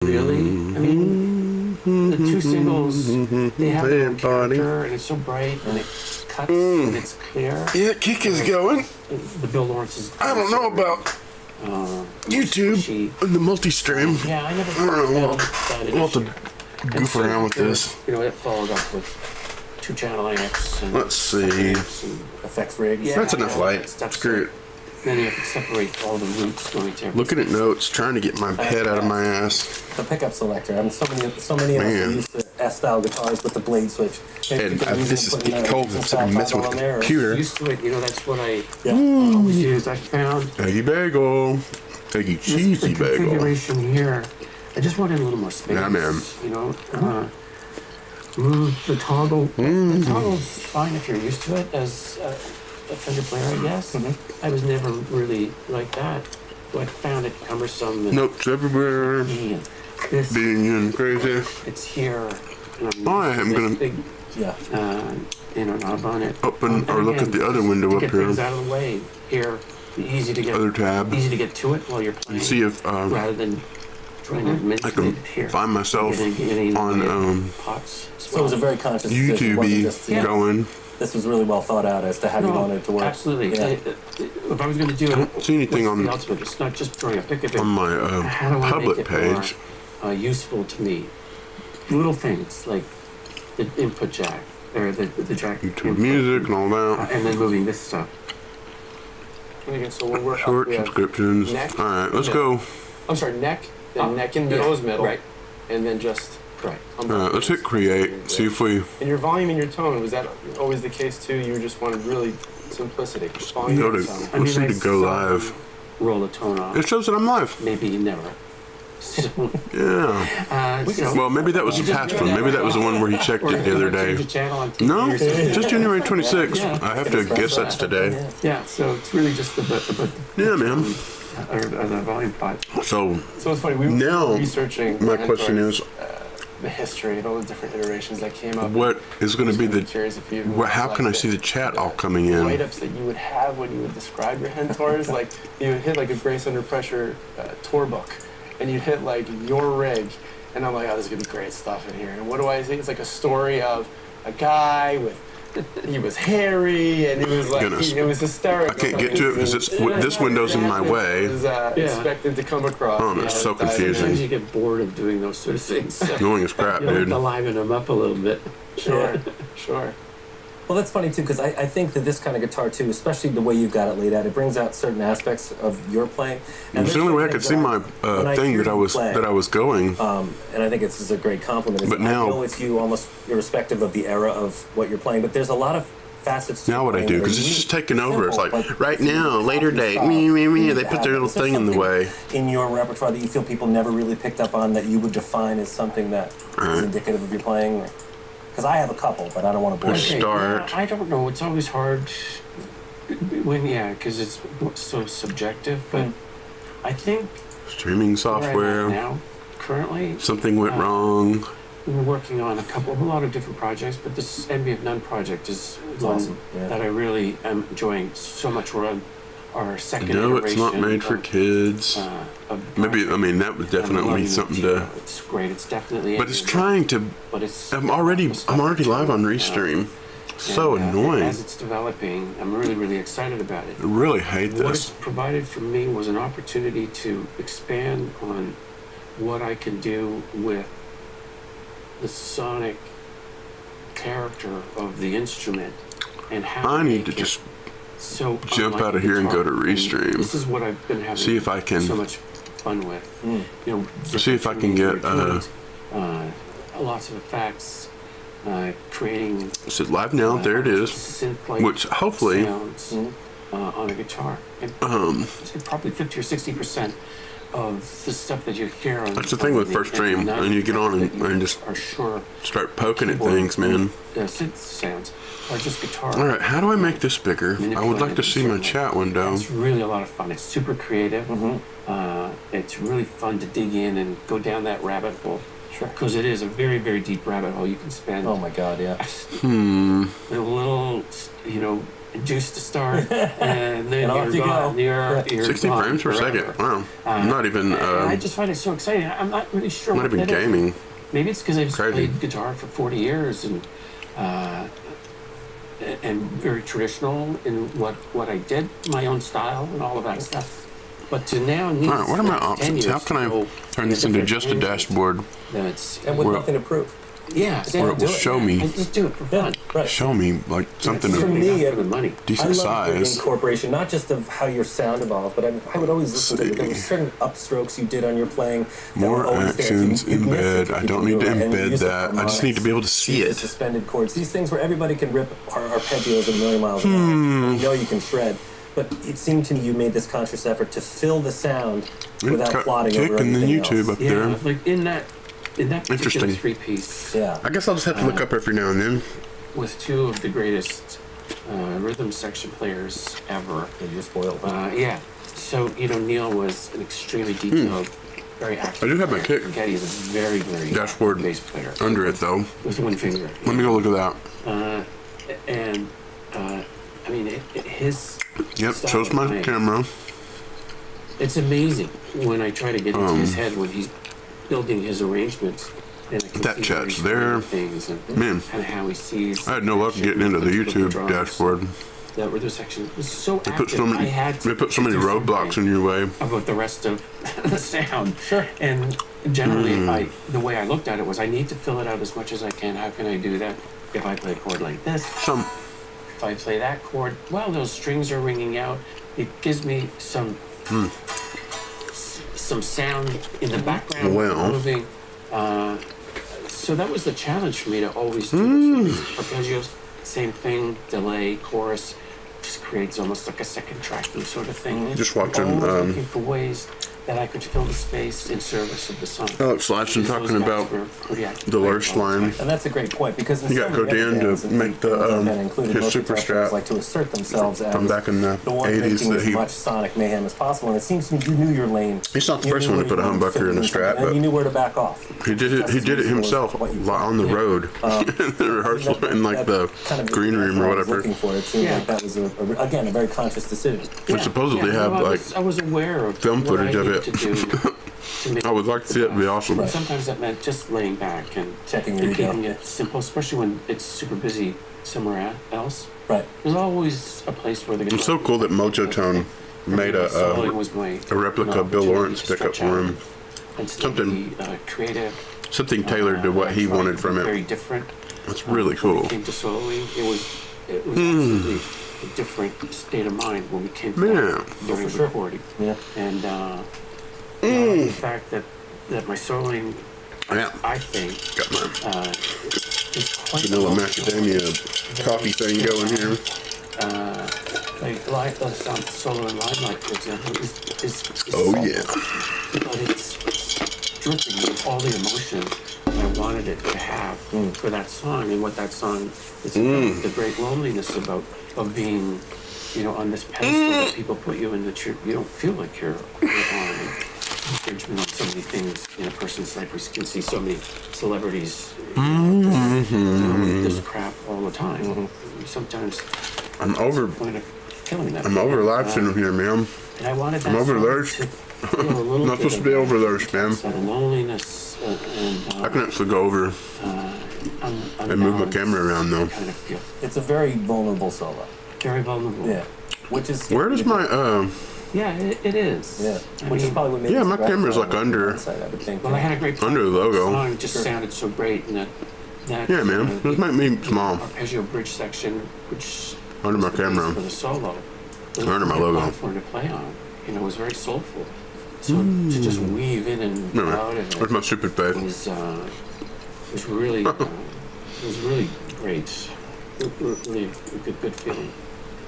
Really? I mean, the two singles, they have their own character, and it's so bright, and it cuts, and it's clear. Yeah, Kick is going. The Bill Lawrence is... I don't know about YouTube and the multi-stream. Yeah, I never... I don't know. We'll have to goof around with this. You know, it followed up with 2-channel amps and... Let's see. Effects rigs. Yeah, That's enough light. Screw it. Then you have to separate all the roots going to everything. Looking at notes, trying to get my head out of my ass. The pickup selector. I mean, so many of us use the S-style guitars with the blade switch. And this is getting cold. I'm messing with the computer. Used to it, you know, that's what I always used. I found Eggy bagel. Eggy cheesy the bagel. configuration here. I just wanted a little more space. Yeah, man. You know, the toggle. The toggle's fine if you're used to it as a Fender player, I guess. I was never really like that. So I found it cumbersome. And Notes everywhere. This, Being crazy. it's here. I am gonna big, you know, knob on it. open or look at the other window to up get here. things out of the way here. Easy to get. Other tab. Easy to get to it while you're playing. And see if rather than trying to I manipulate can it here. find myself Getting on pots. So it was a very conscious decision. It wasn't YouTube just, going. This was really well thought out as to how you wanted it to work. Absolutely. Yeah. If I was going to do it, I don't see anything what's on the ultimate? It's not just throwing a pick of it. on my How do I public make it page. more, useful to me? Little things like the input jack or the jack. YouTube input, music and all that. and then moving this stuff. And again, so when we're Short up, we have subscriptions. neck, All right, let's middle. go. I'm sorry, neck, then neck and middle is middle, Right. and then just Right. All right, let's hit create. See if we And your volume and your tone, was that always the case too? You just wanted really simplicity. Volume go and to. tone. Let's see to go live. Roll a tone off. It shows that I'm live. Maybe never. So, Yeah. so Well, maybe that was the past one. Maybe that was the one where he checked it the other day. change the channel on TV No, or something. just January 26th. Yeah. I have to guess that's today. Yeah, so it's really just the Yeah, man. or the volume pot. So So it's funny, we Now, were researching my the question Androids, is, the history and all the different iterations that came up. what is going to be the? Curious if you How can I see the chat all coming in? write-ups that you would have when you would describe your hand tours? Like you would hit like a Grace Under Pressure tour book, and you'd hit like your rig, and I'm like, oh, there's gonna be great stuff in here. And what do I think? It's like a story of a guy with. He was hairy, and he was like, Goodness. it was hysterical. I can't get to it because this window's in my way. It was expected to come across. Oh, it's so confusing. Sometimes you get bored of doing those sort of things. Annoying as crap, You have dude. to liven them up a little bit. Sure, sure. Well, that's funny too, because I think that this kind of guitar too, especially the way you've got it laid out, it brings out certain aspects of your playing. It's the only way I could see my thing that I was going. And I think this is a great compliment. is But I now- know it's you almost irrespective of the era of what you're playing, but there's a lot of facets to Now what I your do, playing because that it's are just taking over. It's simple, like, right now, later date, me. They put their little Is there thing in the something way. in your repertoire that you feel people never really picked up on that you would define as something that is indicative of your playing? Because I have a couple, but I don't want to bore Push you. start. Yeah, I don't know. It's always hard because it's so subjective. But I think Streaming where I'm software. at now, currently, Something went wrong. we're working on a lot of different projects. But this Envy of None project is one awesome, yeah. that I really am enjoying so much. We're on our second No, iteration. it's not made for of, kids. of Maybe, I mean, that would I'm definitely loving be it, something you to. know, It's great. It's definitely. But it's trying to. But it's. I'm already live on Restream. So annoying. As it's developing, I'm really excited about it. I really hate What it's this. provided for me was an opportunity to expand on what I can do with the sonic character of the in and how I need to make it just so jump unlike out of the here and go to guitar. And Restream. This is what I've been having See if I can- so much fun with. You know, See if I can get, lots of effects, creating Is it live now? There it is. synth-like Which hopefully, sounds on a guitar. And probably 50 or 60% of the stuff that you hear on That's the thing with First Stream, and you get on and just are sure start poking at keyboard, things, man. synth sounds are just guitar. All right, how do I make this bigger? I would like to see my chat window. It's really a lot of fun. It's super creative. It's really fun to dig in and go down that rabbit hole. Sure. Because it is a very deep rabbit hole. You can spend Oh my God, yeah. a little, juice to start, and then And off you're you gone. go. You're 60 gone frames per forever. second. Wow. I'm not even. And I just find it so exciting. I'm not really sure. not what even that is. gaming. Maybe it's because I've Crazy. played guitar for 40 years and very traditional in what I did, my own style and all of that stuff. But to now need All right, what are my like 10 options? years How can to I go turn in this into different just a directions, dashboard That's And with Where- nothing to prove. yeah, where it will do it, show me, I just do it for Yeah, fun. right. show me like something For of me, Not for the money. decent I love the size? incorporation, not just of how your sound evolved, but I would always listen to it. There were See. certain upstrokes you did on your playing. that More were always there. actions, You'd miss it embed. if I you don't didn't need to do it, and embed use the that. I just need to be able to see use the it. suspended chords. These things where everybody can rip arpeggios a million miles an hour. Hmm. You know you can shred. But it seemed to me you made this conscious effort to fill the sound without Cut plotting over kick and then everything YouTube else. up Yeah, there. like in that particular Interesting. three-piece Yeah. I guess I'll just have to look up every now and then. with two of the greatest rhythm section players ever. You're spoiled. Yeah. So, Neil was an extremely detailed, very active. Hmm. I do have my player. kick Getty is a very, very dashboard bass player. under it though. With one finger. Let me go look at that. And I mean, his. Yep, style shows of my playing, camera. It's amazing when I try to get into his head when he's building his arrangements. And I can That see chat's where he's there. doing things and Man, kind of how he sees. I had no luck getting into the with YouTube drums. dashboard. That rhythm section was so They active. put so many, I had to they put so many do roadblocks something in your way. about the rest of the sound. Sure. And generally, Hmm. the way I looked at it was, I need to fill it out as much as I can. How can I do that? If I play a chord like this, Some if I play that chord, while those strings are ringing out, it gives me some sound in the background Well. moving. So that was the challenge for me to always do these arpeggios. Same thing, delay, chorus, just creates almost like a second tracking sort of thing. Just watching, Always looking for ways that I could fill the space in service of the song. Alex Lasson Those talking guys about were pretty active the players Lurch all the line. time. And that's a great point because in You so got many other Godin to bands and make the, things like that, including his most super guitar strap players like to assert themselves as from back in the the one 80s making that as he. much sonic mayhem as possible. And it seems to me you knew your lane. He's not the You first knew one to where put a you wanted to humbucker fit in a strap, and but you knew where to back off. he did it. He did it himself on the road, in the rehearsal in like the kind of green room or I was whatever. looking for. It seemed Yeah. like that was again a very conscious decision. Which supposedly have, no, like, I was aware of film what footage I of needed it. to do to make I would like to see it. It'd be awesome. And sometimes that meant just laying back and Checking your keeping ego. it simple, especially when it's super busy somewhere else. Right. There's always a place where the guitar. It's so cool that Mojo Tone made Soloing was my a replica of Bill opportunity Lawrence to pickup stretch for out him. and still Something- be, creative. something tailored to what he trying wanted to from be it. Very different. It's really When cool. it came to soloing, it was absolutely a different state of mind when we came to Yeah. that during for sure. recording. Yeah. And the fact that my soloing, Yeah, I think, got my is quite vanilla emotional. macadamia coffee thing going here. Like the solo in Limelight, for example, is Oh soft, yeah. but it's dripping with all the emotion that I wanted it to have for that song, and what that song is about, the great loneliness of being, on this pedestal that people put you in, that you don't feel like you're on. Infringement on so many things in a person's life. We can see so many celebrities dealing with this crap all the time. Sometimes I'm over. point of killing them. I'm over lapsing here, man. And I wanted that I'm over song Lurch. to feel a little Not bit supposed to of be that, over Lurch, man. that loneliness and I can actually go over and move my camera around though. kind of feel It's a very vulnerable solo. very vulnerable. Yeah. Which is Where does my Yeah, it is. Yeah. I Which is mean, probably what made Yeah, it my scratch camera's on like the under- inside, I would think. Well, I had a great Under the logo. song just Sure. sounded so great, and that Yeah, man. Just make me small. arpeggio bridge section, which Under my was the base camera. for the solo, was Under my a great logo. platform to play on. It was very soulful. So to just weave in and No, out of where's it my stupid face? was really great. Really a good feeling.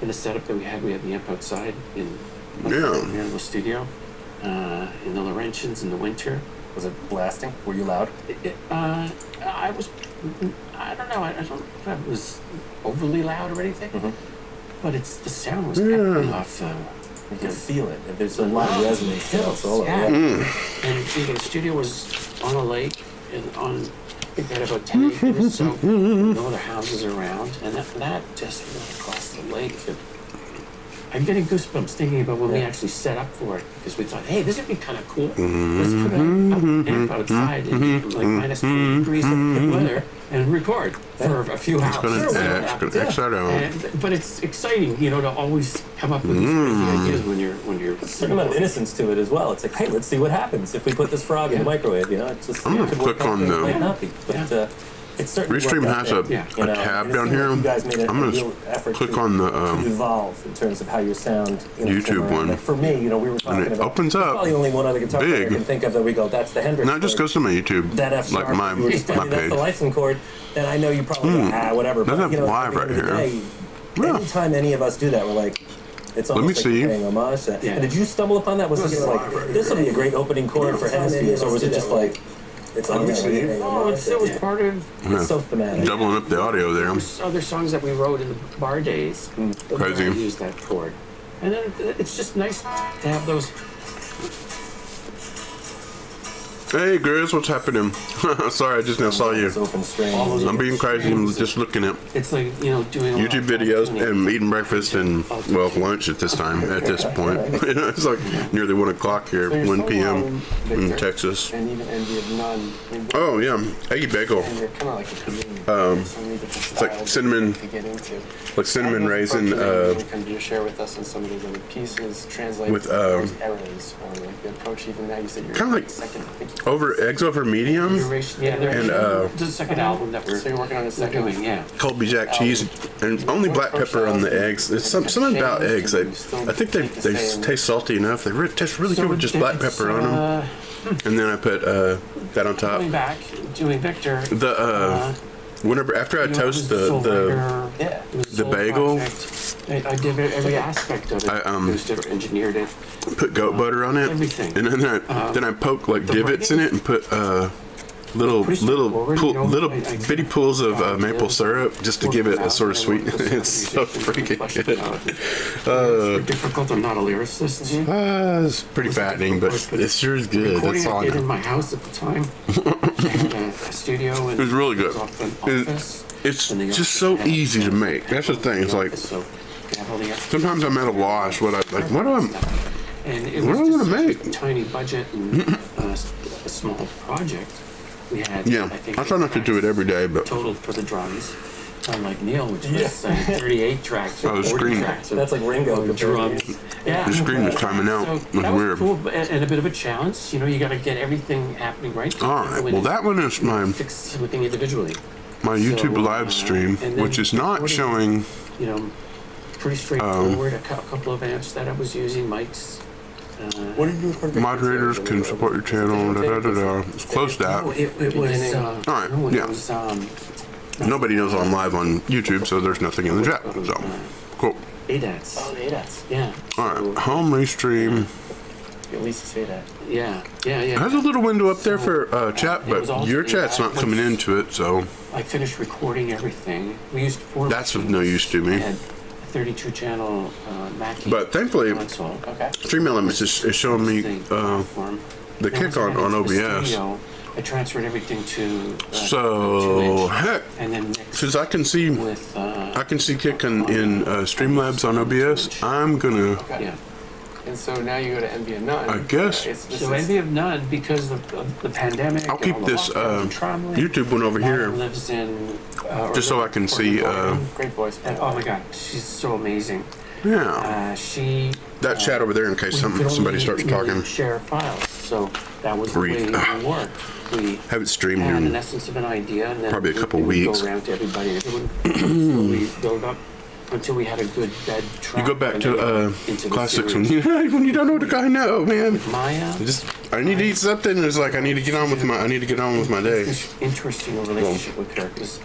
In the setup that we had the amp outside in Yeah. the studio, in the Laurentians in the winter. Was it blasting? Were you loud? I was, I don't know, I don't know if I was overly loud or anything, but the sound was echoing off You can feel it. If there's a lot of resonance to the solo. yeah. Yeah. And the studio was on a lake and on They've got about 10 acres, so no other houses around, and that just right across the lake. I'm getting goosebumps thinking about when we actually set up for it, because we thought, hey, this would be kind of cool. Let's put an amp outside in like minus 20 degrees of weather and record for a few hours. But it's exciting, you know, to always come up with these crazy ideas when you're. There's a certain amount of innocence to it as well. It's like, hey, let's see what happens if we put this frog in the microwave. You know, it's just. I'm gonna it could work click out, on it the- might not be, but it's certainly. Restream worked out has there, a you know, tab and it down seems here. like you guys made I'm a gonna real effort click to on the evolve in terms of how your sound. You know, YouTube came around. one. Like for me, you know, we were talking it about. opens there's up Probably only one other guitar player I big. can think of that we go. That's the Hendrix. No, it just chord. goes to my YouTube, That F like sharp, my you were just telling me that's page. the license chord, then I know you probably go, whatever. Doesn't But, have you know, live at the end right of the here. day, Yeah. anytime any of us do that, we're like, it's Let me almost like see. you're paying homage to that. Yeah. And did you stumble upon that? Was it like, this will be a great opening chord for Hemispheres, or was it just like, it's obviously paying homage? It was part of It's so thematic. Doubling up the audio there. other songs that we wrote in the bar days. Crazy. We used that chord. And then it's just nice to have those. Hey, Grizz, what's happening? Sorry, I just now saw you. It's open strings. I'm being crazy. I'm just looking at It's like, you know, doing a lot YouTube of videos tuning. and eating breakfast and, well, lunch at this time, at this point. You know, it's like nearly 1 o'clock here, So you're 1 so p.m. long, in Victor, Texas. And even envy of none. I mean, Oh, yeah. Eggy bagel. and you're kind of like a chameleon. There's so many different It's like styles cinnamon, to get into. like cinnamon How do you raisin, approach it? Can you share with us on some of these other pieces, translate with, those errors, or like the approach even now? You said you're kinda like second. I think eggs over medium, Yeah, and, this is the second album that so you're working on a we're second. doing, yeah. Colby Jack cheese, and only black pepper on the eggs. There's something about eggs. I think they taste salty enough. They taste really good with just black pepper on them. And then I put that on top. Going back, doing Victor. Whenever after I toast the bagel, I did every aspect of it. I, Toasted or engineered it. put goat butter on it, Everything. and then I poke like divots in it and put little Pretty straightforward, you know, little I bitty pools of maple syrup just to give it a sort of sweetness. Working out It's so freaking good. It's difficult. I'm not a lyricist. It's pretty fattening, but it sure is good. Recording That's all I it in know. my house at the time. I had a studio and It was really good. off an office. It's And they just also so had easy to make. That's the thing. It's like So you have all the extra sometimes I'm at a loss. What do I and it what was do I just wanna such a make? tiny budget and a small project. We had, Yeah, I think, I try not to do it every day, but total for the drums. Unlike Neil, which was 38 tracks or Oh, the 40 screen. tracks of That's like Ringo. of drums. Yeah. the screen was timing out. So It was that weird. was cool, and a bit of a challenge. You know, you got to get everything happening right. All right. Well, that one is my Fix everything individually. YouTube So, live stream, and then which is not recording- showing. You know, pretty straightforward. A couple of amps that I was using, mics. What did you record? Moderators can support your channel. Da, da, da, da. Let's close that. Oh, it was. All right, no, it yeah. was, Nobody knows I'm live on YouTube, so there's nothing in the chat. So, cool. ADATs. Oh, the ADATs. Yeah. All right, home restream. At least say that. Yeah. It has a little window up there for chat, it was but also your chat's not coming into it, so I finished recording everything. We used 4. that's of no use to I me. had a 32 channel Mackie But thankfully, console. Okay. Stream Elements is showing me Platform. the Then kick once I on got into the OBS. studio, I transferred everything to So 2-inch, heck, and then mixed because I can see with kick in Streamlabs on OBS. I'm gonna. yeah. And so now you go to Envy and None. I guess. So Envy of None, because of the pandemic. I'll and keep all the this lockdowns in Trombley, YouTube one over Mom here, lives in just so I can see. Great voice. and, oh my God, she's so amazing. Yeah, She that chat over there in case we could somebody only starts really talking. share files, so that was the way Breathe. it worked. We Have it streamed had an in. essence of an idea, and then Probably a couple we would weeks. go around to everybody, and everyone slowly build up until we had a good bed track. You go back and to then into the classics when series. you don't know the guy. No, man. Maya, I need to eat something. And it's like I need to get on with my day. this interesting relationship with her because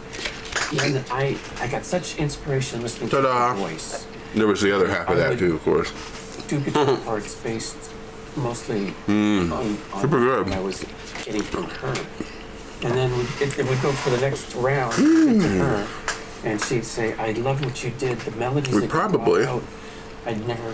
then I got such inspiration listening to Ta-da. her voice. There was the other half of that too, of course. Do guitar parts based mostly on Super good. what I was getting from her. And then it would go for the next round into her, and she'd say, I love what you did, the melodies We that probably- you brought out, I'd never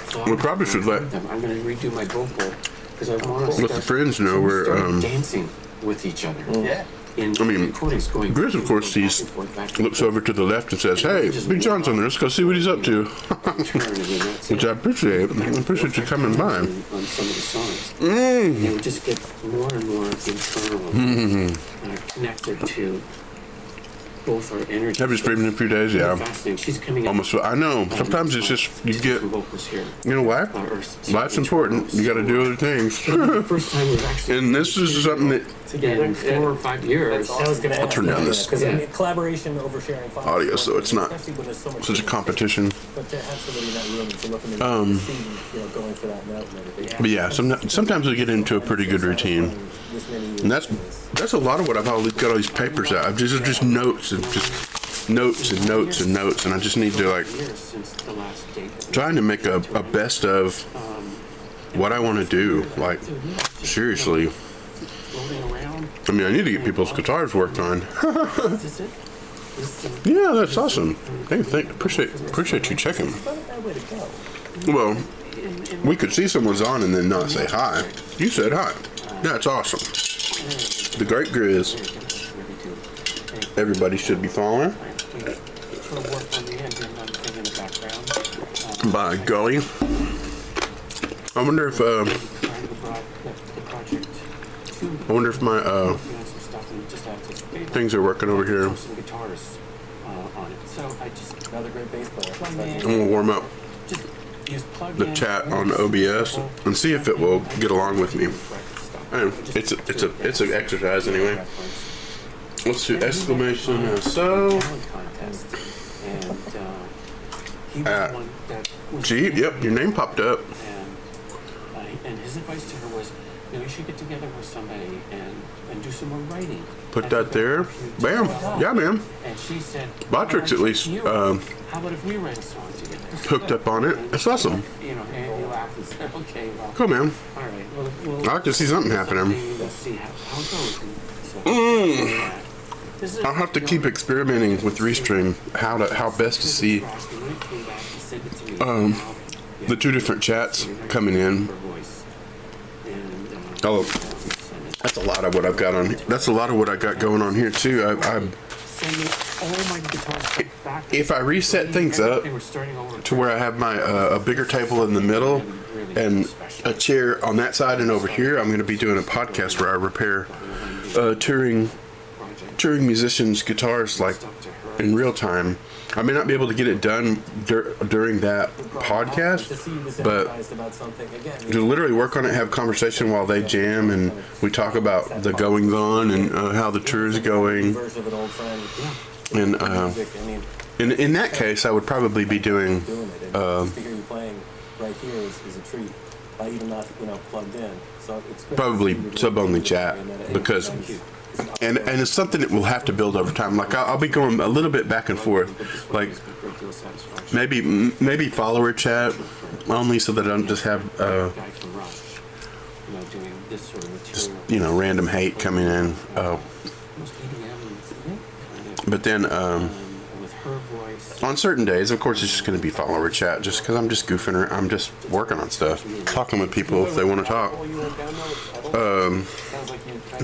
thought We of probably should let- them. I'm going to redo my vocal, because I want to Let the friends know we're dancing with each other. Yeah. I mean, recordings going Grizz, of course, back and forth, back and looks over to the left and says, "Hey, Big John's on there. Let's go see what he's up to." Which I appreciate. I appreciate you coming by. On some of the songs, they would just get more and more internal, connected to both our energy. Have you streamed in a few days? Yeah. Fascinating. She's coming Almost. I know. Sometimes it's just you get. vocals here. You know why? Life's important. You got to do other things. First time we've actually And this is something that Together. in 4 or 5 years. I was gonna I'll turn down this because I mean, collaboration over sharing files. audio, so it's not Especially when there's so much such a competition. But to have somebody in that room and to look them in the see, going for that note and everything. But yeah, sometimes we get into a pretty good routine, and that's a lot of what I've always got all these papers out. I've just notes and just notes and notes and notes, and I just need to like Years since the last date. trying to make a best of what I want to do. Like seriously, Floating around. I mean, I need to get people's guitars worked on. Is this it? This is Yeah, that's awesome. Hey, appreciate you checking. It's not a bad way to go. Well, we could see someone's on and then not say hi. You said hi. That's awesome. The Great Grizz. Everybody should be following. sort of work on the end and another thing in the background. By golly. I wonder if Trying to brought the project to I wonder if my doing some stuff and just have to things are working over here. throw some guitars on it. So I just Another great bass player. plug I'm in, gonna warm up just use plug the in, chat on OBS and see if it will get along with me. And it's an exercise anyway. Let's do exclamation so. talent contest, and he was At the one that was Gee, yep, your name popped up. and his advice to her was, you know, you should get together with somebody and do some more writing. Put And that there. Bam. Yeah, man. And she said, Botrick's at least how about if we write a song together? hooked up on it. That's awesome. You know, and he laughed and said, okay, well, Cool, man. all right, we'll I like to see something happening. We'll see how it goes. And so, this is- I'll have to you keep know, experimenting with Restream how best to see when it came back, he said it to me. the two different chats coming in. Her voice. And, Oh, that's a lot of what I've got on. That's a lot of what I got going on here too. I send me all my guitars back. if I reset things up They were starting over to where I have my a bigger table in the middle and a chair on that side and over here, I'm going to be doing a podcast where I repair touring musicians' guitars like in real time. I may not be able to get it done during that podcast, but about something again. to literally work on it, have conversation while they jam, and we talk about the goings on and how the tour is going. Version of an old friend. And Music, I mean, in that case, I would probably be doing doing it. And just to hear you playing right here is a treat. Even not, plugged in. So it's great probably to see you sub-only doing chat it. because. Thank you. And it's something that we'll have to build over time. Like I'll be going a little bit back and forth, like maybe follower chat only, so that I don't just have random hate coming in. But then on certain days, of course, it's just going to be follower chat, just because I'm just goofing or I'm just working on stuff, talking with people if they want to talk.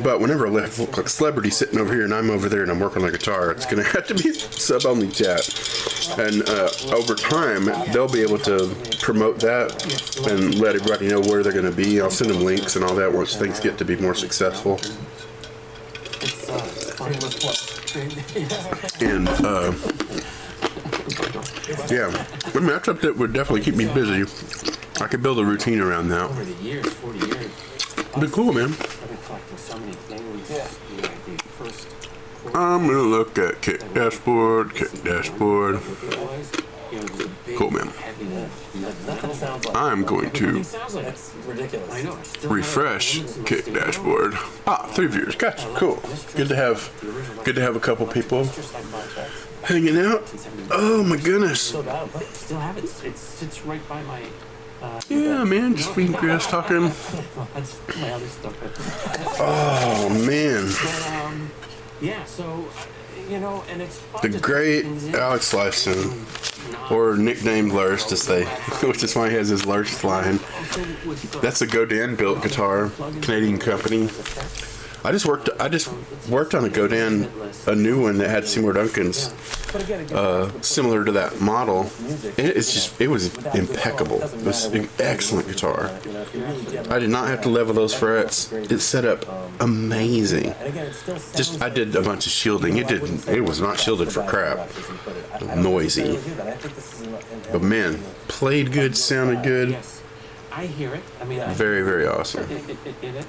But whenever a celebrity sitting over here and I'm over there and I'm working on a guitar, it's going to have to be sub-only chat. And over time, they'll be able to promote that and let everybody know where they're going to be. I'll send them links and all that once things get to be more successful. And yeah, I mean, that's something that would definitely keep me busy. I could build a routine around that. Over the years, 40 years. It'd be cool, man. I've been collecting so many things. Yeah. You know, the first I'm gonna look at kick dashboard. Cool, man. Nothing sounds like I'm going to That's ridiculous. I know. I still refresh have it. kick dashboard. 3 viewers. Gotcha. Cool. Good to have a couple people Just like my check. hanging out. Oh my goodness. Still got it. Still have it. It sits right by my. Yeah, man. Just being grass talking. That's my other stuff. Oh man. But, yeah. So, and it's fun The to great things in. Alex Lyson, or nicknamed Lurst, to say, which is why he has his Lurst line. That's a Godin built guitar, Canadian company. I just worked on a Godin, a new one that had Seymour Duncan's, But again, it goes back to the similar to that model. music. It was impeccable. It was an excellent guitar. You know, if you really get I did not have to level those frets. It set up amazing. And again, it still sounds Just I like- did a bunch of shielding. It was not shielded for crap. I don't Noisy. necessarily do that. I think this is But man, played good, sounded good. Yes, I hear it. I mean, I Very, very awesome. it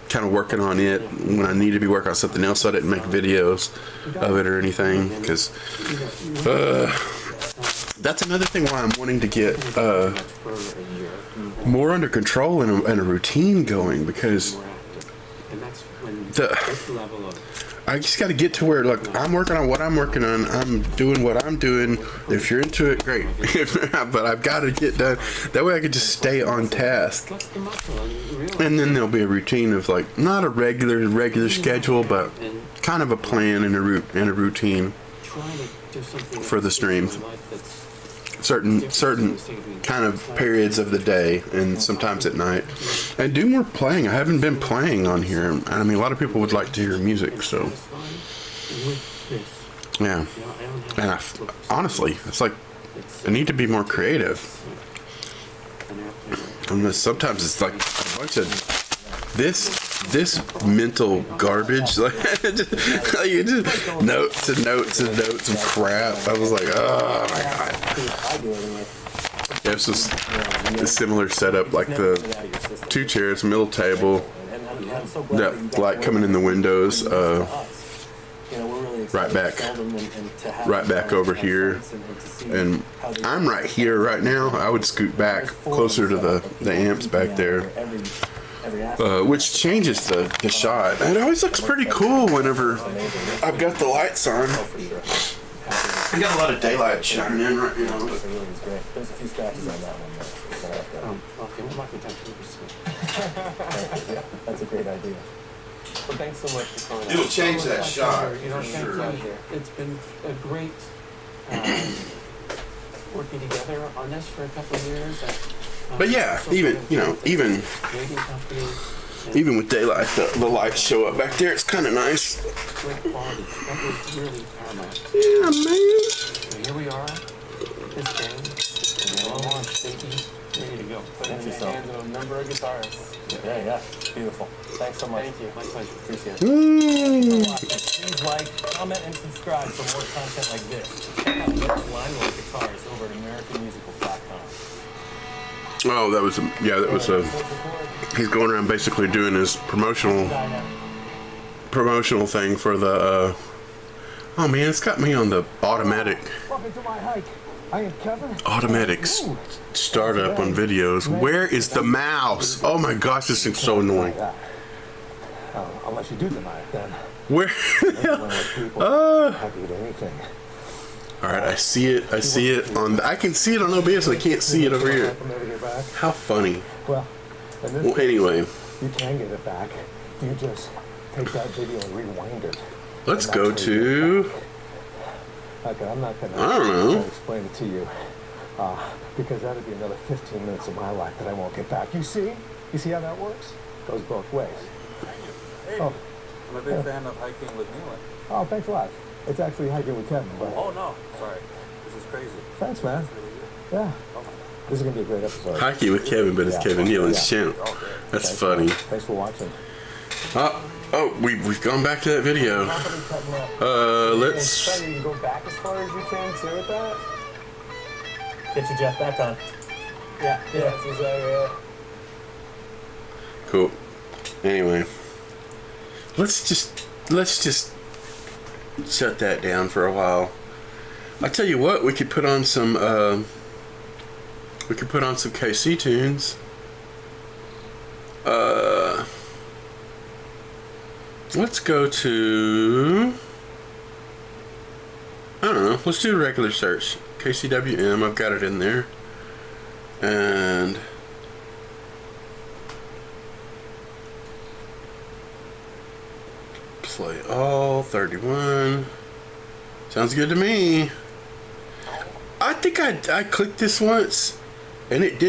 Kind of working on it when I need to be working on something else. So I didn't make videos of it or anything because that's another thing why I'm wanting to get for a year. more under control and a routine going because More active. And that's when The- this level of I just got to get to where, look, I'm working on what I'm working on. I'm doing what I'm doing. If you're into it, great. But I've got to get done. That way I can just stay on task. flex the muscle and you realize And then there'll be a routine of like, not a regular schedule, but and kind of a plan and a routine. try to do something For the stream. in life that's Certain kind of periods of the day and sometimes at night. And do more playing. I haven't been playing on here. And I mean, a lot of people would like to hear music, so satisfying with this. yeah. You know, I don't have And honestly, it's like I need to be more creative. an after And sometimes it's like a bunch of this mental garbage, like you just notes and notes and notes of crap. I was like, oh my god. I do anyway. Yeah, it's just a similar setup, like the 2 chairs, middle table, And I'm so glad that you that guys light were coming in the windows, bringing this to us. You know, we're really excited back- to sell them and to have right them back on over our here. sites and to see and how they I'm right here right now. I would scoot back closer to the amps back there. Every aspect. Which changes the shot. It always looks pretty cool whenever I've got the lights on. I got a lot of daylight shining in right now. It really is great. There's a few scratches on that one though. So that's good. Okay, we'll mark the time Yeah, that's a great idea. Well, thanks so much for coming. It'll out. change that shot, You know, for thank sure. you. It's been a great working together on this for a couple of years. But yeah, even Grading company, and even with daylight, the lights show up back there. It's kind of nice. great quality. That was really paramount. Yeah, man. And here we are, this game, and we're all launched, thinking, ready to go. Put it in your hands of a number of guitarists. Yeah. Beautiful. Thanks so much. Thank you. My pleasure. Appreciate it. Mm. Please like, comment, and subscribe for more content like this. Check out Rick's Limelight Guitars over at AmericanMusical.com. Oh, that was he's going around basically doing his promotional thing for the. Oh man, it's got me on the automatic Welcome to my hike. I am Kevin. startup on videos. Where is the mouse? Oh my gosh, this thing's so annoying. Unless you do deny it, then Where? people happy with anything. All right, I see it. I can see it on OBS, but I can't see it over here. I'll never get back. How funny. Well, in this Well, case, anyway, you can get it back. You just take that video and rewind it. let's And go that's where you to. get it back. Okay, I'm not gonna I don't know. try to explain it to you, because that'd be another 15 minutes of my life that I won't get back. You see how that works? Goes both ways. Hey, Oh, I'm a big fan of hiking with Nealon. oh, thanks a lot. It's actually hiking with Kevin, but Oh no, sorry. This is crazy. thanks, man. Yeah, this is gonna be a great episode. Hiking with Kevin, but it's Yeah. Kevin Nealon's Yeah. channel. That's Thanks, funny. man. Thanks for watching. We've gone back to that video. Let's. You can go back as far as you can too with that. Get your Jeff back on. Yeah, that's exactly it. Cool. Anyway, let's just shut that down for a while. I tell you what, we could put on some KC tunes. Let's go to, I don't know, let's do a regular search. KCWM, I've got it in there. And play all 31. Sounds good to me. I think I clicked this once and it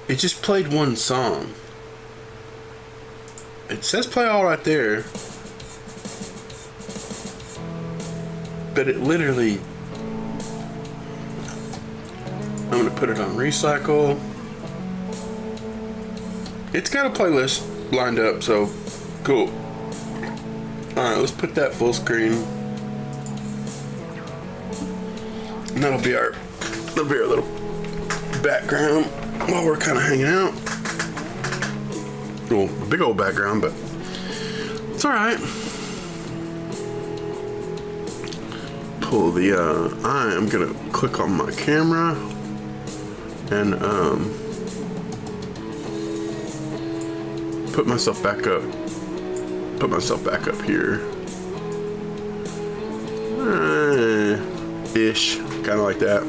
just played one song. it says play all right there, but it literally, I'm gonna put it on recycle. It's got a playlist lined up, so cool. Alright, let's put that full screen. And that'll be our little background while we're kind of hanging out. Well, big old background, but it's alright. Pull the, I am gonna click on my camera and, put myself back up. Put myself back up here. Ish. Kind of like that.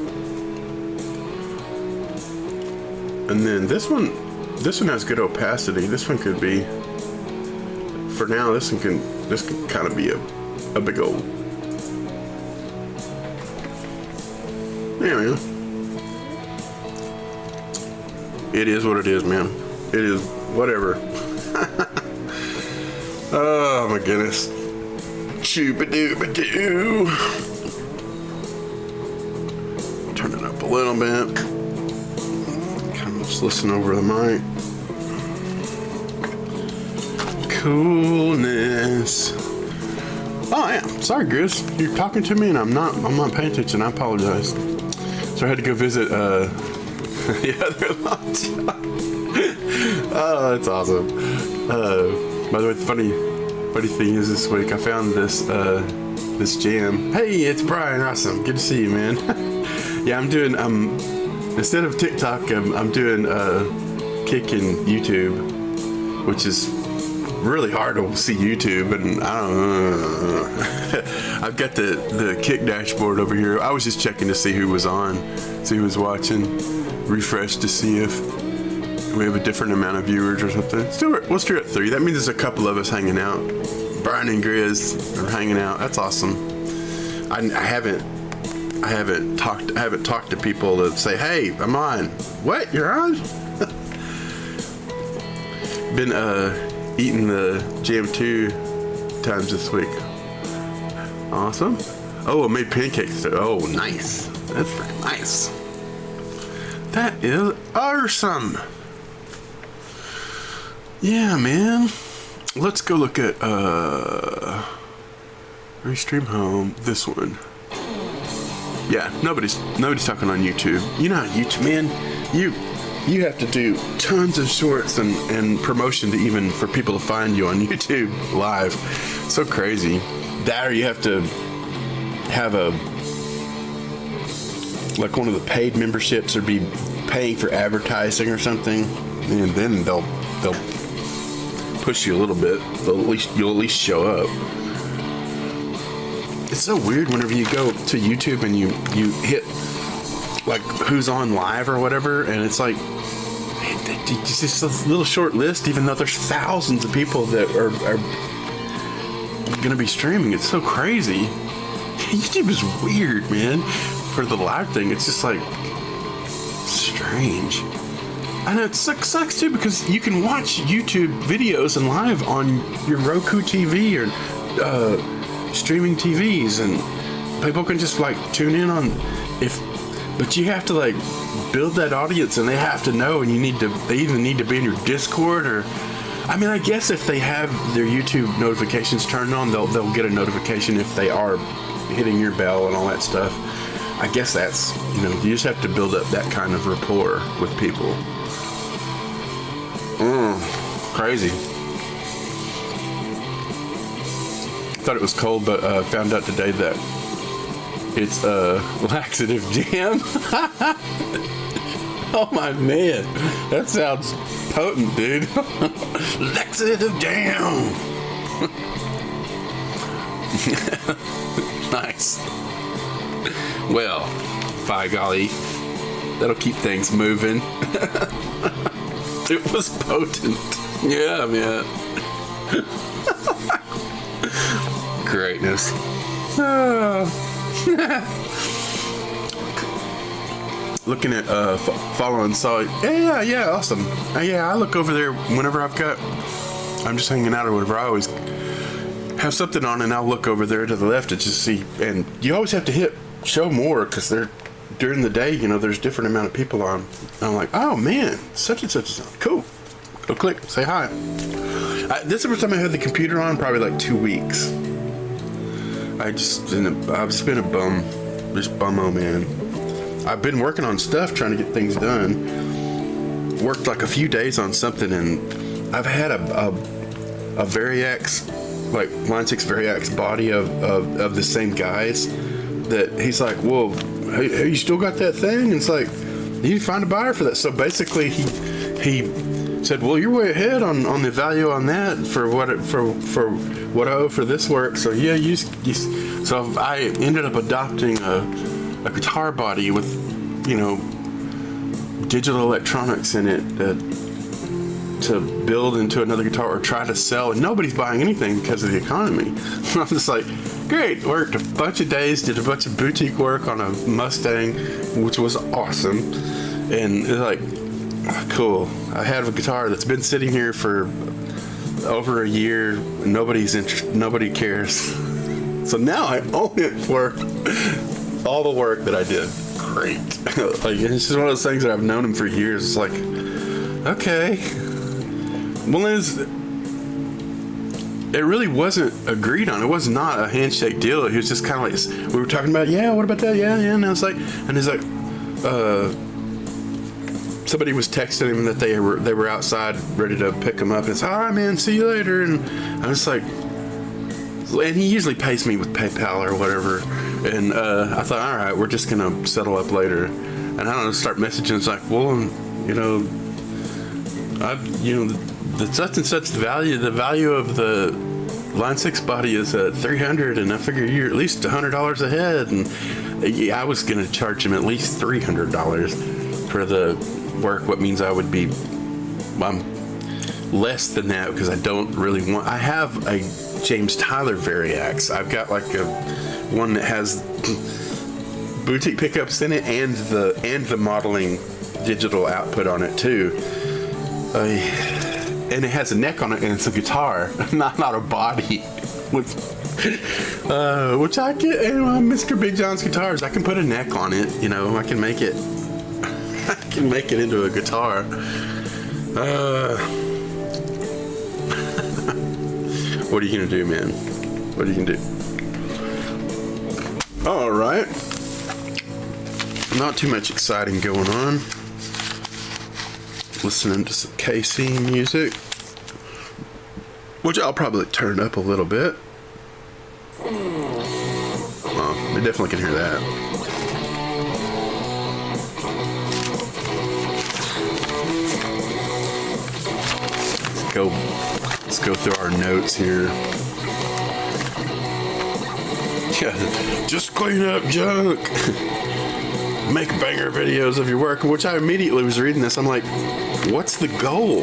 And then this one has good opacity. This one could be, for now, this can kind of be a big old. Yeah, man. It is what it is, man. It is whatever. Oh my goodness. Choo-ba-doo-ba-doo. Turn it up a little bit. Kind of just listen over the mic. Coolness. Oh yeah. Sorry, Grizz. You're talking to me and I'm not paying attention. I apologize. So I had to go visit the other laptop. Oh, that's awesome. By the way, the funny thing is this week I found this jam. Hey, it's Brian. Awesome. Good to see you, man. Yeah, I'm doing instead of TikTok, I'm doing Kick and YouTube, which is really hard to see YouTube, and I don't know. I've got the Kick dashboard over here. I was just checking to see who was on, see who was watching, refresh to see if we have a different amount of viewers or something. We're still at 3. That means there's a couple of us hanging out. Brian and Grizz are hanging out. That's awesome. I haven't talked to people to say, hey, I'm on. What? You're on? Been eating the jam 2 times this week. Awesome. Oh, I made pancakes. Oh, nice. That's freaking nice. That is awesome. Yeah, man. Let's go look at Restream Home. This one. Yeah, nobody's talking on YouTube. You know how YouTube, man, you have to do tons of shorts and promotion to even for people to find you on YouTube live. So crazy. That or you have to have like one of the paid memberships or be paying for advertising or something, and then they'll push you a little bit. You'll at least show up. It's so weird whenever you go to YouTube and you hit like who's on live or whatever, and it's like it's just a little short list, even though there's thousands of people that are gonna be streaming. It's so crazy. YouTube is weird, man. For the live thing, it's just like strange. And it sucks too, because you can watch YouTube videos and live on your Roku TV or streaming TVs, and people can just like tune in on but you have to like build that audience, and they have to know, and they either need to be in your Discord or, I mean, I guess if they have their YouTube notifications turned on, they'll get a notification if they are hitting your bell and all that stuff. I guess that's, you just have to build up that kind of rapport with people. Crazy. Thought it was cold, but found out today that it's laxative jam. Oh my man, that sounds potent, dude. Laxative jam. Nice. Well, by golly, that'll keep things moving. It was potent. Yeah, man. Greatness. Looking at following, saw yeah, awesome. Yeah, I look over there whenever I've got I'm just hanging out or whatever, I always have something on and I'll look over there to the left to just see. And you always have to hit show more because they're during the day, you know, there's different amount of people on. And I'm like, oh man, such and such is on. Cool. Go click, say hi. This is the first time I had the computer on, probably like 2 weeks. I've just been a bum, just bum-o man. I've been working on stuff, trying to get things done. Worked like a few days on something, and I've had a Variax, like Line 6 Variax body of the same guys that he's like, whoa, hey, you still got that thing? And it's like, you need to find a buyer for that. So basically he said, well, you're way ahead on the value on that for what I owe for this work. So yeah, so I ended up adopting a guitar body with, you know, digital electronics in it to build into another guitar or try to sell, and nobody's buying anything because of the economy. I'm just like, great, worked a bunch of days, did a bunch of boutique work on a Mustang, which was awesome, and it's like, cool. I have a guitar that's been sitting here for over a year. Nobody cares. So now I own it for all the work that I did. Great. Like, it's just one of those things that I've known him for years. It's like, okay. Well, it really wasn't agreed on. It was not a handshake deal. He was just kind of like, we were talking about, yeah, what about that? Yeah. And I was like, and he's like, somebody was texting him that they were outside ready to pick him up. And it's all right, man, see you later. And I was like, and he usually pays me with PayPal or whatever. And I thought, all right, we're just gonna settle up later. And I don't know, start messaging. It's like, well, you know, the such and such the value of the Line 6 body is at $300, and I figure you're at least $100 ahead. And yeah, I was gonna charge him at least $300 for the work, what means I'm less than that because I don't really want. I have a James Tyler Variax. I've got like one that has boutique pickups in it and the modeling digital output on it too. And it has a neck on it, and it's a guitar, not a body. Which I get, Mr. Big John's guitars. I can put a neck on it, you know. I can make it into a guitar. What are you gonna do, man? What are you gonna do? All right. Not too much exciting going on. Listening to some KC music, which I'll probably turn up a little bit. Oh, they definitely can hear that. Let's go through our notes here. Yeah, just clean up junk. Make banger videos of your work, which I immediately was reading this. I'm like, what's the goal?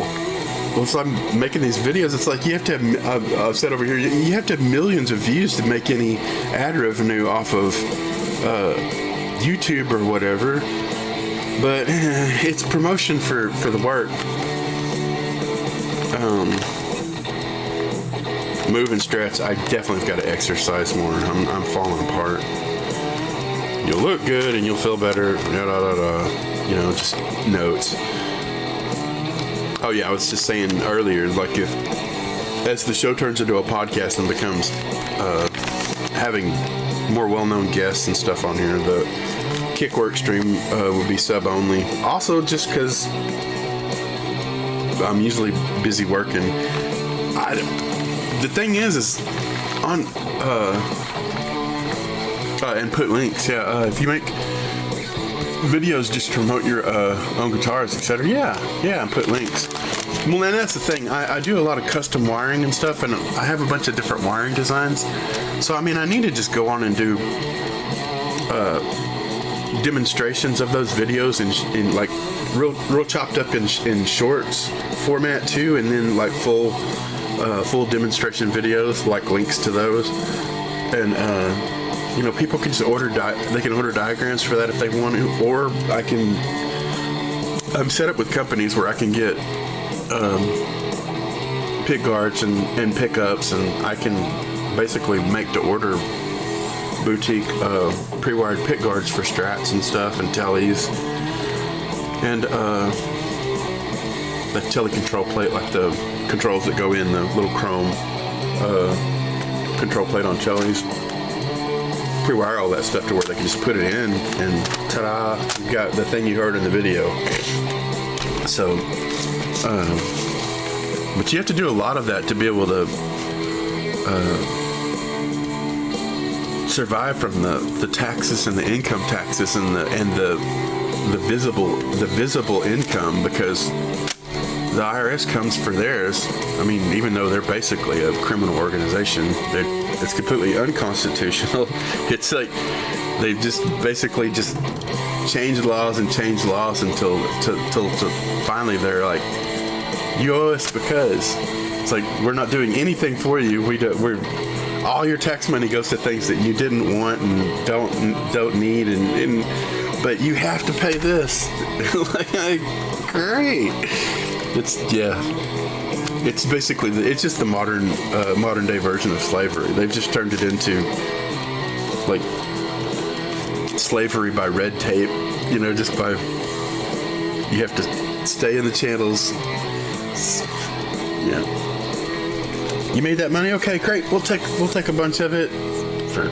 Well, so I'm making these videos. It's like you have to have, I've said over here, you have to have millions of views to make any ad revenue off of YouTube or whatever. But it's promotion for the work. Move and stretch. I definitely got to exercise more. I'm falling apart. You'll look good and you'll feel better. You know, just notes. Oh yeah, I was just saying earlier, like if as the show turns into a podcast and becomes having more well-known guests and stuff on here, the Kickwork stream will be sub only. Also, just because I'm usually busy working. The thing is on and put links. Yeah, if you make videos just to promote your own guitars, etc. Yeah, and put links. Well, and that's the thing. I do a lot of custom wiring and stuff, and I have a bunch of different wiring designs. So I mean, I need to just go on and do demonstrations of those videos in like real chopped up in shorts format too, and then like full demonstration videos, like links to those, and you know, people can just order they can order diagrams for that if they want to, or I'm set up with companies where I can get pick guards and pickups, and I can basically make to order boutique pre-wired pick guards for strats and stuff and tellies, and the telecontrol plate, like the controls that go in the little chrome control plate on tellies. Pre-wire all that stuff to where they can just put it in, and ta-da, you got the thing you heard in the video. So, but you have to do a lot of that to be able to survive from the taxes and the income taxes and the visible income, because the IRS comes for theirs. I mean, even though they're basically a criminal organization, it's completely unconstitutional. It's like they've just basically just changed laws until finally they're like, you owe us, because it's like, we're not doing anything for you. We're all your tax money goes to things that you didn't want and don't need, and but you have to pay this. like, great. It's basically it's just the modern day version of slavery. They've just turned it into like slavery by red tape, just by, you have to stay in the channels. Yeah. You made that money? Okay, great. We'll take a bunch of it for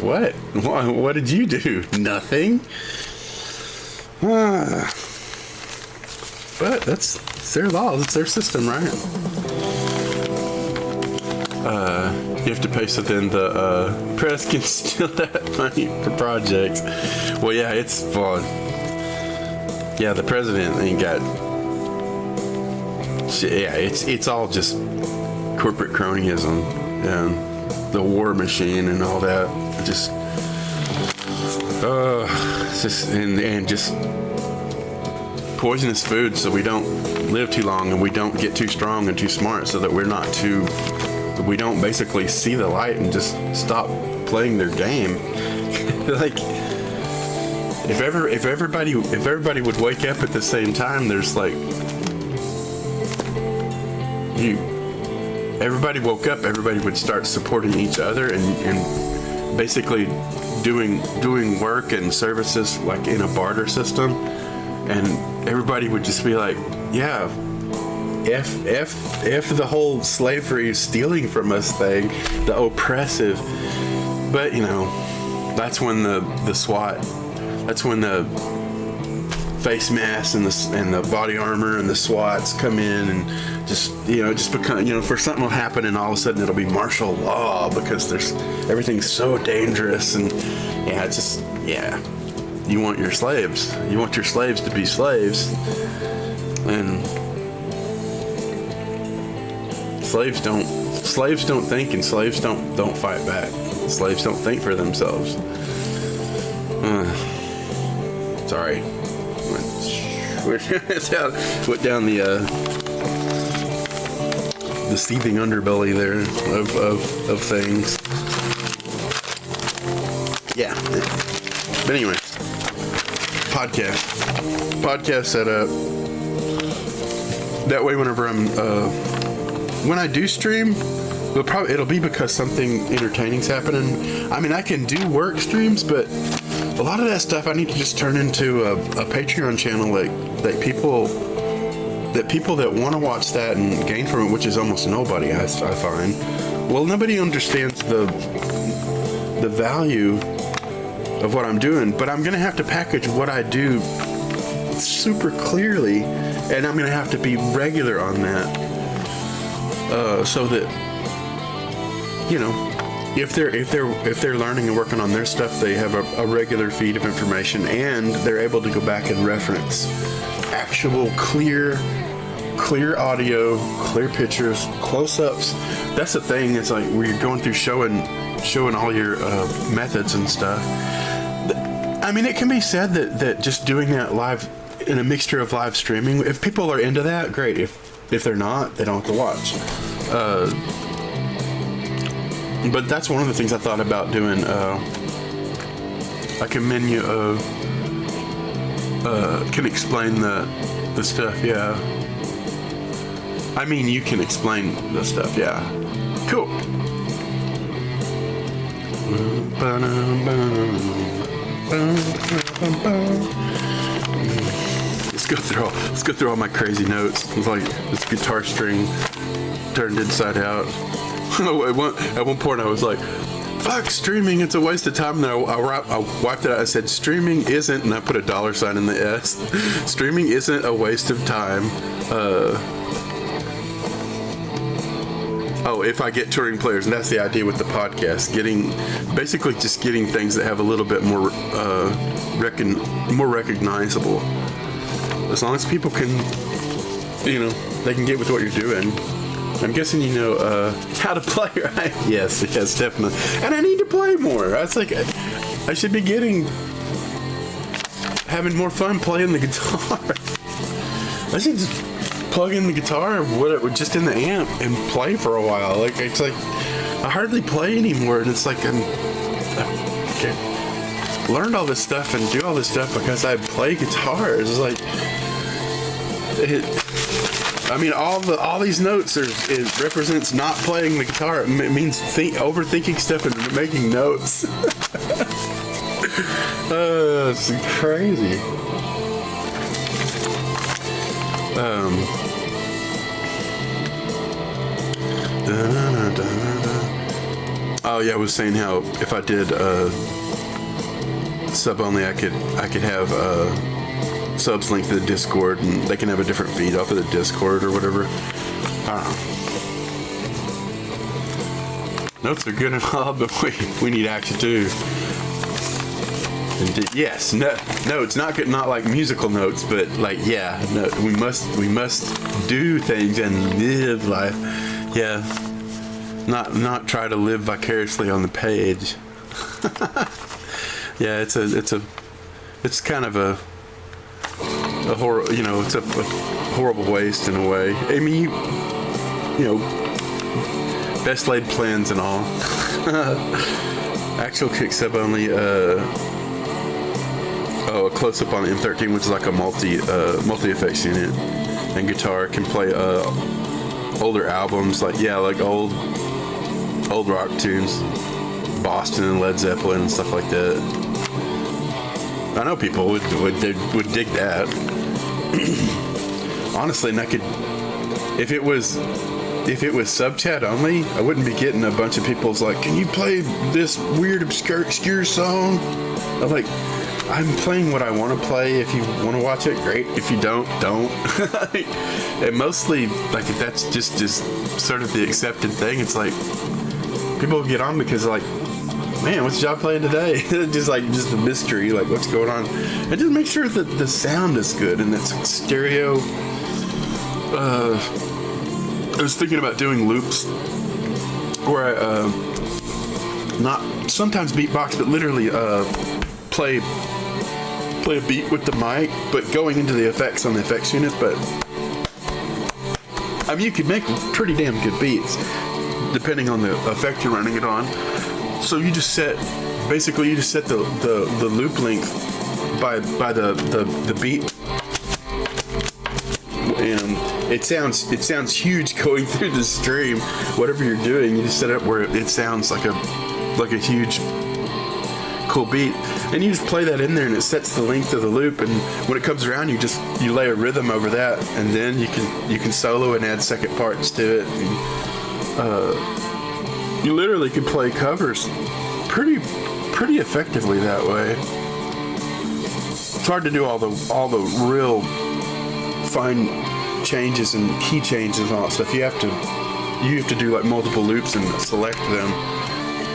what? What did you do? Nothing. But it's their laws. It's their system, right? You have to pay, so then the press can steal that money for projects. Well, yeah, it's fun. Yeah, the president ain't got. Yeah, it's all just corporate cronyism and the war machine and all that. Just, it's just and just poisonous food, so we don't live too long and we don't get too strong and too smart, so that we don't basically see the light and just stop playing their game. Like, if everybody would wake up at the same time, there's like, everybody woke up, everybody would start supporting each other and basically doing work and services like in a barter system, and everybody would just be like, yeah, F the whole slavery stealing from us thing, the oppressive. But that's when the SWAT, that's when the face masks and the body armor and the SWATs come in and just become, for something will happen and all of a sudden it'll be martial law because everything's so dangerous. And it's just, you want your slaves to be slaves, and slaves don't think, and slaves don't fight back. Slaves don't think for themselves. Sorry. Went down the seething underbelly there of things. Yeah. But anyway, podcast setup. That way, whenever when I do stream, it'll be because something entertaining's happening. I mean, I can do work streams, but a lot of that stuff I need to just turn into a Patreon channel, that people that want to watch that and gain from it, which is almost nobody, I find. Well, nobody understands the value of what I'm doing, but I'm gonna have to package what I do super clearly, and I'm gonna have to be regular on that, so that if they're learning and working on their stuff, they have a regular feed of information, and they're able to go back and reference actual clear audio, clear pictures, close-ups. That's the thing. It's like where you're going through showing all your methods and stuff. I mean, it can be said that just doing that live in a mixture of live streaming, if people are into that, great. If they're not, they don't have to watch. But that's one of the things I thought about doing, like a menu of, can explain the stuff, yeah. I mean, you can explain the stuff, yeah. Cool. Let's go through all my crazy notes. It's like this guitar string turned inside out. At one point I was like, fuck streaming, it's a waste of time. And then I wiped it out. I said, streaming isn't, and I put a $ in the S. Streaming isn't a waste of time. If I get touring players, and that's the idea with the podcast, basically just getting things that have a little bit more more recognizable. As long as people can, they can get with what you're doing. I'm guessing you know how to play, right? Yes, definitely. And I need to play more. I was like, I should be having more fun playing the guitar. I should just plug in the guitar, just in the amp, and play for a while. Like, it's like I hardly play anymore, and it's like I learned all this stuff and do all this stuff because I play guitars. It's like all these notes it represents not playing the guitar. It means overthinking stuff and making notes. It's crazy. Oh yeah, I was saying how if I did sub only, I could have subs linked to the Discord, and they can have a different feed off of the Discord or whatever. I don't know. Notes are good and all, but we need action too. And yes, notes, not good, not like musical notes, but like we must do things and live life. Yeah, not try to live vicariously on the page. Yeah, it's kind of a horror, it's a horrible waste in a way. I mean, best laid plans and all. Actual kick sub only. A close up on the M13, which is like a multi effects unit, and guitar can play older albums, like old rock tunes, Boston and Led Zeppelin and stuff like that. I know people would dig that. Honestly, and I could, if it was sub chat only, I wouldn't be getting a bunch of people's like, can you play this weird obscure song? I'm like, I'm playing what I want to play. If you want to watch it, great. If you don't. And mostly, like, if that's just sort of the accepted thing, it's like people get on because like, man, what's John playing today? just a mystery, like what's going on. And just make sure that the sound is good and it's like stereo. I was thinking about doing loops where I not sometimes beatbox, but literally play a beat with the mic, but going into the effects on the effects unit. But I mean, you could make pretty damn good beats depending on the effect you're running it on. So you just set the loop length by the beat, and it sounds huge going through the stream. Whatever you're doing, you just set it up where it sounds like a huge cool beat, and you just play that in there, and it sets the length of the loop. And when it comes around, you lay a rhythm over that, and then you can solo and add second parts to it. And, you literally can play covers pretty effectively that way. It's hard to do all the real fine changes and key changes and all that stuff. You have to do like multiple loops and select them.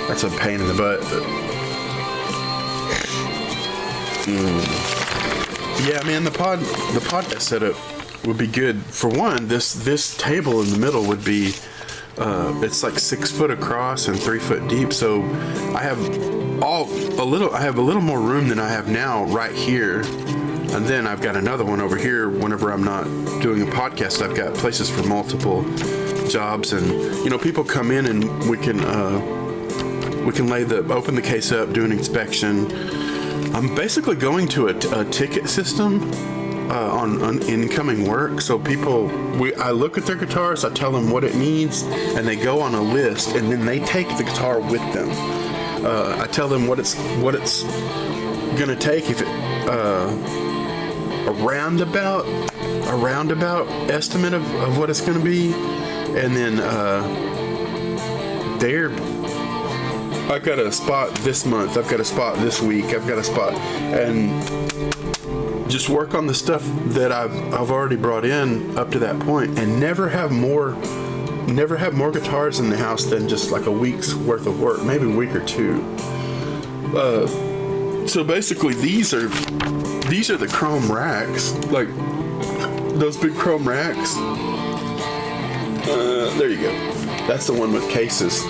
That's a pain in the butt. But yeah, man, the podcast setup would be good. For one, this table in the middle would be it's like 6 foot across and 3 foot deep. So I have a little more room than I have now right here. And then I've got another one over here whenever I'm not doing a podcast. I've got places for multiple jobs, and people come in and we can open the case up, do an inspection. I'm basically going to a ticket system on incoming work. So I look at their guitars, I tell them what it needs, and they go on a list, and then they take the guitar with them. I tell them what it's gonna take, if it a roundabout estimate of what it's gonna be, and then I've got a spot this month, I've got a spot this week, I've got a spot, and just work on the stuff that I've already brought in up to that point, and never have more guitars in the house than just like a week's worth of work, maybe a week or two. So basically these are the chrome racks, like those big chrome racks. There you go. That's the one with cases.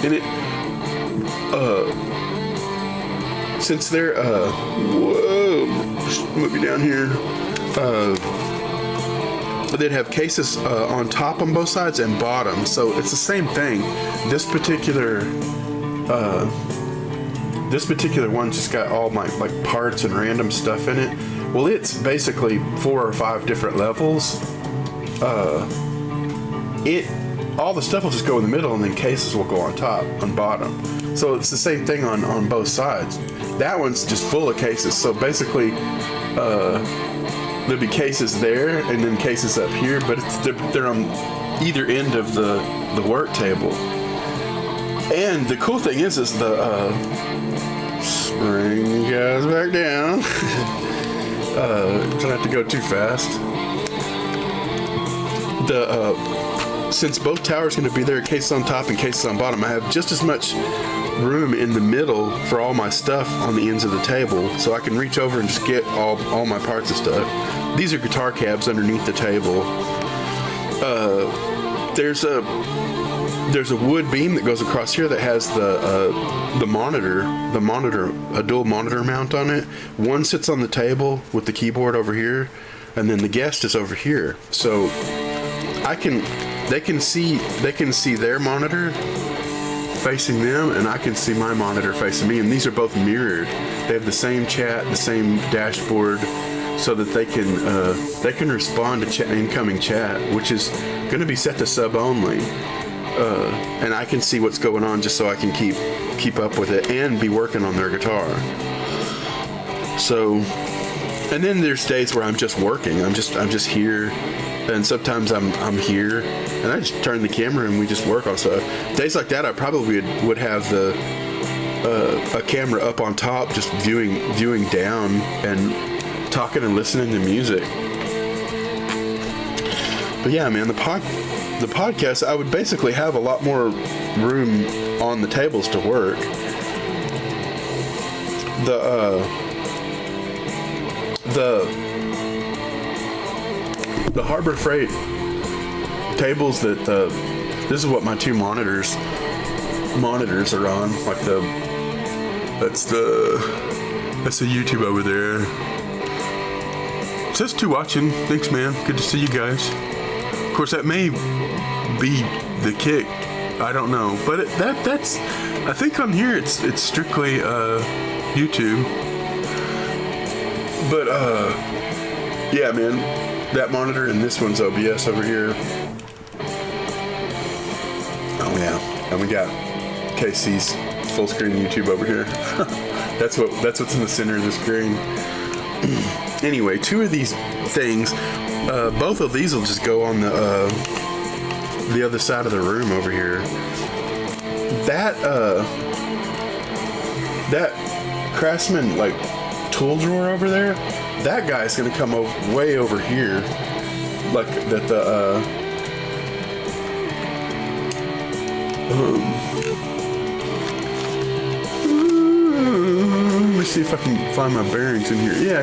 And it, since they're, whoa, move you down here. They'd have cases on top on both sides and bottom, so it's the same thing. This particular one just got all my like parts and random stuff in it. Well, it's basically 4 or 5 different levels. All the stuff will just go in the middle, and then cases will go on top, on bottom. So it's the same thing on both sides. That one's just full of cases. So basically, there'll be cases there and then cases up here, but they're on either end of the work table. And the cool thing is bring you guys back down. Don't have to go too fast. Since both towers are going to be there, cases on top and cases on bottom, I have just as much room in the middle for all my stuff on the ends of the table, so I can reach over and just get all my parts and stuff. These are guitar cabs underneath the table. There's a wood beam that goes across here that has the monitor, a dual monitor mount on it. One sits on the table with the keyboard over here, and then the guest is over here. So they can see their monitor facing them, and I can see my monitor facing me, and these are both mirrored. They have the same chat, the same dashboard, so that they can respond to incoming chat, which is going to be set to sub only, and I can see what's going on just so I can keep up with it and be working on their guitar. So, and then there's days where I'm just working. I'm just here. And sometimes I'm here, and I just turn the camera and we just work on stuff. Days like that, I probably would have a camera up on top, just viewing down and talking and listening to music. But yeah, man, the podcast, I would basically have a lot more room on the tables to work. The Harbor Freight tables that this is what my 2 monitors are on. Like that's the YouTube over there. It says 2 watching. Thanks, man. Good to see you guys. Of course, that may be the kick. I don't know, but that's I think on here it's strictly YouTube. But yeah, man. That monitor and this one's OBS over here. Oh yeah, and we got KC's full screen YouTube over here. That's what's in the center of the screen. Anyway, 2 of these things, both of these will just go on the other side of the room over here. That Craftsman like tool drawer over there. That guy's gonna come way over here, like that. Let me see if I can find my bearings in here. Yeah.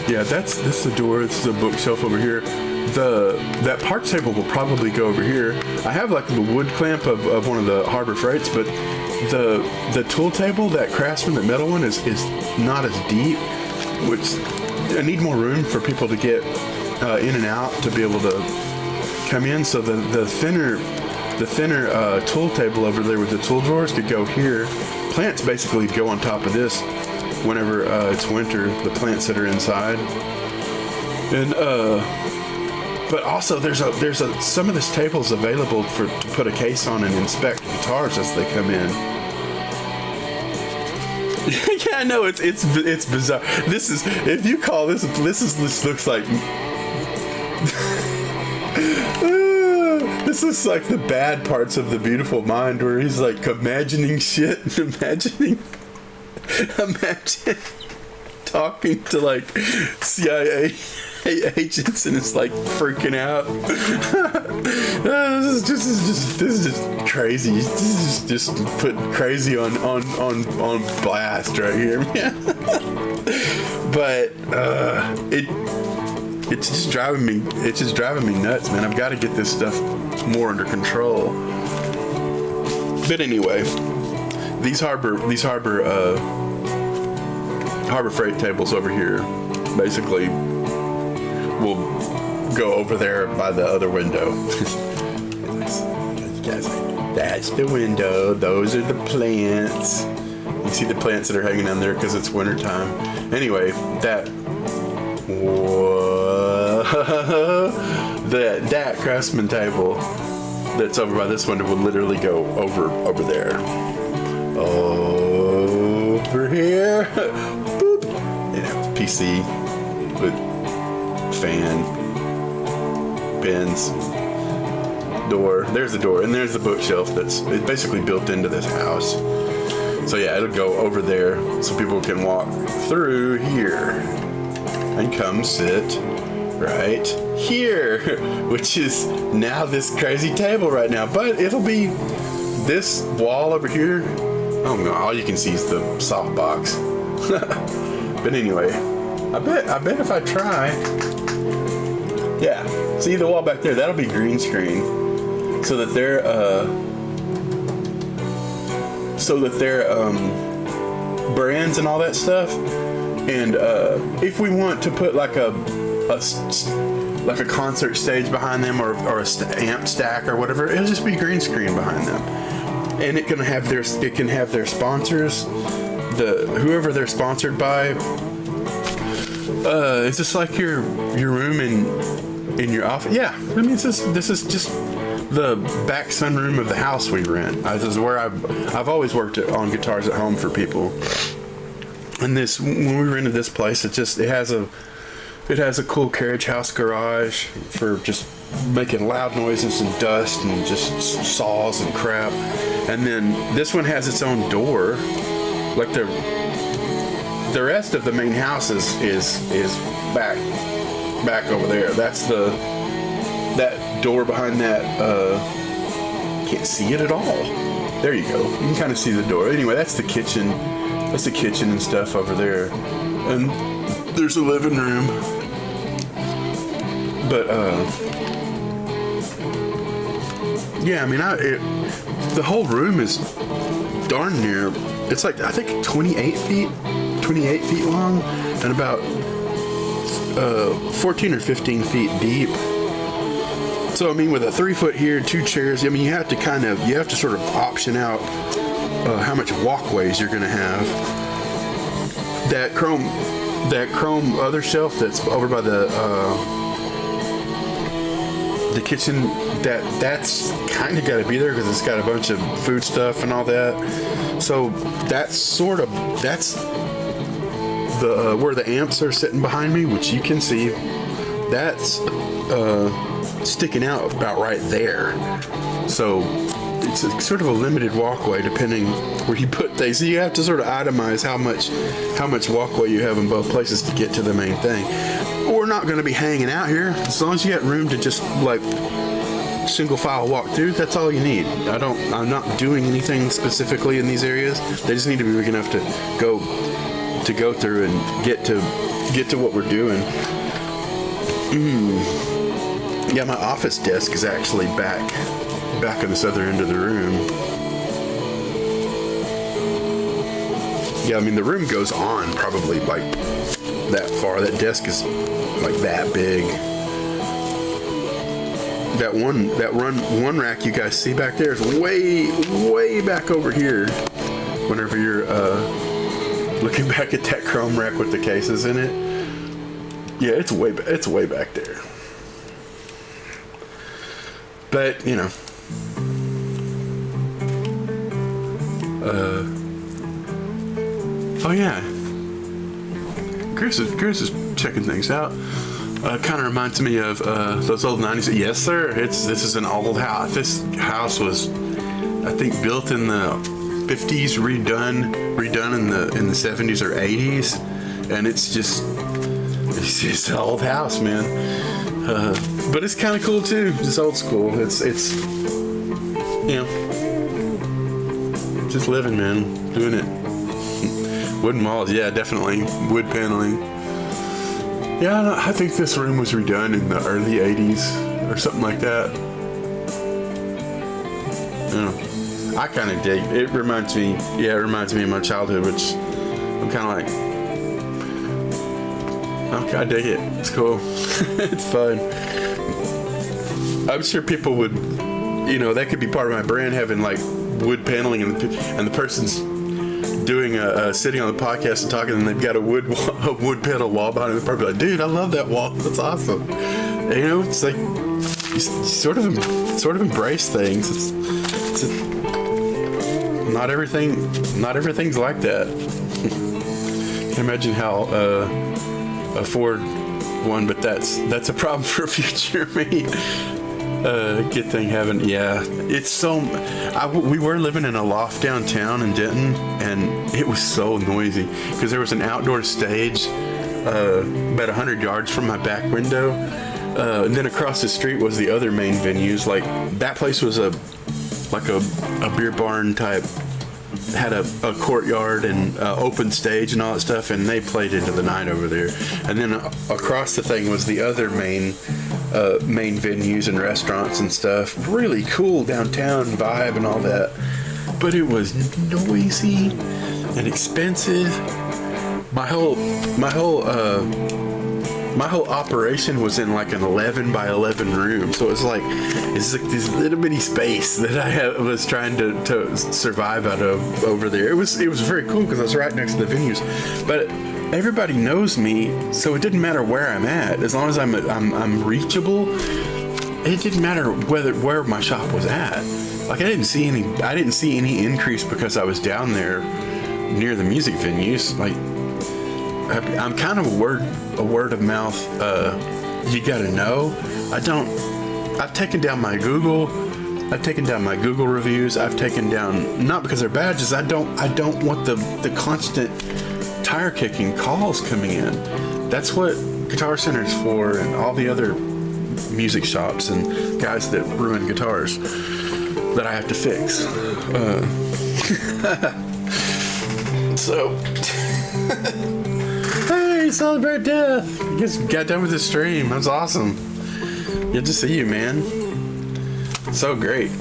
Yeah, that's the door. This is a bookshelf over here. That parts table will probably go over here. I have like the wood clamp of one of the Harbor Freights, but the tool table, that Craftsman, the metal one, is not as deep, which I need more room for people to get in and out to be able to come in. So the thinner tool table over there with the tool drawers could go here. Plants basically go on top of this, whenever it's winter, the plants that are inside. And but also there's some of this table's available to put a case on and inspect guitars as they come in. Yeah, I know it's bizarre. This is, if you call this looks like this is like the bad parts of The Beautiful Mind, where he's like imagining shit, imagine talking to like CIA agents, and it's like freaking out. This is just crazy. This is just putting crazy on blast right here, man. But it's just driving me nuts, man. I've got to get this stuff more under control. But anyway, these harbor freight tables over here basically will go over there by the other window. That's the window. Those are the plants. You see the plants that are hanging down there because it's wintertime. Anyway, that Craftsman table that's over by this window will literally go over there. Over here. Boop. You know, PC with fan, pins, door. There's the door, and there's the bookshelf that's basically built into this house. So yeah, it'll go over there so people can walk through here and come sit right here, which is now this crazy table right now. But it'll be this wall over here. Oh no, all you can see is the soft box. But anyway, I bet if I try, yeah, see the wall back there, that'll be green screen, so that their brands and all that stuff. And if we want to put like a concert stage behind them, or a amp stack or whatever, it'll just be green screen behind them. And it can have their sponsors, whoever they're sponsored by. It's just like your room in your office. Yeah, I mean, this is just the back sunroom of the house we rent. This is where I've always worked on guitars at home for people. And when we rented this place, it has a cool carriage house garage for just making loud noises and dust and just saws and crap. And then this one has its own door. Like the rest of the main house is back over there. That's that door behind that. Can't see it at all. There you go. You can kind of see the door. Anyway, that's the kitchen. That's the kitchen and stuff over there. And there's a living room. But yeah, I mean, the whole room is darn near. It's like, I think 28 feet long and about 14 or 15 feet deep. So I mean, with a 3-foot here, 2 chairs, I mean, you have to sort of option out how much walkways you're going to have. That chrome other shelf that's over by the kitchen, that's kind of got to be there because it's got a bunch of food stuff and all that. So that's the where the amps are sitting behind me, which you can see. That's sticking out about right there. So it's sort of a limited walkway depending where you put things. So you have to sort of itemize how much walkway you have in both places to get to the main thing. We're not going to be hanging out here. As long as you got room to just like single file walk through, that's all you need. I'm not doing anything specifically in these areas. They just need to be big enough to go through and get to what we're doing. Yeah, my office desk is actually back on this other end of the room. Yeah, I mean, the room goes on probably like that far. That desk is like that big. That one rack you guys see back there is way back over here. Whenever you're looking back at that chrome rack with the cases in it. Yeah, it's way back there. But you know, oh yeah, Chris is checking things out. Kind of reminds me of those old 90s. Yes, sir. This is an old house. This house was, I think, built in the 50s, redone in the 70s or 80s, and it's just an old house, man. But it's kind of cool too. Just old school. It's you know, just living, man, doing it. Wooden walls, yeah, definitely. Wood paneling. Yeah, I think this room was redone in the early 80s or something like that. Yeah. I kind of dig it. It reminds me of my childhood, which I'm kind of like, okay, I dig it. It's cool. It's fun. I'm sure people would, you know, that could be part of my brand, having like wood paneling and the person's doing sitting on the podcast and talking, and they've got a wood panel wall behind them. They're probably like, dude, I love that wall. That's awesome. And, you know, it's like you sort of embrace things. Not everything's like that. Can't imagine how afford one, but that's a problem for future me. Good thing having, yeah, it's so, we were living in a loft downtown in Denton, and it was so noisy because there was an outdoor stage about 100 yards from my back window, and then across the street was the other main venues. Like, that place was a beer barn type, had a courtyard and open stage and all that stuff, and they played into the night over there. And then across the thing was the other main venues and restaurants and stuff. Really cool downtown vibe and all that. But it was noisy and expensive. My whole operation was in like an 11 by 11 room, so it's like this little bitty space that I was trying to survive out of over there. It was very cool because I was right next to the venues, but everybody knows me, so it didn't matter where I'm at, as long as I'm reachable. It didn't matter where my shop was at. Like, I didn't see any increase because I was down there near the music venues. Like, I'm kind of a word of mouth. You gotta know. I've taken down my Google reviews. I've taken down, not because they're bad, just I don't want the constant tire kicking calls coming in. That's what Guitar Center's for, and all the other music shops and guys that ruin guitars that I have to fix. So. Hey, celebrate death! You just got done with the stream. That was awesome. Good to see you, man. So great.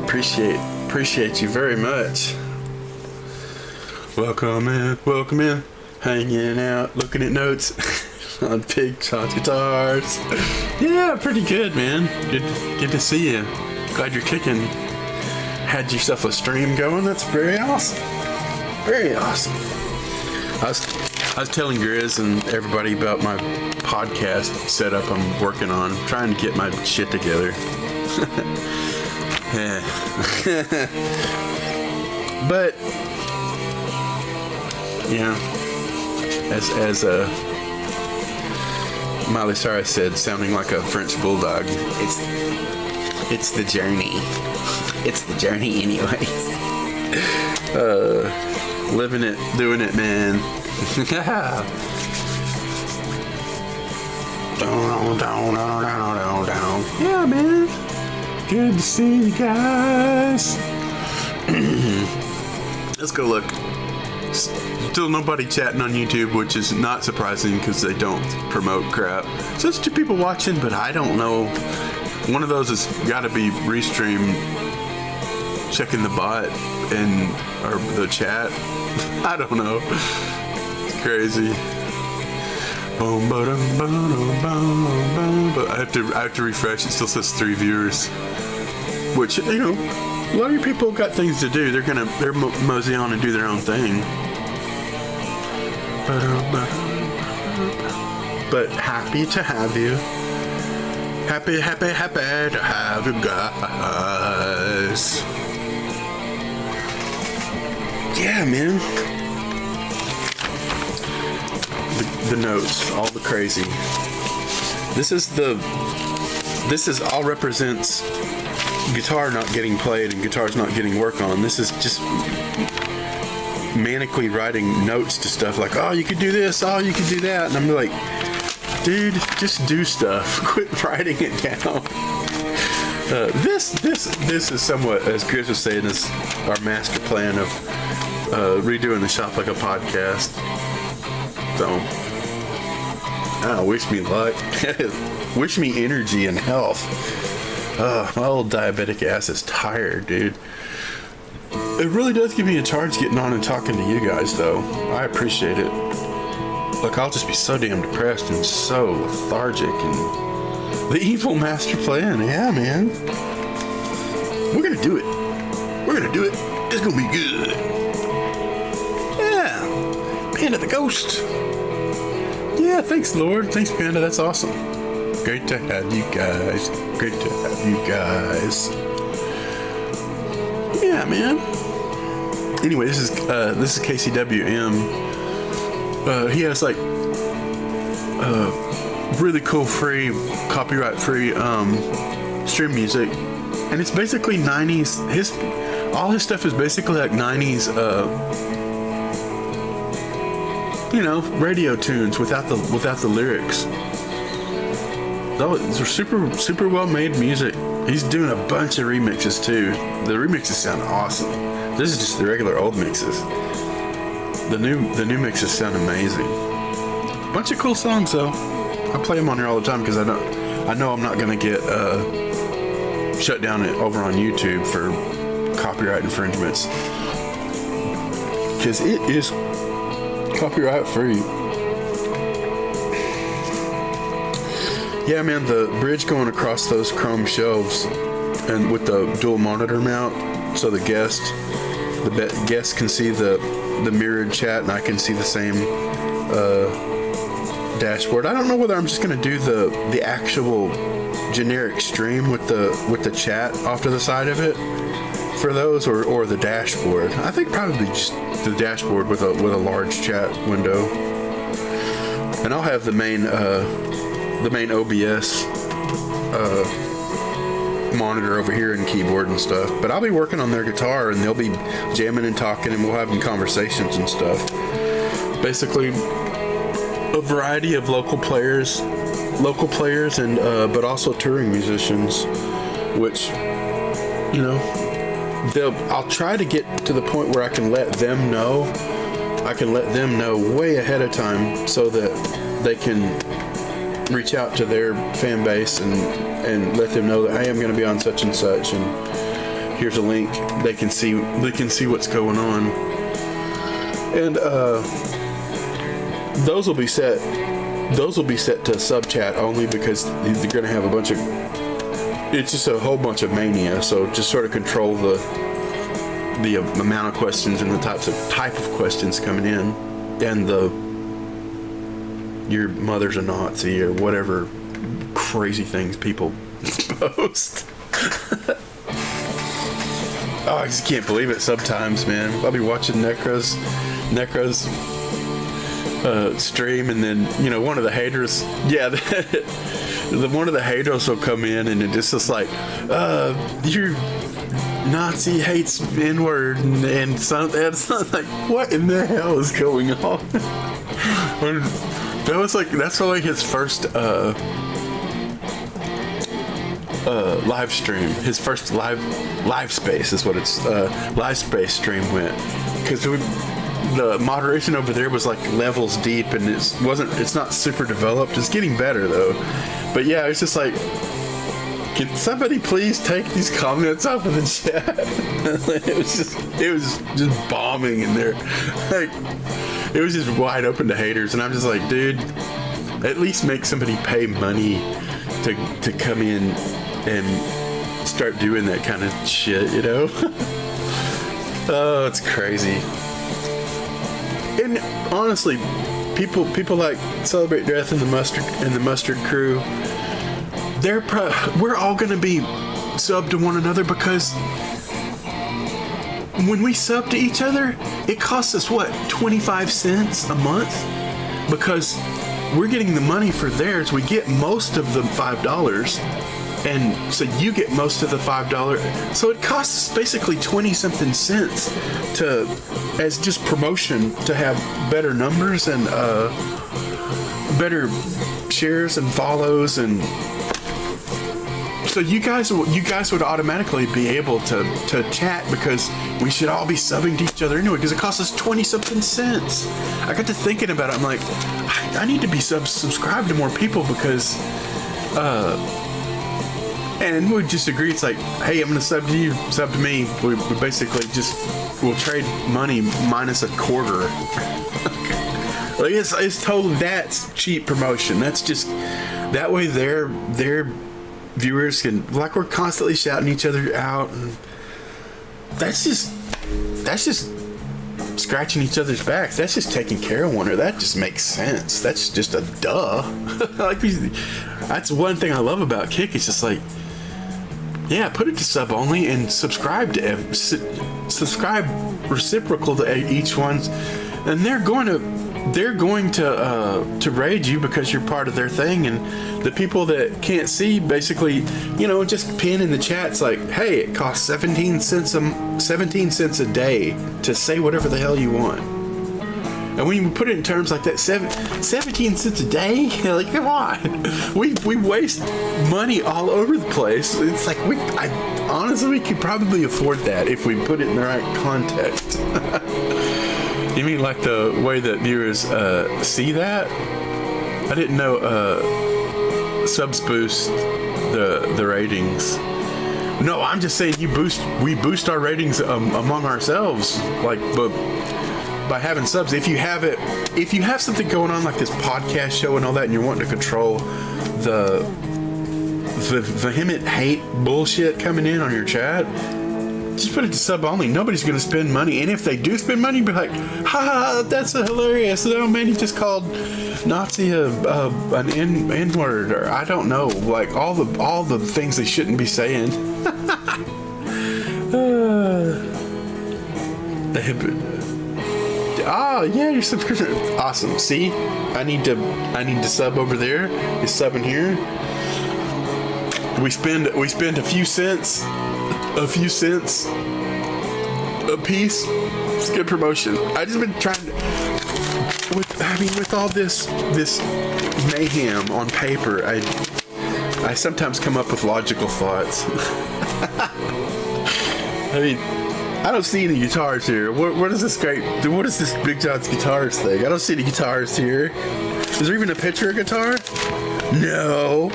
Appreciate you very much. Welcome in. Hanging out, looking at notes on Big Shot Guitars. Yeah, pretty good, man. Good to see you. Glad you're kicking. Had yourself a stream going. That's very awesome. Very awesome. I was telling Grizz and everybody about my podcast setup I'm working on, trying to get my shit together. Yeah. But yeah, as Miley Cyrus said, sounding like a French bulldog, it's the journey. It's the journey anyways. Living it, doing it, man. Yeah, man. Good to see you guys. Let's go look. Still nobody chatting on YouTube, which is not surprising because they don't promote crap. So it's 2 people watching, but I don't know. One of those has got to be Restream checking the bot or the chat. I don't know. It's crazy. Boom, ba-dum, ba-dum, ba-dum. But I have to refresh. It still says 3 viewers, which, you know, a lot of your people got things to do. They're mosey on and do their own thing. But happy to have you. Happy to have you guys. Yeah, man. The notes, all the crazy. This is all represents guitar not getting played and guitars not getting work on. This is just manically writing notes to stuff like, oh, you could do this, oh, you could do that. And I'm like, dude, just do stuff. Quit writing it down. This is somewhat, as Chris was saying, is our master plan of redoing the shop like a podcast. So, wish me luck. Wish me energy and health. My old diabetic ass is tired, dude. It really does give me a charge getting on and talking to you guys, though. I appreciate it. Look, I'll just be so damn depressed and so lethargic and the evil master plan. Yeah, man. We're gonna do it. We're gonna do it. It's gonna be good. Yeah. Panda the Ghost. Yeah, thanks, Lord. Thanks, Panda. That's awesome. Great to have you guys. Great to have you guys. Yeah, man. Anyway, this is KCWM. He has like really cool free, copyright free stream music, and it's basically 90s. All his stuff is basically like 90s radio tunes without the lyrics. Those are super well made music. He's doing a bunch of remixes too. The remixes sound awesome. This is just the regular old mixes. The new mixes sound amazing. Bunch of cool songs though. I play them on here all the time because I know I'm not gonna get shut down over on YouTube for copyright infringements, because it is copyright free. Yeah, man, the bridge going across those chrome shelves and with the dual monitor mount, so the guest can see the mirrored chat and I can see the same dashboard. I don't know whether I'm just gonna do the actual generic stream with the chat off to the side of it for those, or the dashboard. I think probably just the dashboard with a large chat window, and I'll have the main OBS monitor over here and keyboard and stuff. But I'll be working on their guitar and they'll be jamming and talking and we'll have conversations and stuff. Basically, a variety of local players and but also touring musicians, which I'll try to get to the point where I can let them know way ahead of time so that they can reach out to their fan base and let them know that, hey, I'm going to be on such and such, and here's a link. They can see what's going on, and those will be set to sub chat only, because they're going to have it's just a whole bunch of mania. So just sort of control the amount of questions and the type of questions coming in, and your mother's a Nazi or whatever crazy things people post. Oh, I just can't believe it sometimes, man. I'll be watching Necro's stream, and then one of the haters, one of the haters will come in and it just like, your Nazi hates N-word and something. It's not like, what in the hell is going on? That's probably his first live stream. His first live space is what it's live space stream went, because the moderation over there was like levels deep and it's not super developed. It's getting better though. But yeah, it's just like, can somebody please take these comments off of the chat? it was just bombing in there. Like, it was just wide open to haters, and I'm just like, dude, at least make somebody pay money to come in and start doing that kind of shit, Oh, it's crazy. And honestly, people like Celebrate Death and the Mustard Crew. We're all gonna be sub to one another because when we sub to each other, it costs us what, 25 cents a month? Because we're getting the money for theirs. We get most of the $5, and so you get most of the $5. So it costs us basically 20-something cents as just promotion to have better numbers and better shares and follows, and so you guys would automatically be able to chat because we should all be subbing to each other anyway because it costs us 20-something cents. I got to thinking about it. I'm like, I need to be subscribed to more people because, and we just agree. It's like, hey, I'm gonna sub to you, sub to me. We basically we'll trade money minus a quarter. Like it's totally, that's cheap promotion. That's just that way their viewers can, like, we're constantly shouting each other out, and that's just scratching each other's backs. That's just taking care of one another. That just makes sense. That's just a duh. Like, that's one thing I love about Kick. It's just like, yeah, put it to sub only and subscribe to subscribe reciprocal to each one's, and they're going to raid you because you're part of their thing. And the people that can't see, basically, just pin in the chats like, hey, it costs 17 cents a day to say whatever the hell you want. And when you put it in terms like that, 17 cents a day, like, come on, we waste money all over the place. It's like honestly, we could probably afford that if we put it in the right context. You mean like the way that viewers see that? I didn't know subs boost the ratings. No, I'm just saying we boost our ratings among ourselves, like, but by having subs. If you have something going on like this podcast show and all that, and you're wanting to control the vehement hate bullshit coming in on your chat, just put it to sub only. Nobody's going to spend money. And if they do spend money, be like, ha, that's hilarious. Oh man, he just called Nazi an N-word, or I don't know, like all the things they shouldn't be saying. Yeah, your subscription. Awesome. See? I need to sub over there. He's subbing here. We spend a few cents a piece. It's good promotion. I just been trying to, with all this mayhem on paper, I sometimes come up with logical thoughts. I don't see any guitars here. What is this Big John's guitars thing? I don't see any guitars here. Is there even a picture of guitar? No.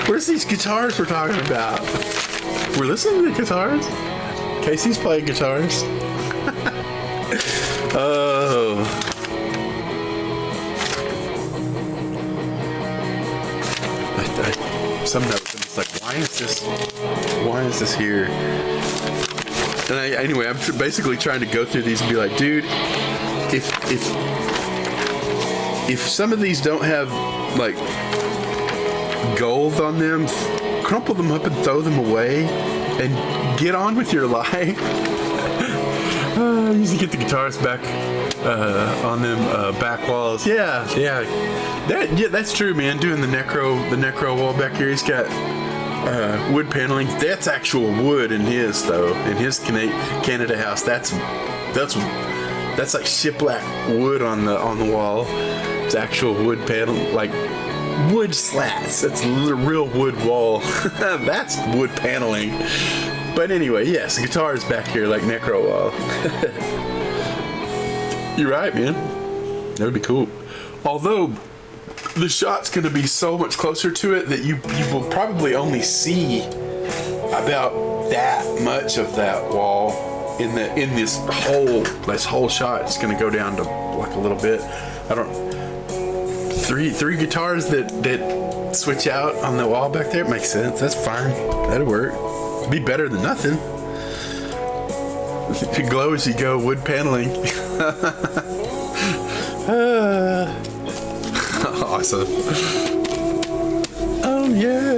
Where's these guitars we're talking about? We're listening to guitars? Casey's playing guitars. Oh. Some notes, I'm just like, why is this here? And anyway, I'm basically trying to go through these and be like, dude, if some of these don't have like gold on them, crumple them up and throw them away and get on with your life. I used to get the guitars back on them back walls. Yeah, that's true, man. Doing the necro wall back here, he's got wood paneling. That's actual wood in his, though. In his Canada house, that's like shiplap wood on the wall. It's actual wood panel, like wood slats. That's the real wood wall. That's wood paneling. But anyway, yes, the guitar is back here like necro wall. You're right, man. That would be cool. Although the shot's going to be so much closer to it that you will probably only see about that much of that wall in this whole shot. It's going to go down to like a little bit. I don't. Three guitars that switch out on the wall back there. It makes sense. That's fine. That'll work. It'd be better than nothing. You glow as you go. Wood paneling. awesome. Oh yeah.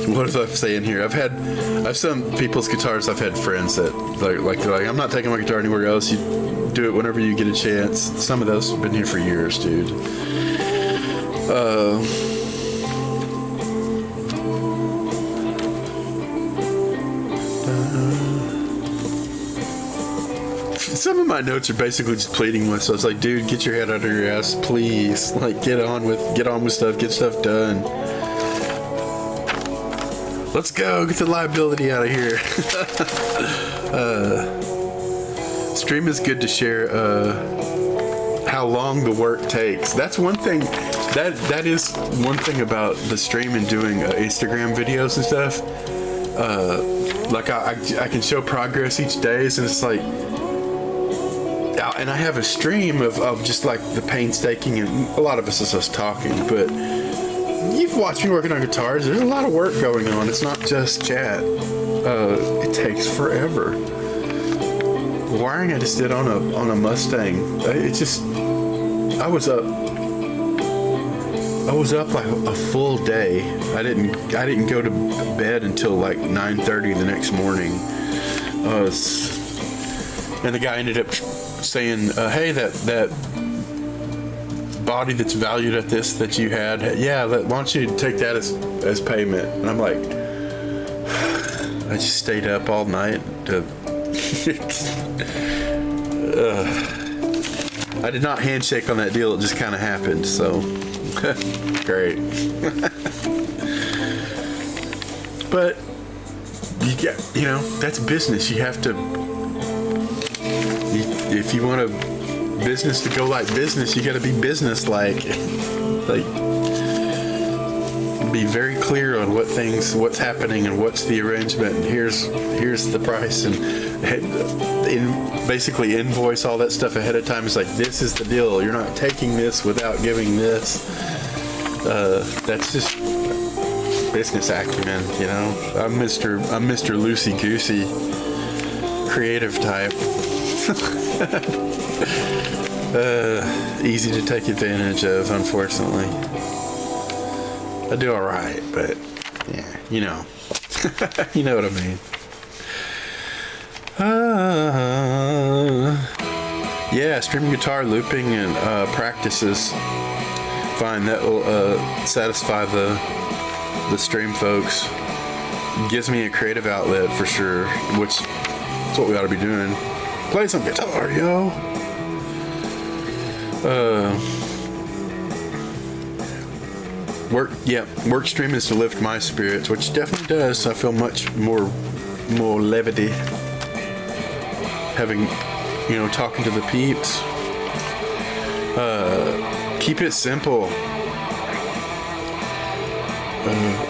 What was I saying here? I've some people's guitars. I've had friends that they're like, I'm not taking my guitar anywhere else. You do it whenever you get a chance. Some of those have been here for years, dude. Some of my notes are basically just pleading with, so it's like, dude, get your head out of your ass, please. Like, get on with stuff, get stuff done. Let's go, get the liability out of here. Stream is good to share how long the work takes. That's one thing. That is one thing about the stream and doing Instagram videos and stuff. Like I can show progress each day, and it's like, and I have a stream of just like the painstaking, and a lot of us is us talking, but you've watched me working on guitars. There's a lot of work going on. It's not just chat. It takes forever. The wiring I just did on a Mustang. It's just I was up like a full day. I didn't go to bed until like 9:30 the next morning. And the guy ended up saying, "Hey, that body that's valued at this that you had, yeah, why don't you take that as payment?" And I'm like, I just stayed up all night to. I did not handshake on that deal. It just kind of happened. So great. But that's business. You have to. If you want a business to go like business, you got to be business-like. Like, be very clear on what's happening and what's the arrangement, and here's the price, and basically invoice all that stuff ahead of time. It's like, this is the deal. You're not taking this without giving this. That's just business acumen, I'm Mr. Loosey Goosey creative type. Easy to take advantage of, unfortunately. I do all right, but yeah, you know what I mean. Yeah, streaming guitar, looping, and practices. Fine, that will satisfy the stream folks. Gives me a creative outlet for sure, which is what we ought to be doing. Play some guitar, yo. Work stream is to lift my spirits, which definitely does. I feel much more levity having, talking to the peeps. Keep it simple.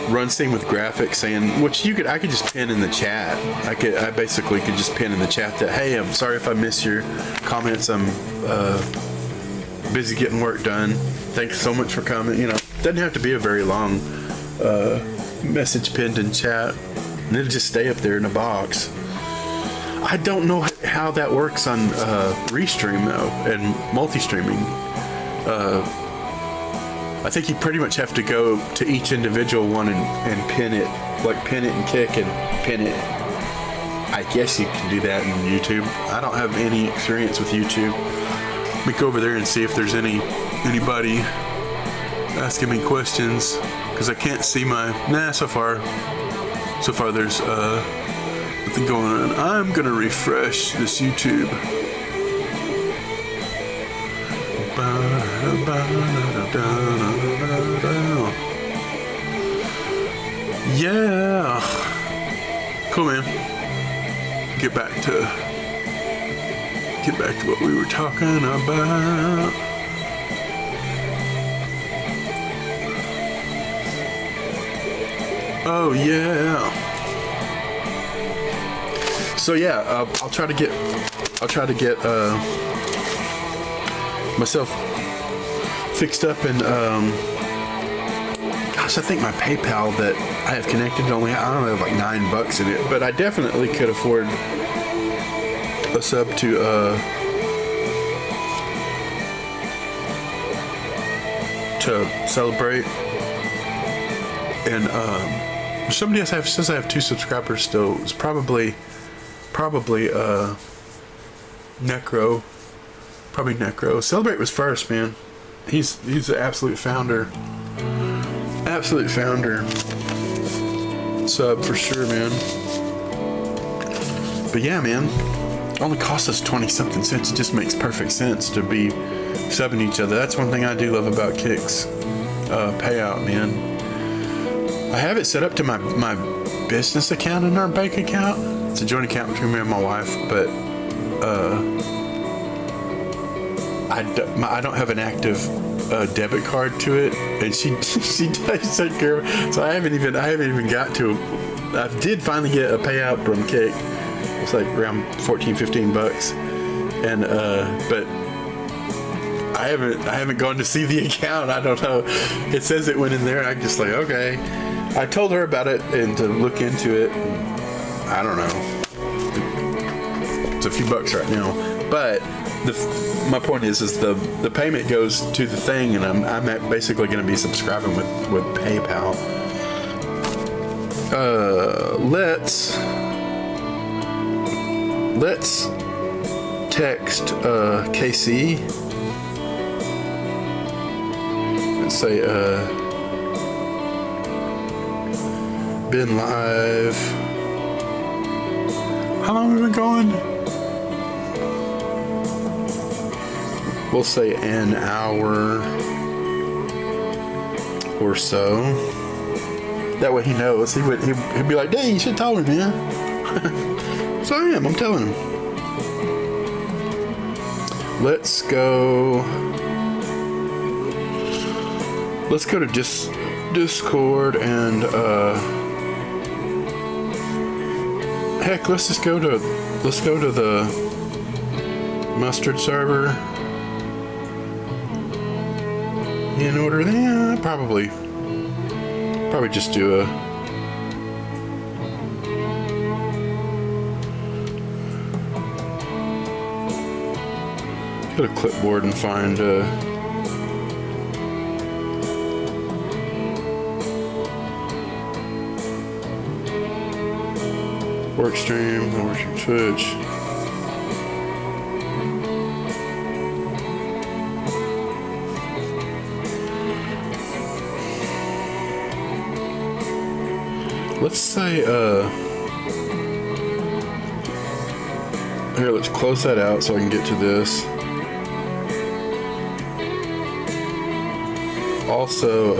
Run scene with graphics, saying, which I could just pin in the chat. I basically could just pin in the chat that, hey, I'm sorry if I miss your comments. I'm busy getting work done. Thanks so much for coming. Doesn't have to be a very long message pinned in chat, and it'll just stay up there in a box. I don't know how that works on Restream though, and multi-streaming. I think you pretty much have to go to each individual one and pin it, like pin it and kick and pin it. I guess you can do that in YouTube. I don't have any experience with YouTube. Let me go over there and see if there's anybody asking me questions, because I can't see so far there's nothing going on. I'm gonna refresh this YouTube. Yeah, cool, man. Get back to what we were talking about. Oh yeah. So yeah, I'll try to get myself fixed up, and gosh, I think my PayPal that I have connected only, I don't know, like $9 in it, but I definitely could afford a sub to celebrate. And somebody else says I have 2 subscribers still. It's probably Necro. Probably Necro. Celebrate was first, man. He's the absolute founder. Absolute founder. Sub for sure, man. But yeah, man. Only costs us 20 something cents. It just makes perfect sense to be subbing each other. That's one thing I do love about Kick's payout, man. I have it set up to my business account and our bank account. It's a joint account between me and my wife, but I don't have an active debit card to it, and she does take care of it. So I haven't even got to. I did finally get a payout from Kick. It's like around $14-15, and but I haven't gone to see the account. I don't know. It says it went in there. I'm just like, okay. I told her about it and to look into it. I don't know. It's a few bucks right now, but my point is the payment goes to the thing, and I'm basically going to be subscribing with PayPal. Let's text KC. Let's say been live. How long have we been going? We'll say an hour or so. That way he knows. He'd be like, dang, you should tell me, man. So I'm telling him. Let's go to Discord and heck, let's go to the mustard server in order. Yeah, probably just do go to clipboard and find work stream, Twitch. Let's say here, let's close that out so I can get to this. Also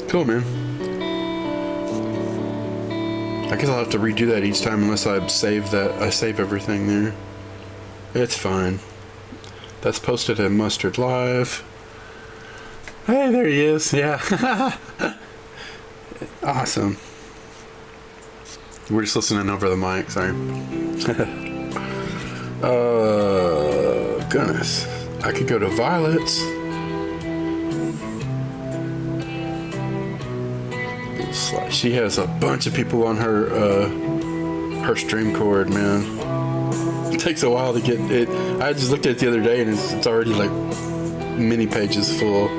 cool, man. I guess I'll have to redo that each time unless I save everything there. It's fine. That's posted at Mustard Live. Hey, there he is. Yeah. Awesome. We're just listening over the mic, sorry. Goodness. I could go to Violet's. She has a bunch of people on her stream cord, man. It takes a while to get it. I just looked at it the other day and it's already like many pages full.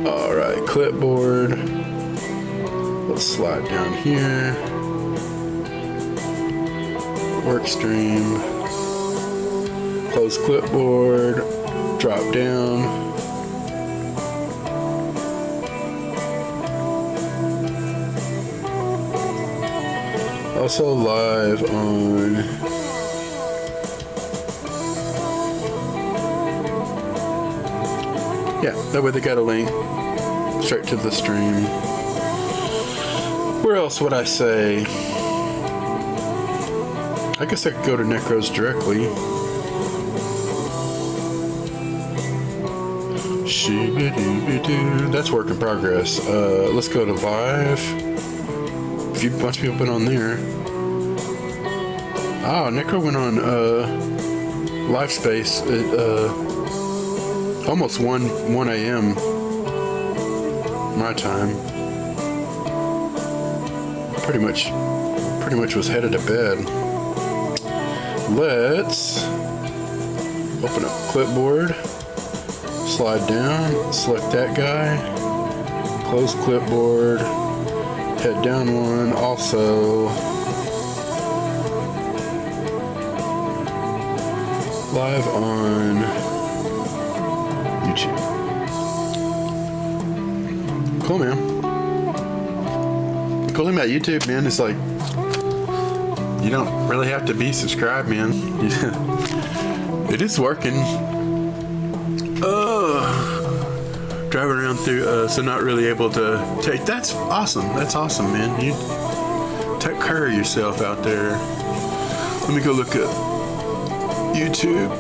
All right, clipboard. Let's slide down here. Work stream. Close clipboard. Drop down. Also live on that way they got a link straight to the stream. Where else would I say? I guess I could go to Necros directly. That's work in progress. Let's go to Vive. A bunch of people been on there. Oh, Necro went on LiveSpace almost 1 a.m. my time. Pretty much was headed to bed. Let's open up clipboard, slide down, select that guy, close clipboard, head down one, also live on YouTube. Cool, man. The cool thing about YouTube, man, is like you don't really have to be subscribed, man. It is working. Driving around through, so not really able to take. That's awesome. That's awesome, man. You take care of yourself out there. Let me go look at YouTube.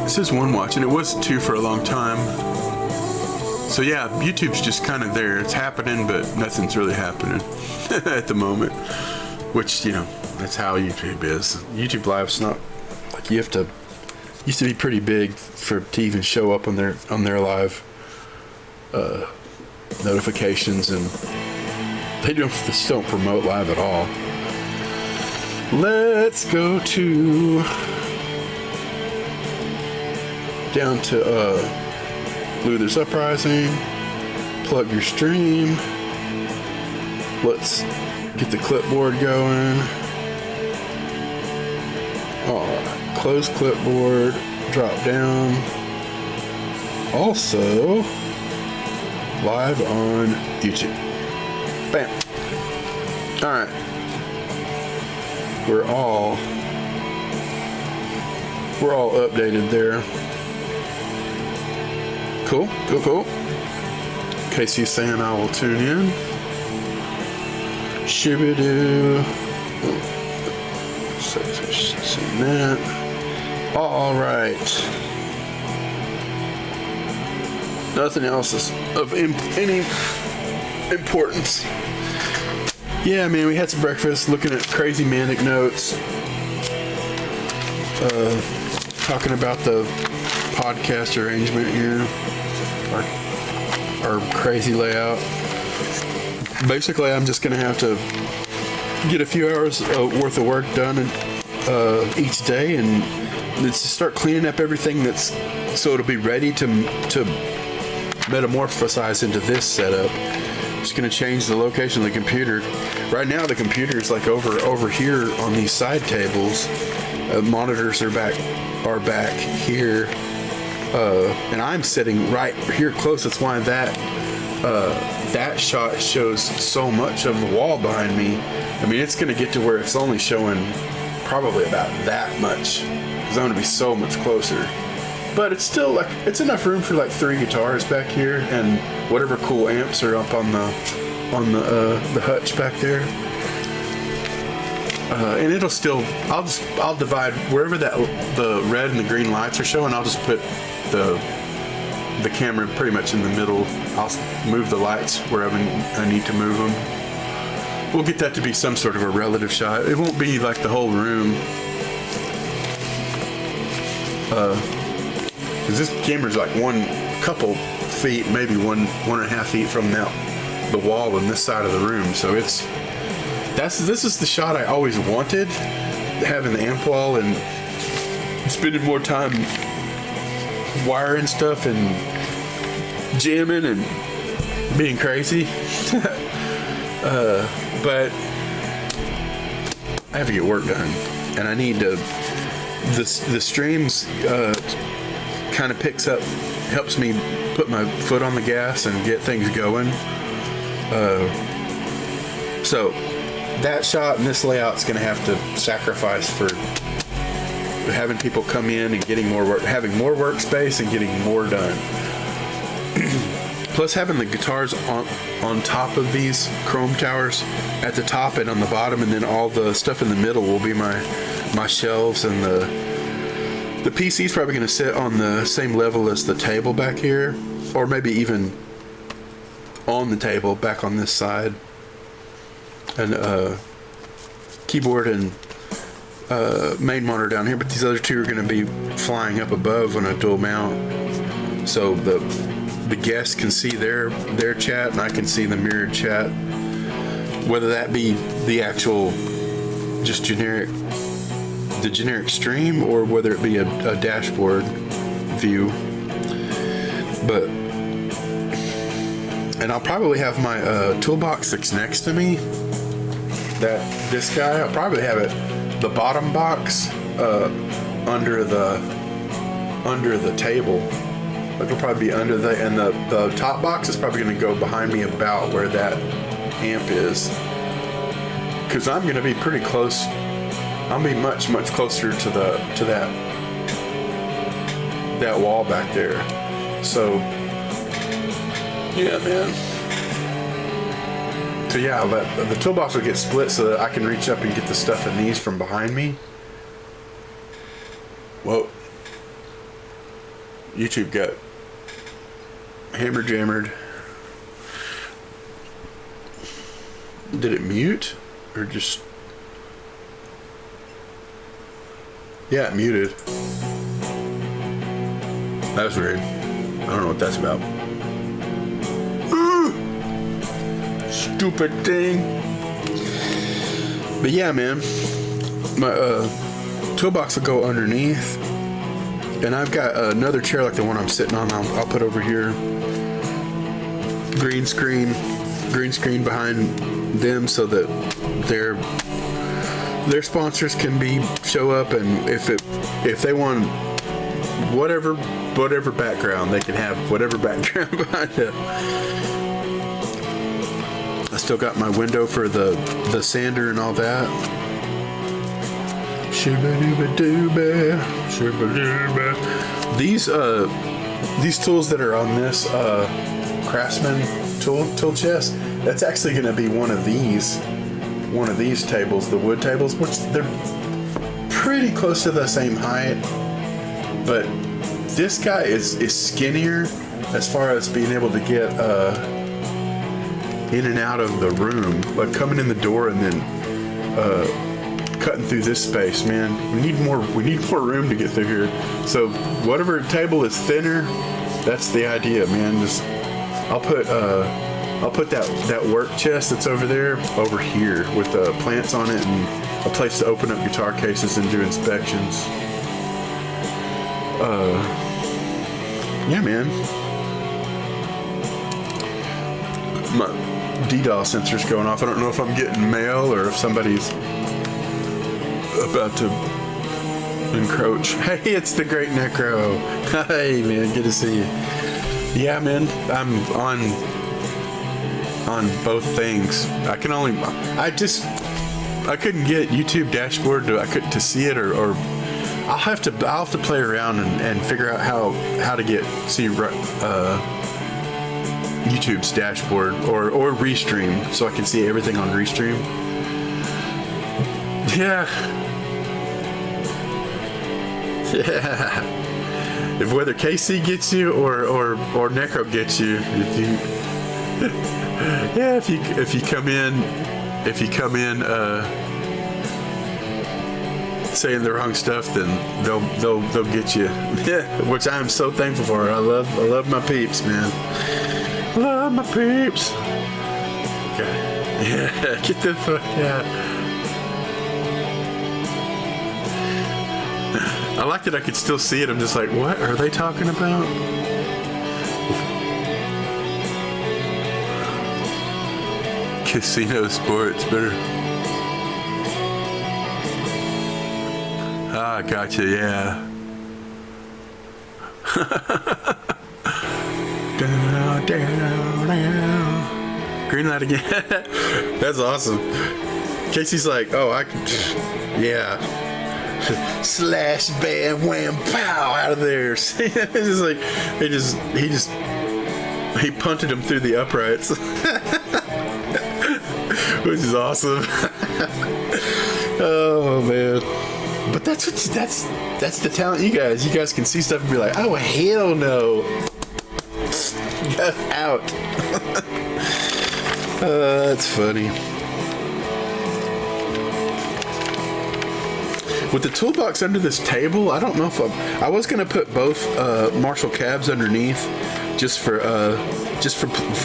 This is one watch, and it was 2 for a long time. So yeah, YouTube's just kind of there. It's happening, but nothing's really happening at the moment. Which, you know, that's how YouTube is. YouTube Live's not like you have to. Used to be pretty big to even show up on their live notifications, and they just don't promote live at all. Let's go down to Luther's Uprising. Plug your stream. Let's get the clipboard going. Alright, close clipboard, drop down. Also, live on YouTube. Bam. Alright. We're all updated there. Cool. Casey's saying I will tune in. Shibidoo. Seen that. All right. Nothing else is of any importance. Yeah, man, we had some breakfast, looking at crazy manic notes, talking about the podcast arrangement here, our crazy layout. Basically, I'm just gonna have to get a few hours worth of work done each day, and let's start cleaning up everything so it'll be ready to metamorphosize into this setup. Just gonna change the location of the computer. Right now, the computer is like over here on these side tables. Monitors are back here, and I'm sitting right here close. That's why that shot shows so much of the wall behind me. I mean, it's gonna get to where it's only showing probably about that much, because I'm gonna be so much closer. But it's still like, it's enough room for like 3 guitars back here and whatever cool amps are up on the hutch back there. And it'll still, I'll divide wherever the red and the green lights are showing. I'll just put the camera pretty much in the middle. I'll move the lights wherever I need to move them. We'll get that to be some sort of a relative shot. It won't be like the whole room. Because this camera's like couple feet, maybe 1.5 feet from the wall on this side of the room. So this is the shot I always wanted, having the amp wall and spending more time wiring stuff and jamming and being crazy. But I have to get work done, and I need to. The streams kind of helps me put my foot on the gas and get things going. So that shot and this layout's going to have to sacrifice for having people come in and getting more work, having more workspace and getting more done. Plus having the guitars on top of these chrome towers at the top and on the bottom, and then all the stuff in the middle will be my shelves, and the PC's probably going to sit on the same level as the table back here, or maybe even on the table back on this side. And keyboard and main monitor down here, but these other two are going to be flying up above on a dual mount, so the guests can see their chat and I can see the mirrored chat, whether that be the actual just generic stream or whether it be a dashboard view. But and I'll probably have my toolbox that's next to me, this guy, I'll probably have it the bottom box under the table. It'll probably be under and the top box is probably going to go behind me about where that amp is, because I'm going to be pretty close. I'll be much closer to that wall back there. So yeah, man. So yeah, the toolbox will get split so that I can reach up and get the stuff in these from behind me. Whoa. YouTube got jammered. Did it mute? Or just... Yeah, it muted. That was weird. I don't know what that's about. Stupid thing. But yeah, man, my toolbox will go underneath, and I've got another chair like the one I'm sitting on. I'll put over here. Green screen behind them so that their sponsors can show up, and if they want whatever background, they can have whatever background behind it. I still got my window for the sander and all that. These tools that are on this Craftsman tool chest, that's actually going to be one of these tables, the wood tables, which they're pretty close to the same height, but this guy is skinnier as far as being able to get in and out of the room, like coming in the door and then cutting through this space. Man, we need more room to get through here. So whatever table is thinner, that's the idea, man. I'll put that work chest that's over there over here with plants on it and a place to open up guitar cases and do inspections. Yeah, man. My DDoS sensor's going off. I don't know if I'm getting mail or if somebody's about to encroach. Hey, it's the Great Necro. Hey, man, good to see you. Yeah, man, I'm on both things. I couldn't get YouTube dashboard to see it, or I'll have to play around and figure out how to see YouTube's dashboard or Restream so I can see everything on Restream. Yeah. If whether KC gets you or Necro gets you, if you come in saying the wrong stuff, then they'll get you. Which I am so thankful for. I love my peeps, man. Love my peeps. Okay. Yeah, get the fuck out. I like that I could still see it. I'm just like, what are they talking about? Casino sports better. Ah, gotcha, yeah. Green light again. That's awesome. Casey's like, oh, I can, yeah. Slash, bam, wham, pow, out of there. It's just like he punted him through the uprights, which is awesome. Oh man, but that's the talent, you guys can see stuff and be like, oh hell no, get out. That's funny. With the toolbox under this table, I don't know if I was gonna put both Marshall cabs underneath, just for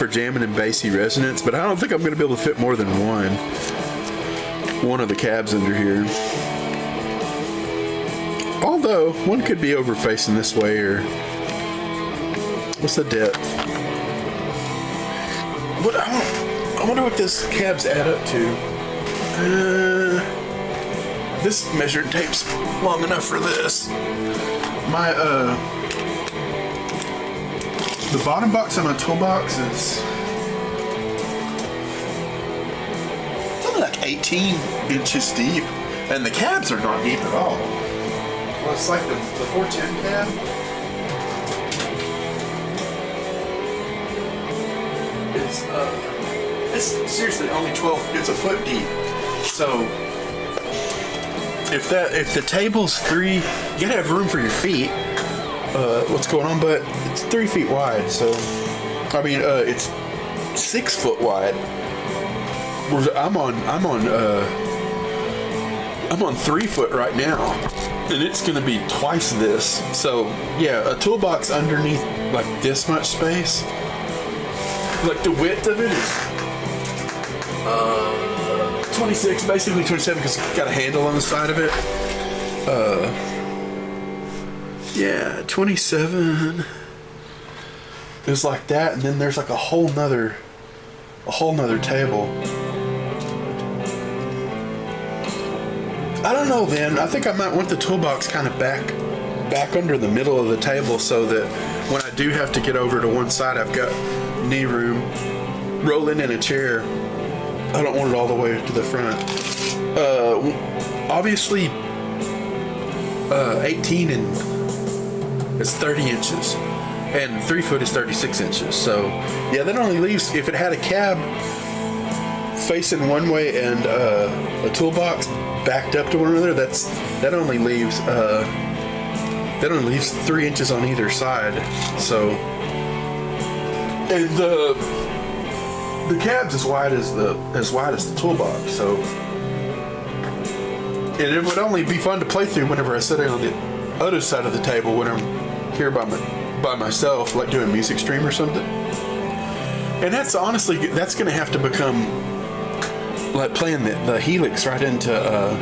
jamming and bassy resonance, but I don't think I'm gonna be able to fit more than one of the cabs under here. Although one could be over facing this way, or what's the depth? What I wonder what this cabs add up to. This measuring tape's long enough for this. My the bottom box on my toolbox is something like 18 inches deep, and the cabs are not deep at all. Well, it's like the 410 cab. It's seriously only 12. It's a foot deep. So if the table's 3, you gotta have room for your feet. What's going on? But it's 3 feet wide. So I mean, it's 6 foot wide. I'm on 3 foot right now, and it's gonna be twice this. So yeah, a toolbox underneath like this much space, like the width of it is 26, basically 27, because it's got a handle on the side of it. Yeah, 27 is like that, and then there's like a whole nother table. I don't know, then. I think I might want the toolbox kind of back under the middle of the table, so that when I do have to get over to one side, I've got knee room. Rolling in a chair, I don't want it all the way to the front. Obviously, 18 and it's 30 inches, and 3 foot is 36 inches. So yeah, that only leaves, if it had a cab facing one way and a toolbox backed up to one another, that only leaves 3 inches on either side. So, and the cab's as wide as the toolbox. So, and it would only be fun to play through whenever I sit on the other side of the table when I'm here by myself, like doing a music stream or something. And that's honestly, that's going to have to become like playing the Helix right into the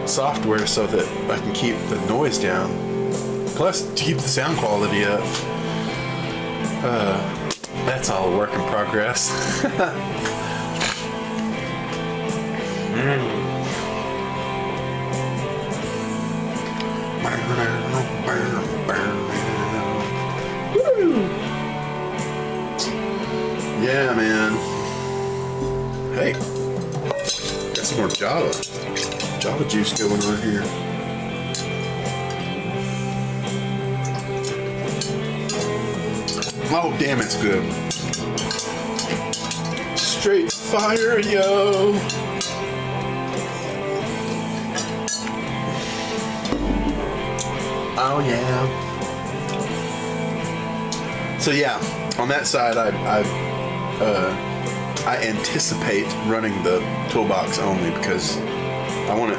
software, so that I can keep the noise down. Plus, to keep the sound quality up. That's all a work in progress. Yeah, man. Hey, got some more Java juice going on here. Oh, damn, it's good. Straight fire, yo. Oh, yeah. So, yeah, on that side, I anticipate running the toolbox only, because I want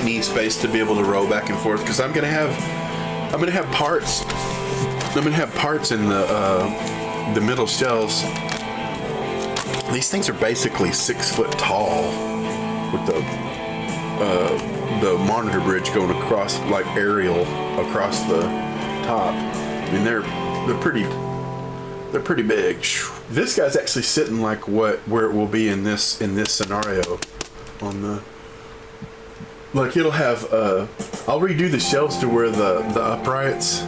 knee space to be able to roll back and forth, because I'm gonna have parts in the middle shelves. These things are basically 6 foot tall, with the monitor bridge going across, like aerial across the top. I mean, they're pretty big. This guy's actually sitting like where it will be in this scenario on the, like, it'll have I'll redo the shelves to where the uprights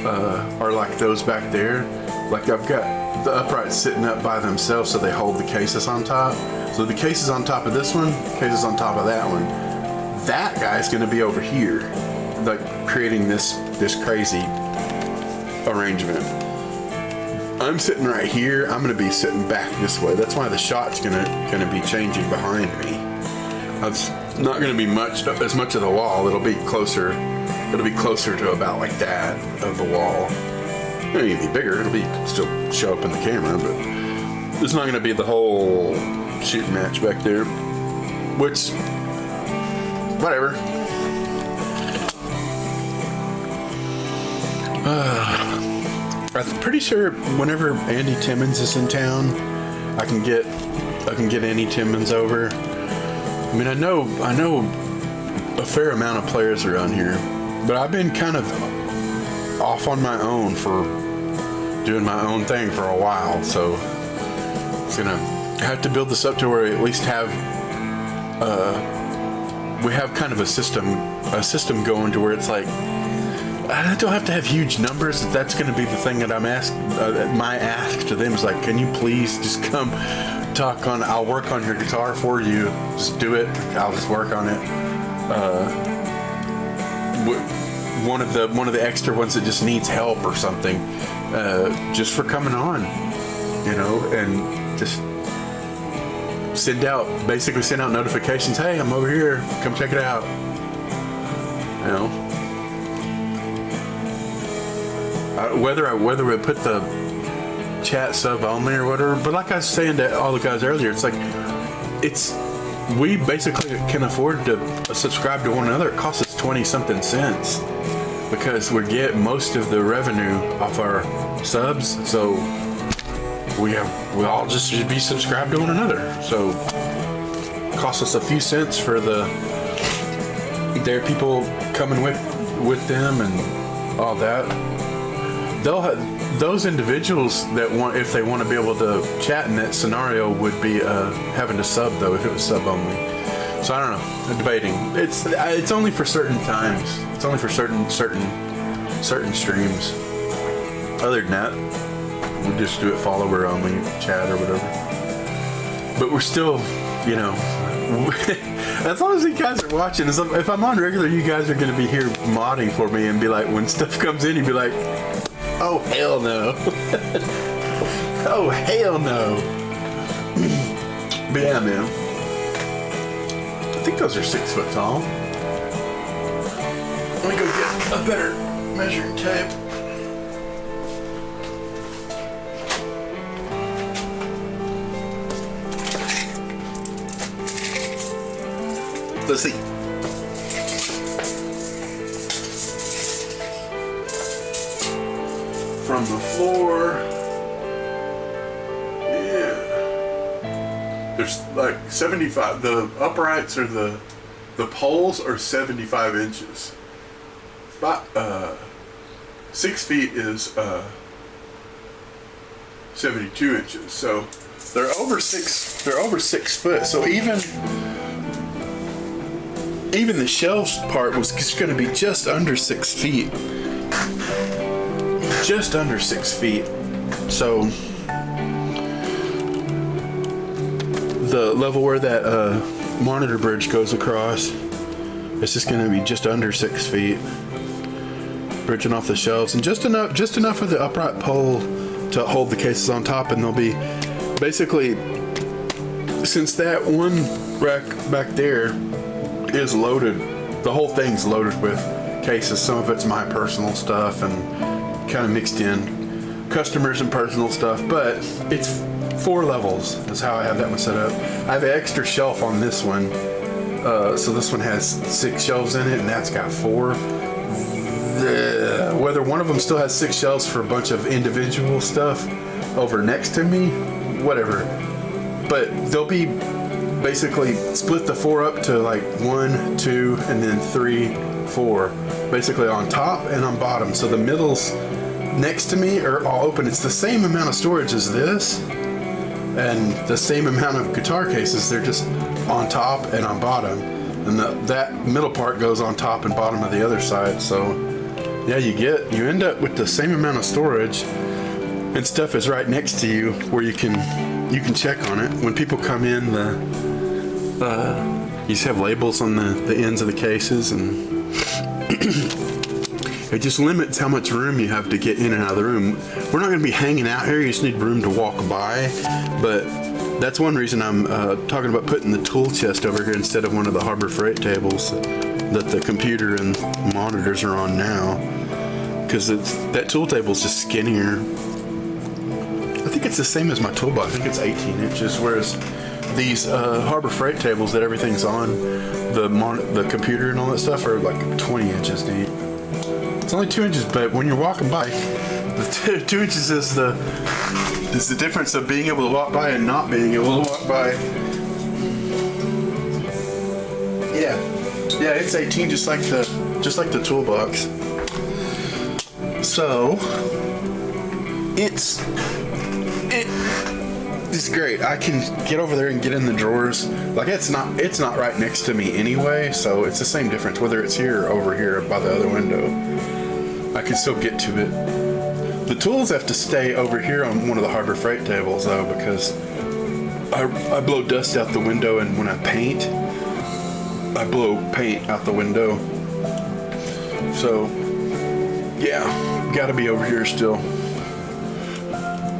are like those back there. Like, I've got the uprights sitting up by themselves, so they hold the cases on top. So the case is on top of this one, cases on top of that one. That guy's gonna be over here, like creating this crazy arrangement. I'm sitting right here. I'm gonna be sitting back this way. That's why the shot's gonna be changing behind me. It's not gonna be as much of the wall. It'll be closer to about like that of the wall. It'll be bigger. It'll still show up in the camera, but it's not gonna be the whole shooting match back there. Which whatever. I'm pretty sure whenever Andy Timmons is in town, I can get Andy Timmons over. I mean, I know a fair amount of players around here, but I've been kind of off on my own for doing my own thing for a while, so it's gonna have to build this up to where we at least have we have kind of a system going to where it's like I don't have to have huge numbers. That's going to be the thing that I'm asked. My ask to them is like, can you please just come talk on? I'll work on your guitar for you. Just do it. I'll just work on it. One of the extra ones that just needs help or something, just for coming on, you know, and just send out notifications. Hey, I'm over here. Come check it out. You know. Whether we put the chat sub only or whatever, but like I was saying to all the guys earlier, it's like we basically can afford to subscribe to one another. It costs us 20-something cents because we get most of the revenue off our subs, so we all just should be subscribed to one another. So it costs us a few cents for their people coming with them and all that. They'll have, those individuals that want, if they want to be able to chat in that scenario, would be having to sub though if it was sub only. So I don't know. I'm debating. It's only for certain times. It's only for certain streams. Other than that, we just do it follower only, chat or whatever. But we're still, you know, as long as you guys are watching, if I'm on regular, you guys are going to be here modding for me and be like, when stuff comes in, you'd be like, oh, hell no. Oh, hell no. But yeah, man. I think those are 6 foot tall. Let me go get a better measuring tape. Let's see. From the floor, yeah, there's like 75. The uprights or the poles are 75 inches. About 6 feet is 72 inches. So they're over 6. They're over 6 foot. So even the shelves part was just going to be just under 6 feet. Just under 6 feet. So the level where that monitor bridge goes across, it's just going to be just under 6 feet, bridging off the shelves, and just enough of the upright pole to hold the cases on top. And they'll be basically, since that one rack back there is loaded, the whole thing's loaded with cases. Some of it's my personal stuff and kind of mixed in customers and personal stuff, but it's 4 levels is how I have that one set up. I have an extra shelf on this one, so this one has 6 shelves in it and that's got 4. Whether one of them still has 6 shelves for a bunch of individual stuff over next to me, whatever, but they'll be basically split the 4 up to like 1, 2, and then 3, 4, basically on top and on bottom. So the middles next to me are all open. It's the same amount of storage as this and the same amount of guitar cases. They're just on top and on bottom, and that middle part goes on top and bottom of the other side. So yeah, you end up with the same amount of storage, and stuff is right next to you where you can check on it when people come in. You just have labels on the ends of the cases, and it just limits how much room you have to get in and out of the room. We're not going to be hanging out here. You just need room to walk by. But that's one reason I'm talking about putting the tool chest over here instead of one of the Harbor Freight tables that the computer and monitors are on now. Because that tool table is just skinnier. I think it's the same as my toolbox. I think it's 18 inches, whereas these Harbor Freight tables that everything's on the computer and all that stuff are like 20 inches deep. It's only 2 inches, but when you're walking by, the 2 inches is the difference of being able to walk by and not being able to walk by. Yeah, it's 18, just like the toolbox. So it's great. I can get over there and get in the drawers. Like it's not right next to me anyway, so it's the same difference whether it's here or over here by the other window. I can still get to it. The tools have to stay over here on one of the Harbor Freight tables though, because I blow dust out the window, and when I paint, I blow paint out the window. So yeah, gotta be over here still.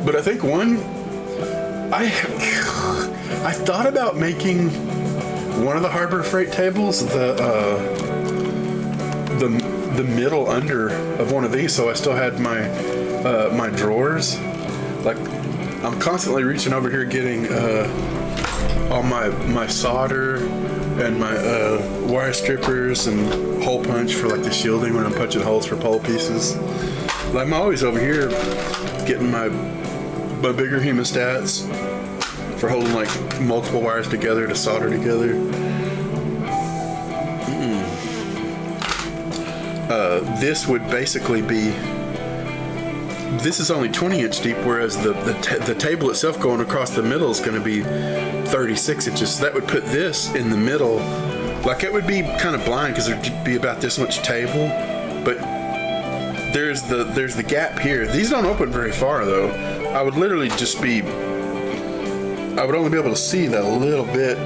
But I think I thought about making one of the Harbor Freight tables the middle under of one of these, so I still had my drawers. Like I'm constantly reaching over here getting all my solder and my wire strippers and hole punch for like the shielding when I'm punching holes for pole pieces. Like I'm always over here getting my bigger hemostats for holding like multiple wires together to solder together. This would basically be, this is only 20 inch deep, whereas the table itself going across the middle is going to be 36 inches. So that would put this in the middle. Like it would be kind of blind because there'd be about this much table, but there's the gap here. These don't open very far though. I would literally just be, I would only be able to see that a little bit.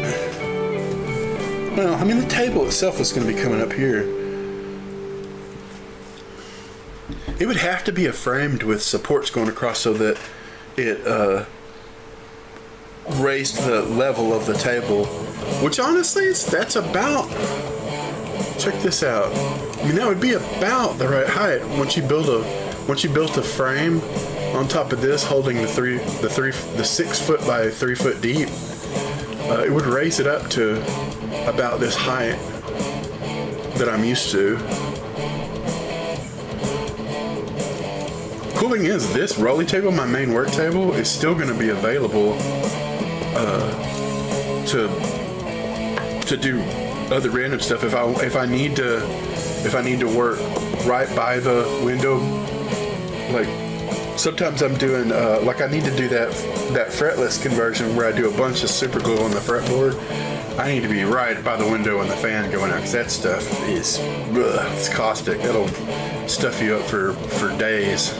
Well, I mean the table itself is going to be coming up here. It would have to be framed with supports going across so that it raised the level of the table, which honestly that's about, check this out. I mean that would be about the right height once you built a frame on top of this holding the 6 foot by 3 foot deep. It would raise it up to about this height that I'm used to. Cool thing is, this rolling table, my main work table, is still going to be available to do other random stuff if I need to work right by the window. Like sometimes I'm doing like I need to do that fretless conversion where I do a bunch of super glue on the fretboard. I need to be right by the window and the fan going out, because that stuff is it's caustic. That'll stuff you up for days.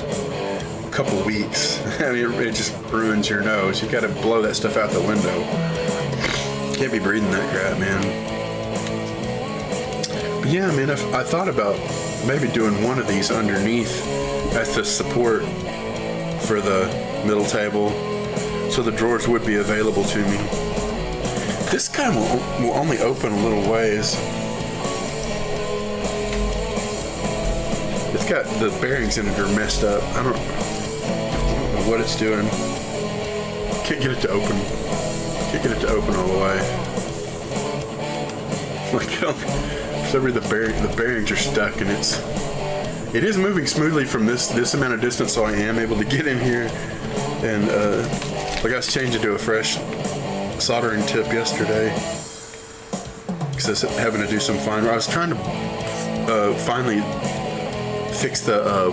Couple weeks. I mean, it just ruins your nose. You gotta blow that stuff out the window. Can't be breathing that crap, man. But yeah, I mean, I thought about maybe doing one of these underneath as the support for the middle table, so the drawers would be available to me. This kind will only open a little ways. It's got the bearings in it are messed up. I don't know what it's doing. Can't get it to open. Can't get it to open all the way. Like for some reason the bearings are stuck, and it is moving smoothly from this amount of distance, so I am able to get in here. And like I was changing to a fresh soldering tip yesterday because I was having to do some fine. I was trying to finally fix the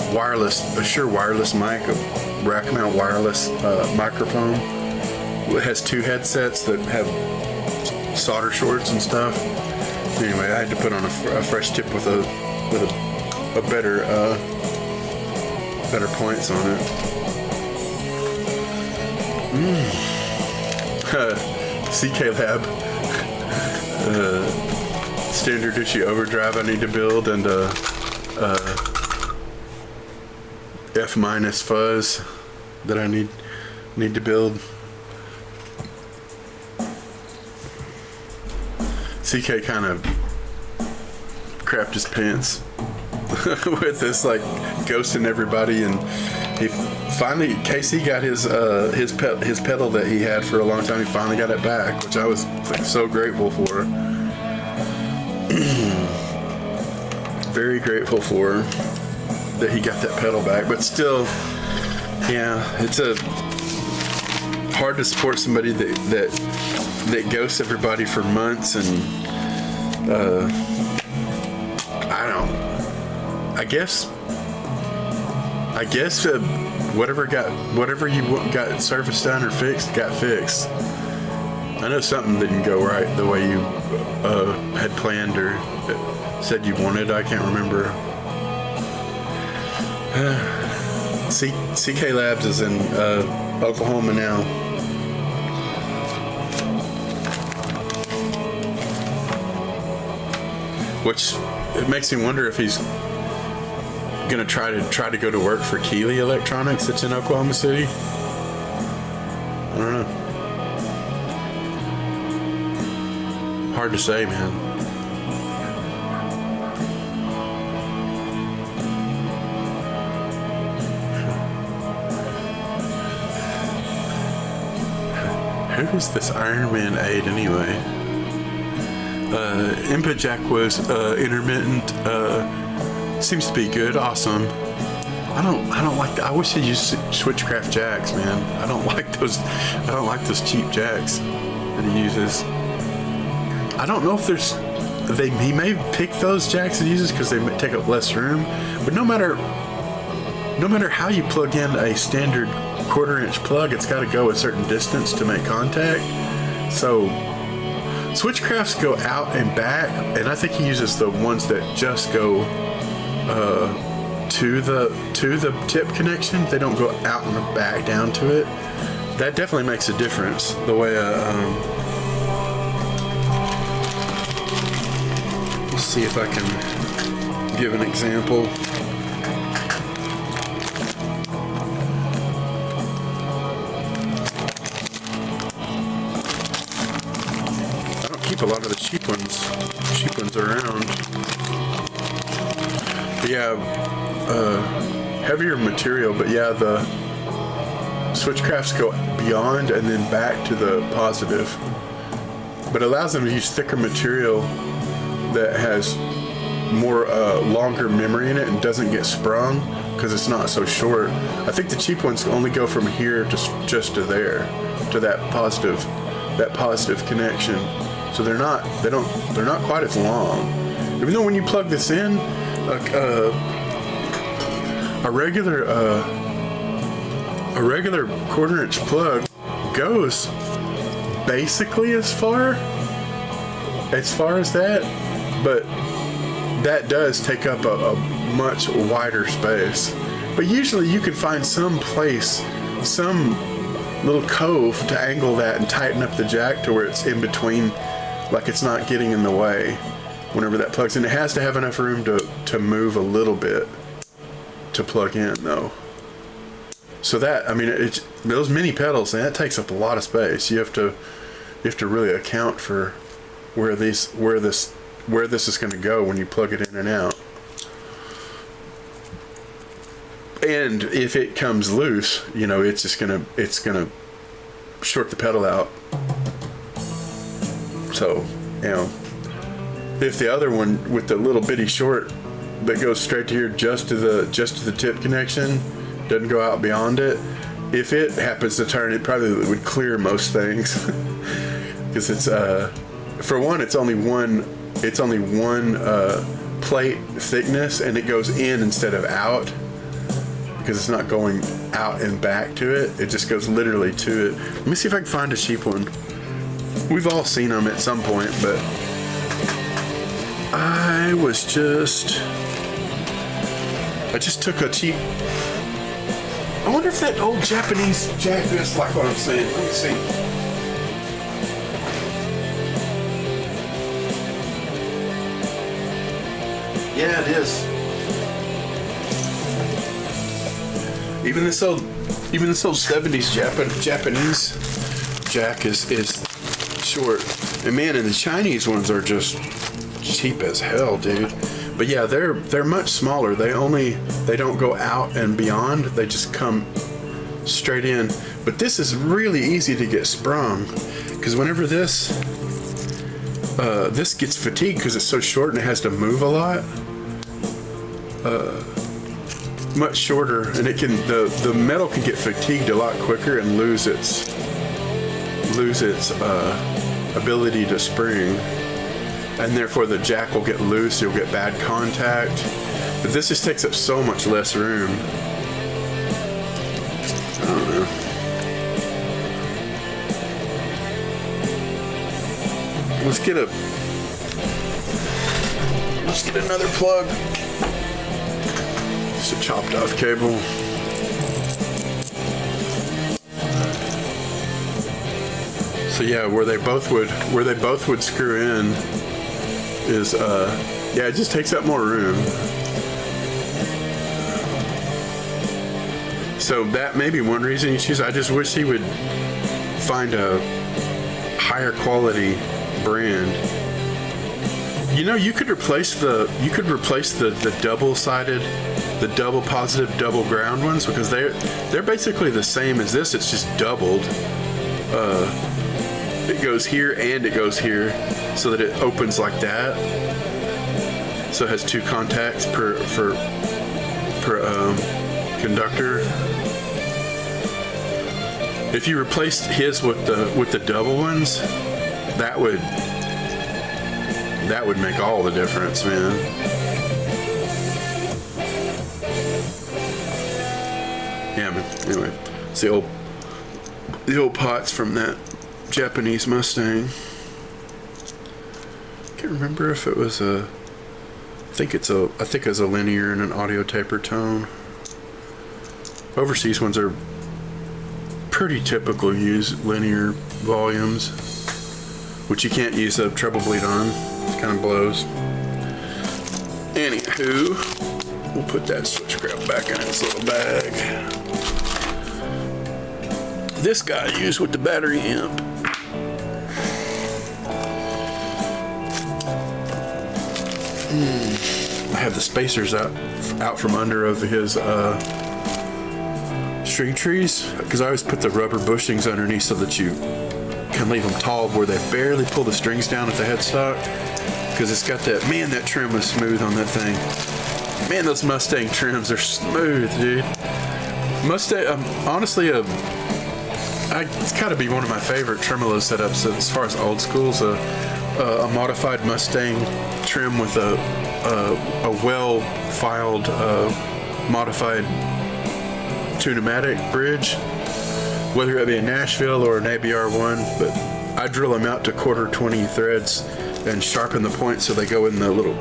Shure wireless mic, a rack mount wireless microphone. It has 2 headsets that have solder shorts and stuff. Anyway, I had to put on a fresh tip with a better points on it. CK Lab standard issue overdrive I need to build, and F- fuzz that I need to build. CK kind of crapped his pants with this, like, ghosting everybody, and he finally, KC got his pedal that he had for a long time. He finally got it back, which I was so grateful for. very grateful for that he got that pedal back. But still, yeah, it's hard to support somebody that ghosts everybody for months, and I guess whatever you got service done or fixed got fixed. I know something didn't go right the way you had planned or said you wanted. I can't remember. CK Labs is in Oklahoma now. Which it makes me wonder if he's gonna try to go to work for Keeley Electronics that's in Oklahoma City. I don't know. Hard to say, man. Who is this Iron Man 8 anyway? Input jack was intermittent. Seems to be good. Awesome. I don't like that. I wish they used Switchcraft jacks, man. I don't like those cheap jacks that he uses. I don't know if he may pick those jacks he uses because they take up less room. But no matter how you plug in a standard 1/4-inch plug, it's got to go a certain distance to make contact. So Switchcrafts go out and back, and I think he uses the ones that just go to the tip connection. They don't go out and back down to it. That definitely makes a difference. The way let's see if I can give an example. A lot of the cheap ones around. But yeah, heavier material, but yeah, the Switchcrafts go beyond and then back to the positive. But it allows them to use thicker material that has more longer memory in it and doesn't get sprung because it's not so short. I think the cheap ones only go from here to just to there, to that positive connection. So they're not quite as long. Even though when you plug this in, a regular 1/4-inch plug goes basically as far as that, but that does take up a much wider space. But usually you can find some place, some little cove to angle that and tighten up the jack to where it's in between, like it's not getting in the way whenever that plugs in. It has to have enough room to move a little bit to plug in though. So that, I mean, it's those mini pedals, and that takes up a lot of space. You have to really account for where this is going to go when you plug it in and out. And if it comes loose, it's gonna short the pedal out. So, if the other one with the little bitty short that goes straight to here just to the tip connection doesn't go out beyond it, if it happens to turn, it probably would clear most things because it's for one, it's only one plate thickness, and it goes in instead of out because it's not going out and back to it. It just goes literally to it. Let me see if I can find a cheap one. We've all seen them at some point, but I just took a cheap. I wonder if that old Japanese jack is like what I'm saying. Let me see. Yeah, it is. Even this old 70s Japanese jack is short. And man, and the Chinese ones are just cheap as hell, dude. But yeah, they're much smaller. They don't go out and beyond. They just come straight in. But this is really easy to get sprung, because whenever this gets fatigued because it's so short and it has to move a lot, much shorter, and the metal can get fatigued a lot quicker and lose its ability to spring, and therefore the jack will get loose. You'll get bad contact. But this just takes up so much less room. I don't know. Let's get another plug. Just a chopped off cable. So yeah, where they both would screw in is yeah, it just takes up more room. So that may be one reason you choose. I just wish he would find a higher quality brand. You know, you could replace the double-sided, the double positive, double ground ones, because they're basically the same as this. It's just doubled. It goes here and it goes here, so that it opens like that. So it has two contacts per conductor. If you replaced his with the double ones, that would make all the difference, man. Yeah, but anyway, it's the old pots from that Japanese Mustang. Can't remember if it was I think it's a linear and an audio taper tone. Overseas ones are pretty typical use linear volumes, which you can't use a treble bleed on. It kind of blows. Anywho, we'll put that switch grab back in its little bag. This guy I use with the battery amp. I have the spacers out from under of his string trees, because I always put the rubber bushings underneath so that you can leave them tall where they barely pull the strings down at the headstock, because it's got that, man, that trim was smooth on that thing. Man, those Mustang trims are smooth, dude. Mustang, honestly, it's gotta be one of my favorite tremolo setups as far as old schools. A modified Mustang trim with a well-filed modified Tune-O-Matic bridge, whether it be a Nashville or an ABR1, but I drill them out to 1/4-20 threads and sharpen the points so they go in the little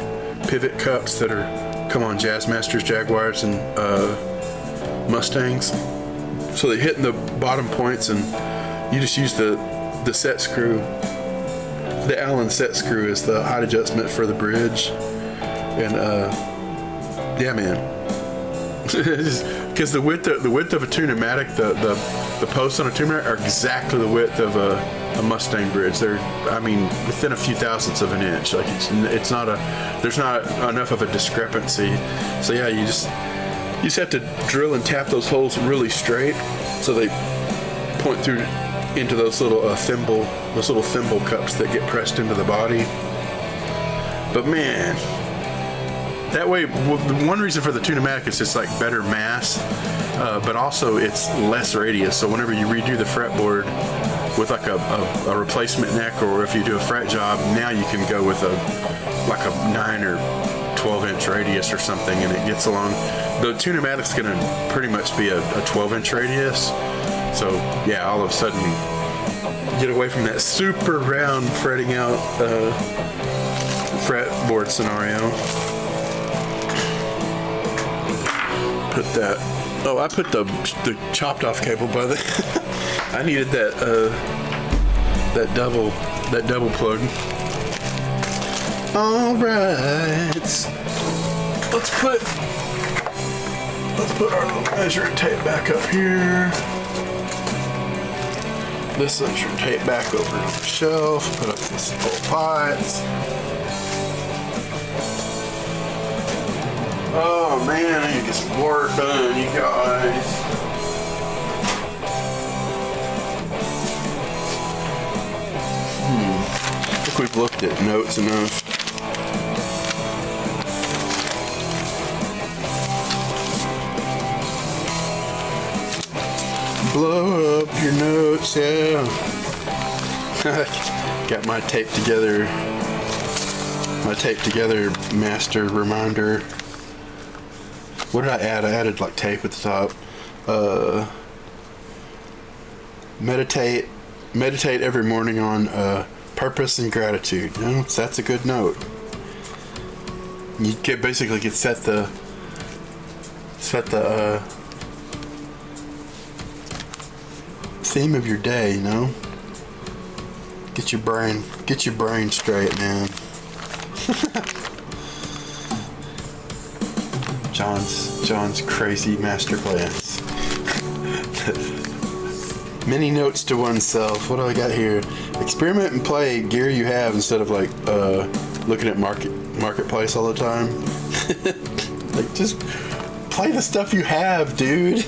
pivot cups that come on Jazzmasters, Jaguars, and Mustangs. So they hit in the bottom points, and you just use the set screw. The Allen set screw is the height adjustment for the bridge, and yeah, man. Because the width of a Tune-O-Matic, the posts on a Tune-O-Matic are exactly the width of a Mustang bridge. They're, I mean, within a few thousandths of an inch. Like there's not enough of a discrepancy. So yeah, you just have to drill and tap those holes really straight, so they point through into those little thimble cups that get pressed into the body. But man, that way, one reason for the Tune-O-Matic is it's like better mass, but also it's less radius. So whenever you redo the fretboard with like a replacement neck, or if you do a fret job, now you can go with a 9 or 12-inch radius or something, and it gets along. The Tune-O-Matic's gonna pretty much be a 12-inch radius. So yeah, all of a sudden you get away from that super round fretting out fretboard scenario. I put the chopped off cable by the I needed that double plug. All right, let's put our little measuring tape back up here. This measuring tape back over on the shelf. Put up this old pots. Oh man, I need to get some work done, you guys. I think we've looked at notes enough. Blow up your notes, yeah. Got my tape together master reminder. What did I add? I added like tape at the top. Meditate every morning on purpose and gratitude. You know, so that's a good note. You basically get set the theme of your day. You know, get your brain straight, man. John's crazy master plans. Many notes to oneself. What do I got here? Experiment and play gear you have instead of like looking at marketplace all the time. Like just play the stuff you have, dude.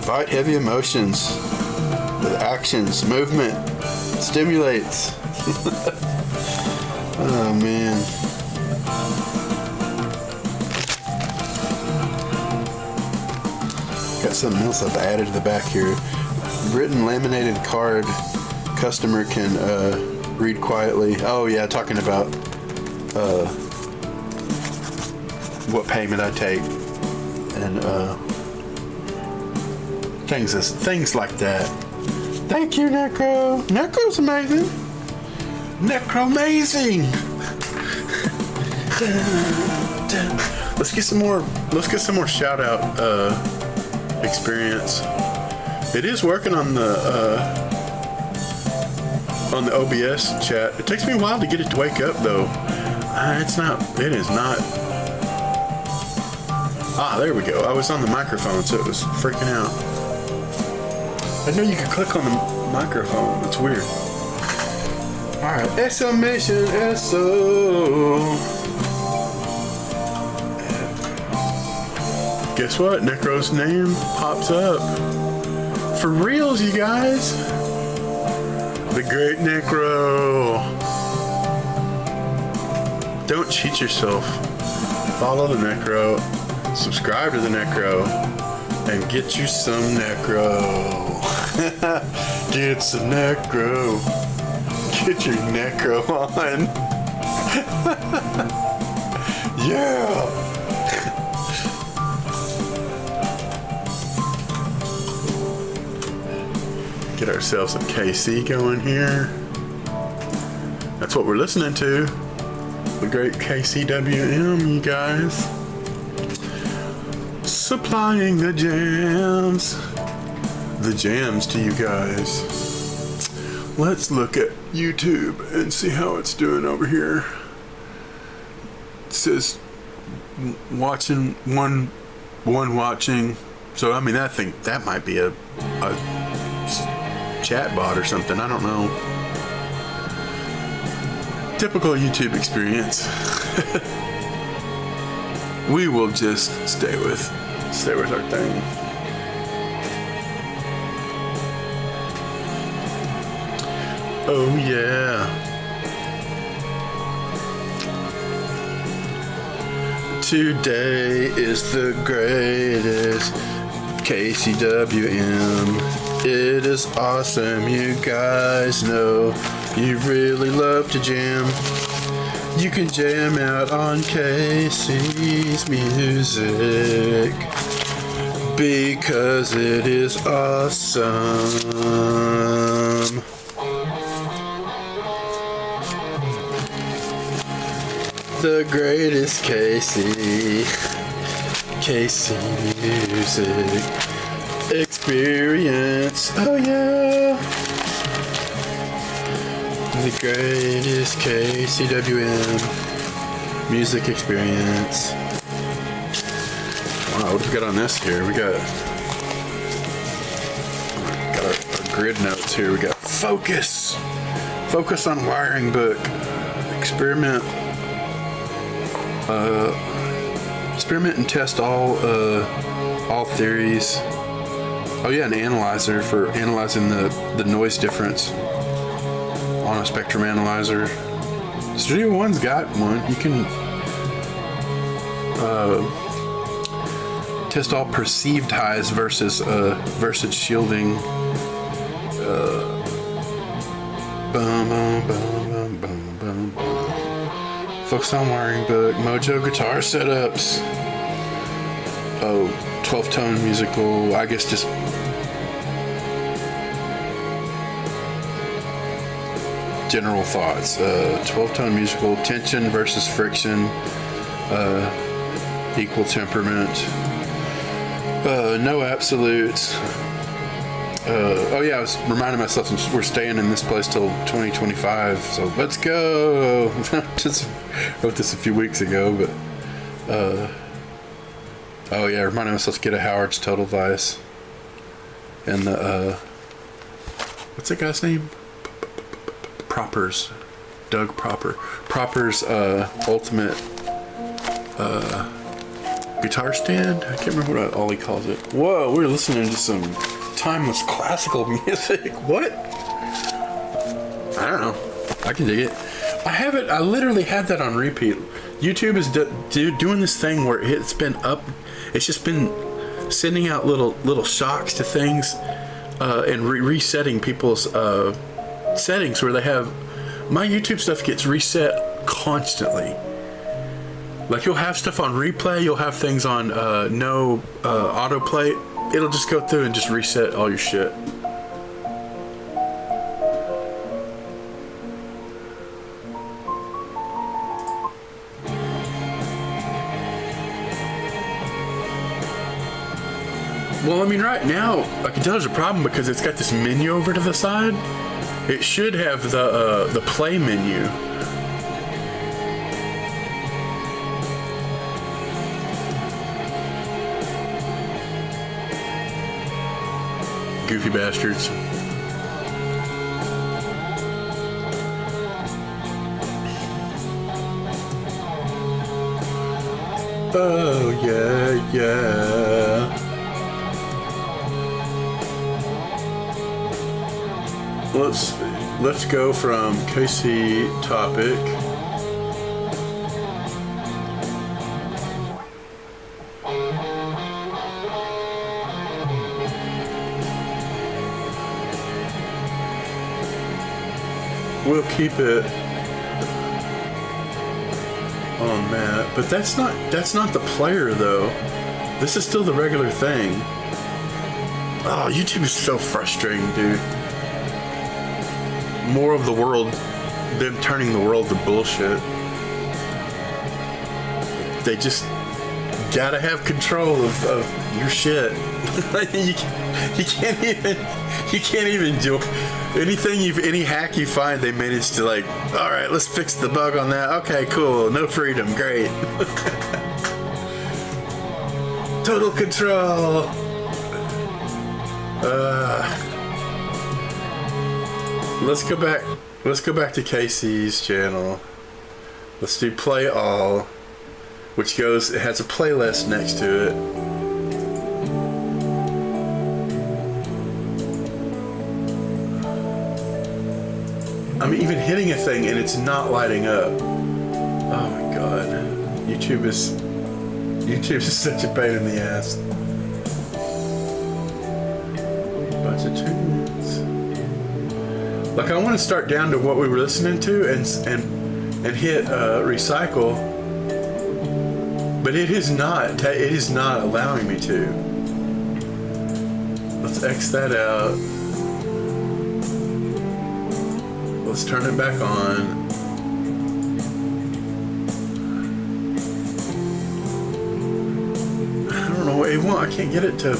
Fight heavy emotions with actions, movement, stimulates. Oh man. Got something else I've added to the back here. Written laminated card customer can read quietly. Oh yeah, talking about what payment I take and things like that. Thank you, Necro. Necro's amazing. Necro amazing. Let's get some more shout out experience. It is working on the OBS chat. It takes me a while to get it to wake up though. It is not. There we go. I was on the microphone, so it was freaking out. I know you could click on the microphone. It's weird. Alright, exclamation SO. Guess what? Necro's name pops up. For reals, you guys. The great Necro. Don't cheat yourself. Follow the Necro. Subscribe to the Necro. And get you some Necro. Get some Necro. Get your Necro on. Yeah. Get ourselves some KC going here. That's what we're listening to. The great KCWM, you guys. Supplying the jams to you guys. Let's look at YouTube and see how it's doing over here. It says watching one watching. So I mean, I think that might be a chat bot or something. I don't know. Typical YouTube experience. We will just stay with our thing. Oh yeah. Today is the greatest KCWM. It is awesome, you guys know you really love to jam. You can jam out on Casey's music because it is awesome. The greatest Casey music experience. Oh yeah. The greatest KCWM music experience. Wow, what do we got on this here? We got our grid notes here. We got focus on wiring book, experiment and test all theories. Oh yeah, an analyzer for analyzing the noise difference on a spectrum analyzer. Studio One's got one. You can Test all perceived highs versus shielding. Bum, bum, bum, bum, bum, bum. Focus on wiring book. Mojo guitar setups. Oh, 12-tone musical. I guess just general thoughts. 12-tone musical. Tension versus friction. Equal temperament. No absolutes. Oh yeah, I was reminding myself we're staying in this place till 2025, so let's go. Just wrote this a few weeks ago, but oh yeah, reminding myself to get a Howard's Total Vice and the what's that guy's name? Proppers, Doug Proppers ultimate guitar stand. I can't remember what Ollie calls it. Whoa, we're listening to some timeless classical music. What? I don't know. I can dig it. I literally had that on repeat. YouTube is doing this thing where it's been up. It's just been sending out little shocks to things and resetting people's settings where they have. My YouTube stuff gets reset constantly. Like you'll have stuff on replay. You'll have things on no autoplay. It'll just go through and just reset all your shit. Well, I mean, right now, I can tell there's a problem because it's got this menu over to the side. It should have the play menu. Goofy bastards. Oh yeah, yeah. Let's go from KC topic. We'll keep it on Matt, but that's not the player though. This is still the regular thing. Oh, YouTube is so frustrating, dude. More of the world, them turning the world to bullshit. They just gotta have control of your shit. you can't even do any hack you find. They manage to like, all right, let's fix the bug on that. Okay, cool, no freedom, great. Total control. Let's go back to Casey's channel. Let's do play all, which it has a playlist next to it. I'm even hitting a thing and it's not lighting up. Oh my god. YouTube is such a pain in the ass. Bunch of tunes. Like I want to start down to what we were listening to and hit recycle, but it is not allowing me to. Let's X that out. Let's turn it back on. I don't know what it wants. I can't get it to.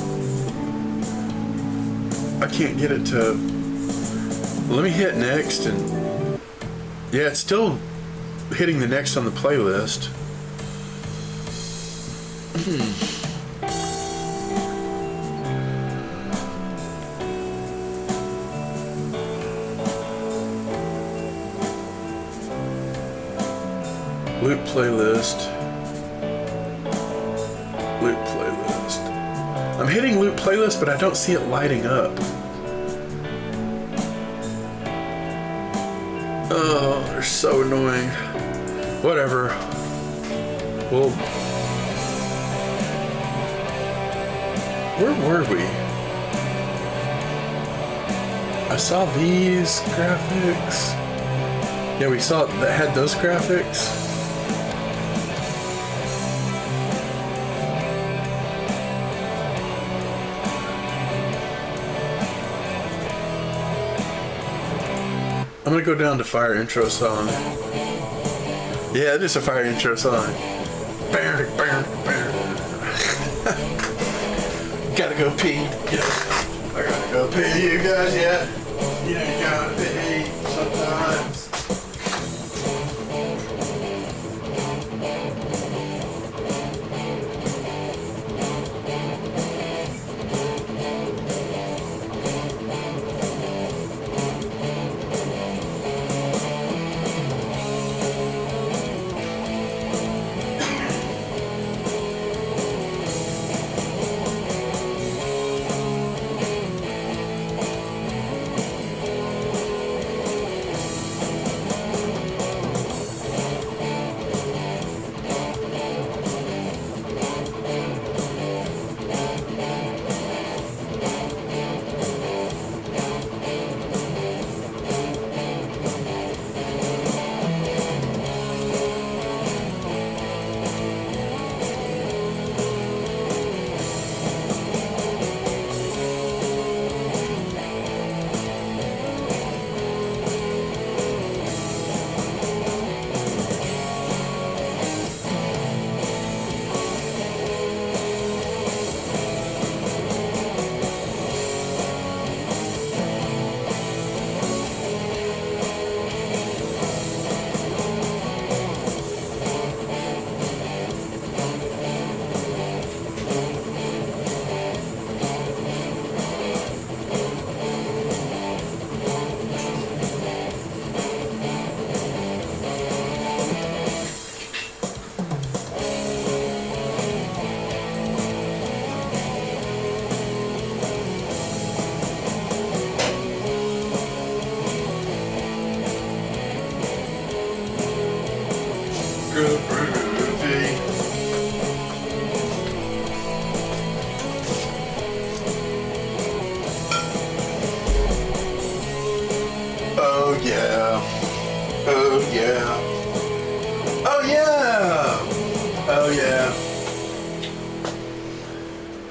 Let me hit next and yeah, it's still hitting the next on the playlist. Loop playlist. I'm hitting loop playlist, but I don't see it lighting up. Oh, they're so annoying. Whatever. Well, Where were we? I saw these graphics. Yeah, we saw that had those graphics. I'm gonna go down to fire intro song. Yeah, it is a fire intro song. Gotta go pee. Yeah. I gotta go pee, you guys, yeah. You gotta pee sometimes. Good groovy. Oh yeah. Oh yeah. Oh yeah. Oh yeah.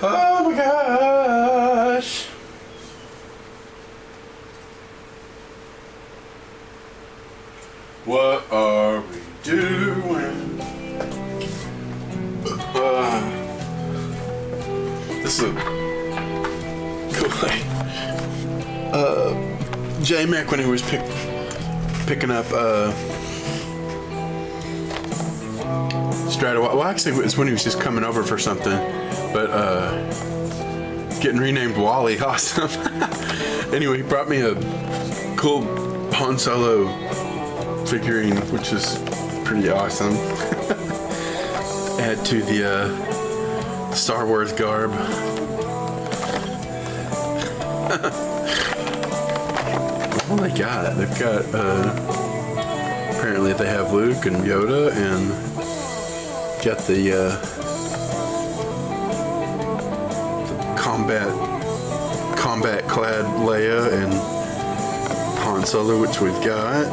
Oh my gosh. What are we doing? This is a cool way. J-Mac, when he was picking up Strata, well actually it's when he was just coming over for something, but getting renamed Wally, awesome. Anyway, he brought me a cool Han Solo figurine, which is pretty awesome. Add to the Star Wars garb. Oh my god, they've got apparently they have Luke and Yoda, and got the combat clad Leia and Han Solo, which we've got,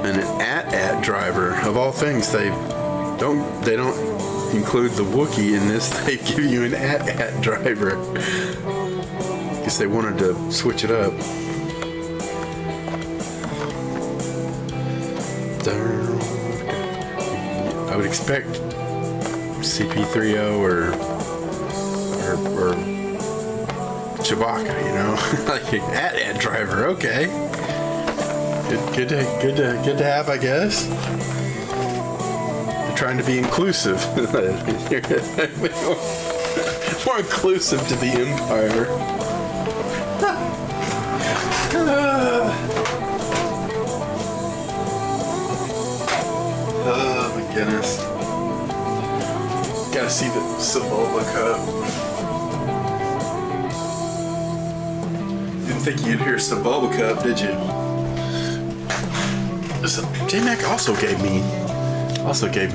and an AT-AT driver. Of all things, they don't include the Wookiee in this. They give you an AT-AT driver. Guess they wanted to switch it up. I would expect CP3O or Chewbacca, you know, like an AT-AT driver. Okay, good to have, I guess. They're trying to be inclusive, more inclusive to the Empire. Oh my goodness. Gotta see the Sebulba cup. Didn't think you'd hear Sebulba cup, did you? J-Mac also gave me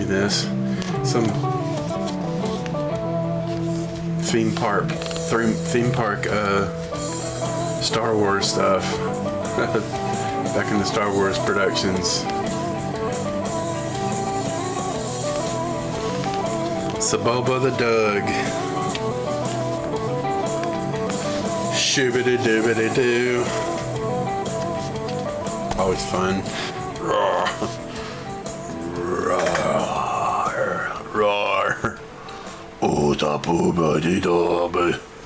this. Some theme park theme park Star Wars stuff. Back in the Star Wars productions. Saboba the Doug. Shoobity doobity doo. Always fun. Roar. Roar. Roar. Oh, da booba dee da.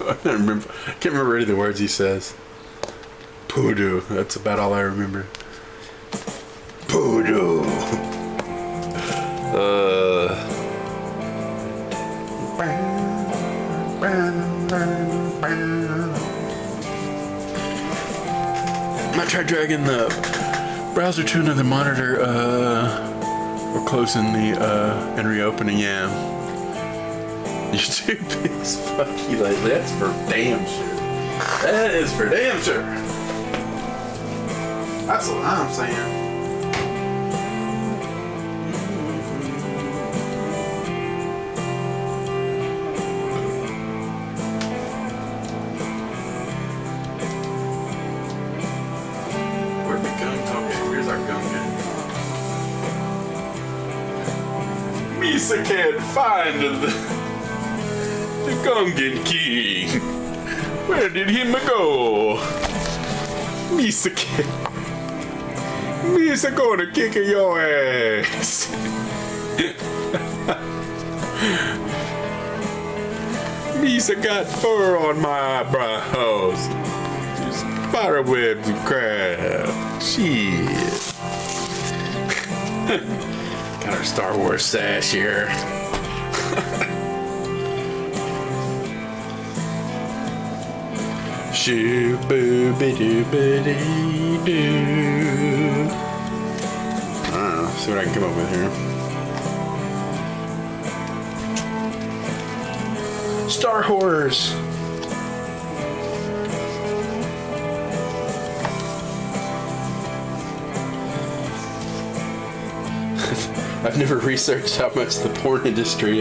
I can't remember any of the words he says. Poodoo. That's about all I remember. Poodoo. I tried dragging the browser to another monitor, or closing the, and reopening, yeah. YouTube is fucky lately. That's for damn sure. That is for damn sure. That's what I'm saying. Where'd the gun come in? Where's our gun gun? Misa can't find the Gungan King. Where did him go? Misa can't. Misa gonna kick your ass. Misa got fur on my eyebrows. Spiderwebs and crap. Shit. Got our Star Wars sash here. Shoo boo be doo be dee doo. I don't know. See what I can come up with here. Star Horrors. I've never researched how much the porn industry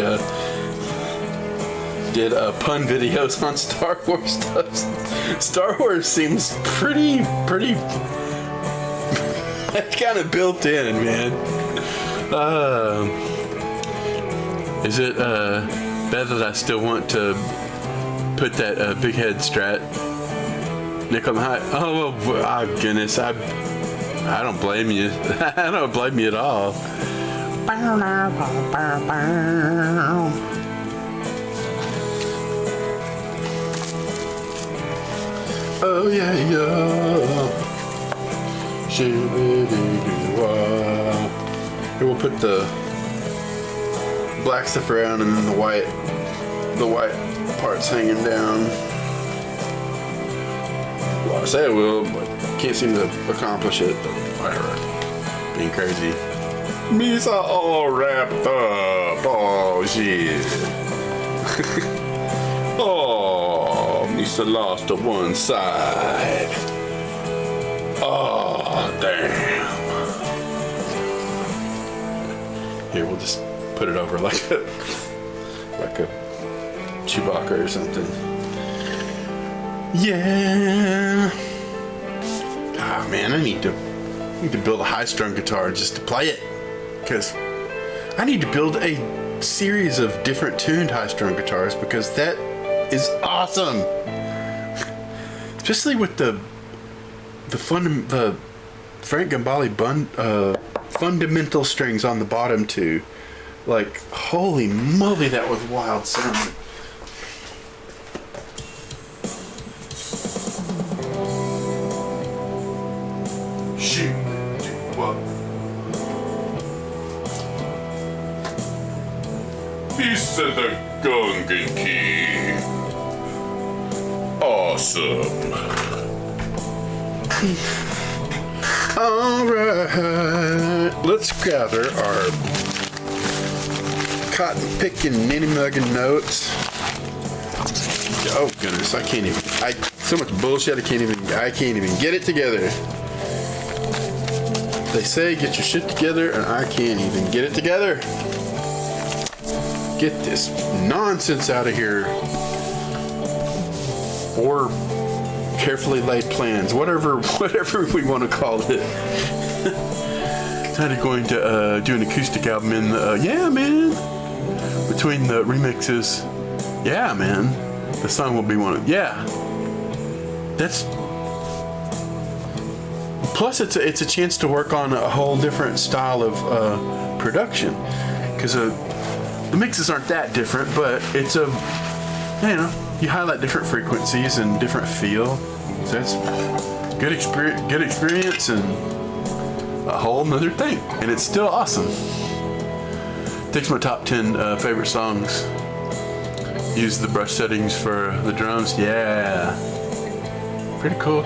did pun videos on Star Wars stuff. Star Wars seems pretty kind of built in, man. Is it bad that I still want to put that big head strat Nick on the high? Oh goodness, I don't blame you. I don't blame you at all. Oh yeah, yeah. Here we'll put the black stuff around and then the white parts hanging down. Well, I say I will, but can't seem to accomplish it. But whatever. Being crazy. Misa all wrapped up. Oh shit. Oh, Misa lost to one side. Oh, damn. Here, we'll just put it over like a Chewbacca or something. Yeah. Ah, man, I need to build a high-strung guitar just to play it. Because I need to build a series of different tuned high-strung guitars because that is awesome. Especially with the Frank Gambale fundamental strings on the bottom too. Like, holy moly, that was wild sound. Shoot. What? Peace to the Gungan King. Awesome. Alright, let's gather our cotton picking, ninny mugging notes. Oh goodness, so much bullshit I can't even get it together. They say get your shit together and I can't even get it together. Get this nonsense out of here. or carefully laid plans, whatever we want to call it. Kind of going to do an acoustic album in the, yeah, man. Between the remixes, yeah, man. The song will be one of, yeah. That's. Plus, it's a chance to work on a whole different style of production, because the mixes aren't that different, but it's a, you know, you highlight different frequencies and different feel. So that's good experience and a whole nother thing, and it's still awesome. Takes my top 10 favorite songs. Use the brush settings for the drums. Yeah, pretty cool.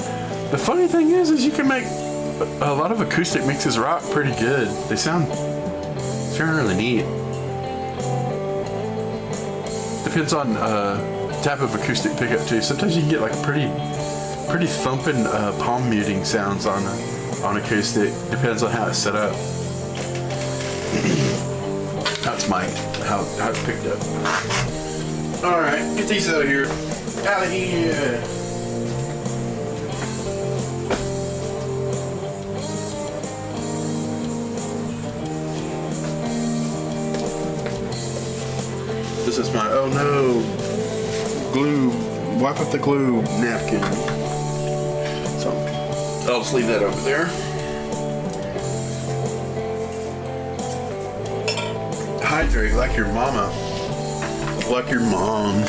The funny thing is you can make a lot of acoustic mixes rock pretty good. They sound really neat. Depends on type of acoustic pickup too. Sometimes you can get like pretty thumping palm muting sounds on acoustic. Depends on how it's set up. How it's mic'd, how it's picked up. All right, get these out of here. Out of here. This is my, oh no, glue, wipe up the glue napkin. So I'll just leave that over there. Hydrate like your mama. Like your mom.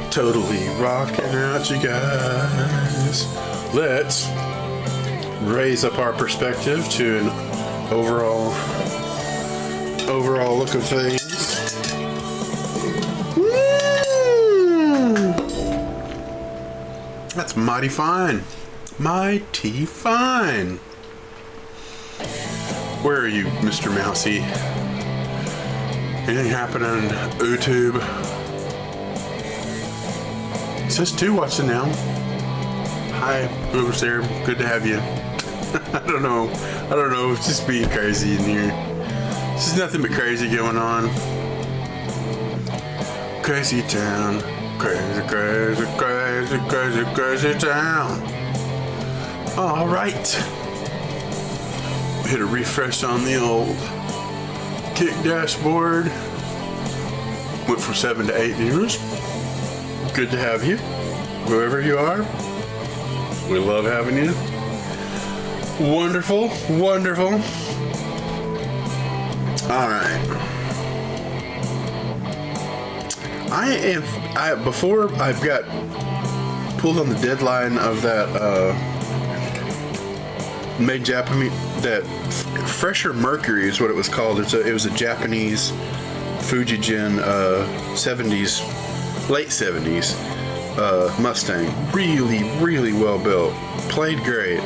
Totally rocking out, you guys. Let's raise up our perspective to an overall look of things. That's mighty fine. Mighty fine. Where are you, Mr. Mousy? Anything happening, YouTube? It says 2 watching now. Hi, whoever's there. Good to have you. I don't know. It's just being crazy in here. There's just nothing but crazy going on. Crazy town. Crazy, crazy, crazy, crazy, crazy town. All right. Hit a refresh on the old kick dashboard. Went from 7 to 8 viewers. Good to have you, whoever you are. We love having you. Wonderful, wonderful. All right. Before I've got pulled on the deadline of that made Japanese, that Fresher Mercury is what it was called. It was a Japanese Fujijin 70s, late 70s Mustang. Really, really well built. Played great.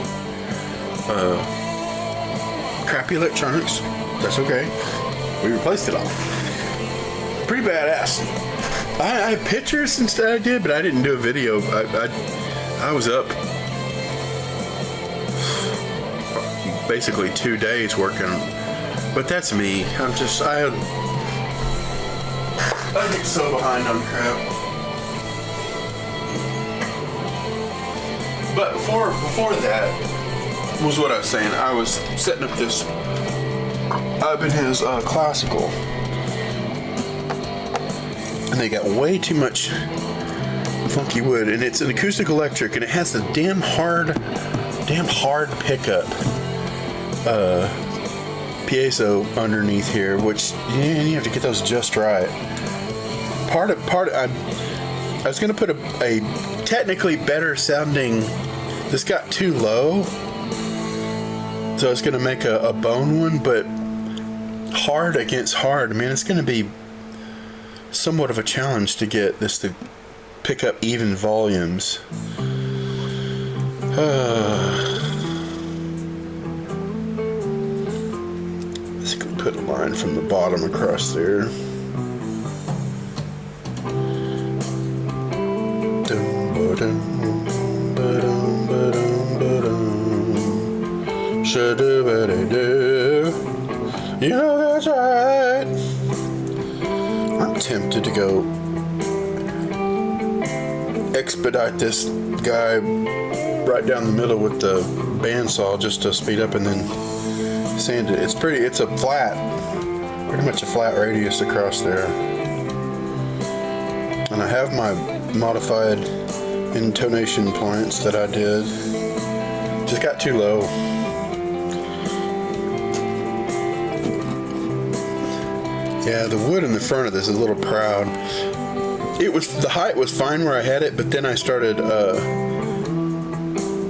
Crappy electronics. That's okay. We replaced it all. Pretty badass. I have pictures instead I did, but I didn't do a video. I was up basically 2 days working, but that's me. I get so behind on crap. But before that was what I was saying. I was setting up this Ibanez Classical. And they got way too much funky wood, and it's an acoustic electric, and it has the damn hard pickup piezo underneath here, which you have to get those just right. I was gonna put a technically better sounding. This got too low, so I was gonna make a bone one, but hard against hard, man, it's gonna be somewhat of a challenge to get this to pick up even volumes. Let's go put a line from the bottom across there. do. You know that's right. I'm tempted to go expedite this guy right down the middle with the bandsaw just to speed up and then sand it. It's pretty much a flat radius across there. And I have my modified intonation points that I did. Just got too low. Yeah, the wood in the front of this is a little proud. The height was fine where I had it, but then I started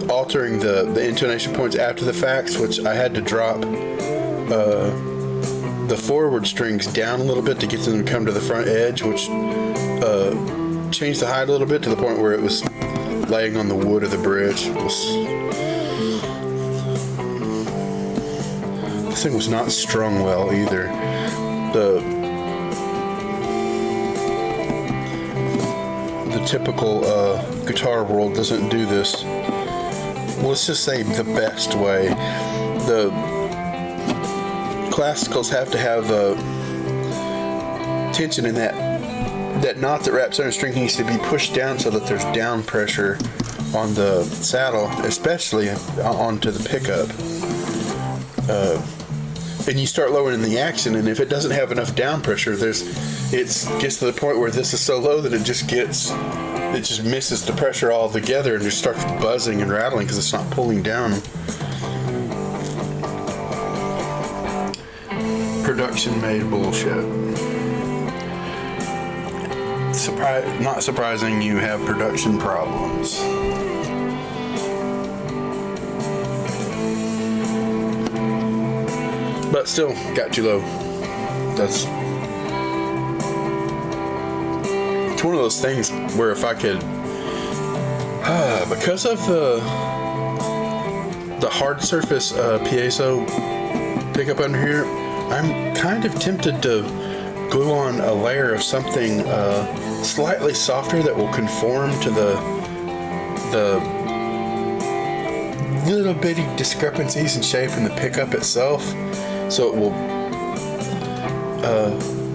altering the intonation points after the fact, which I had to drop the forward strings down a little bit to get them to come to the front edge, which changed the height a little bit to the point where it was laying on the wood of the bridge. This thing was not strung well either. The typical guitar world doesn't do this. Well, let's just say the best way. The classicals have to have tension in that knot that wraps around the string needs to be pushed down so that there's down pressure on the saddle, especially onto the pickup. And you start lowering the action, and if it doesn't have enough down pressure, it gets to the point where this is so low that it just misses the pressure altogether and just starts buzzing and rattling because it's not pulling down. Production made bullshit. Not surprising you have production problems. But still, got too low. It's one of those things where if I could, because of the hard surface piezo pickup under here, I'm kind of tempted to glue on a layer of something slightly softer that will conform to the little bitty discrepancies in shape in the pickup itself, so it will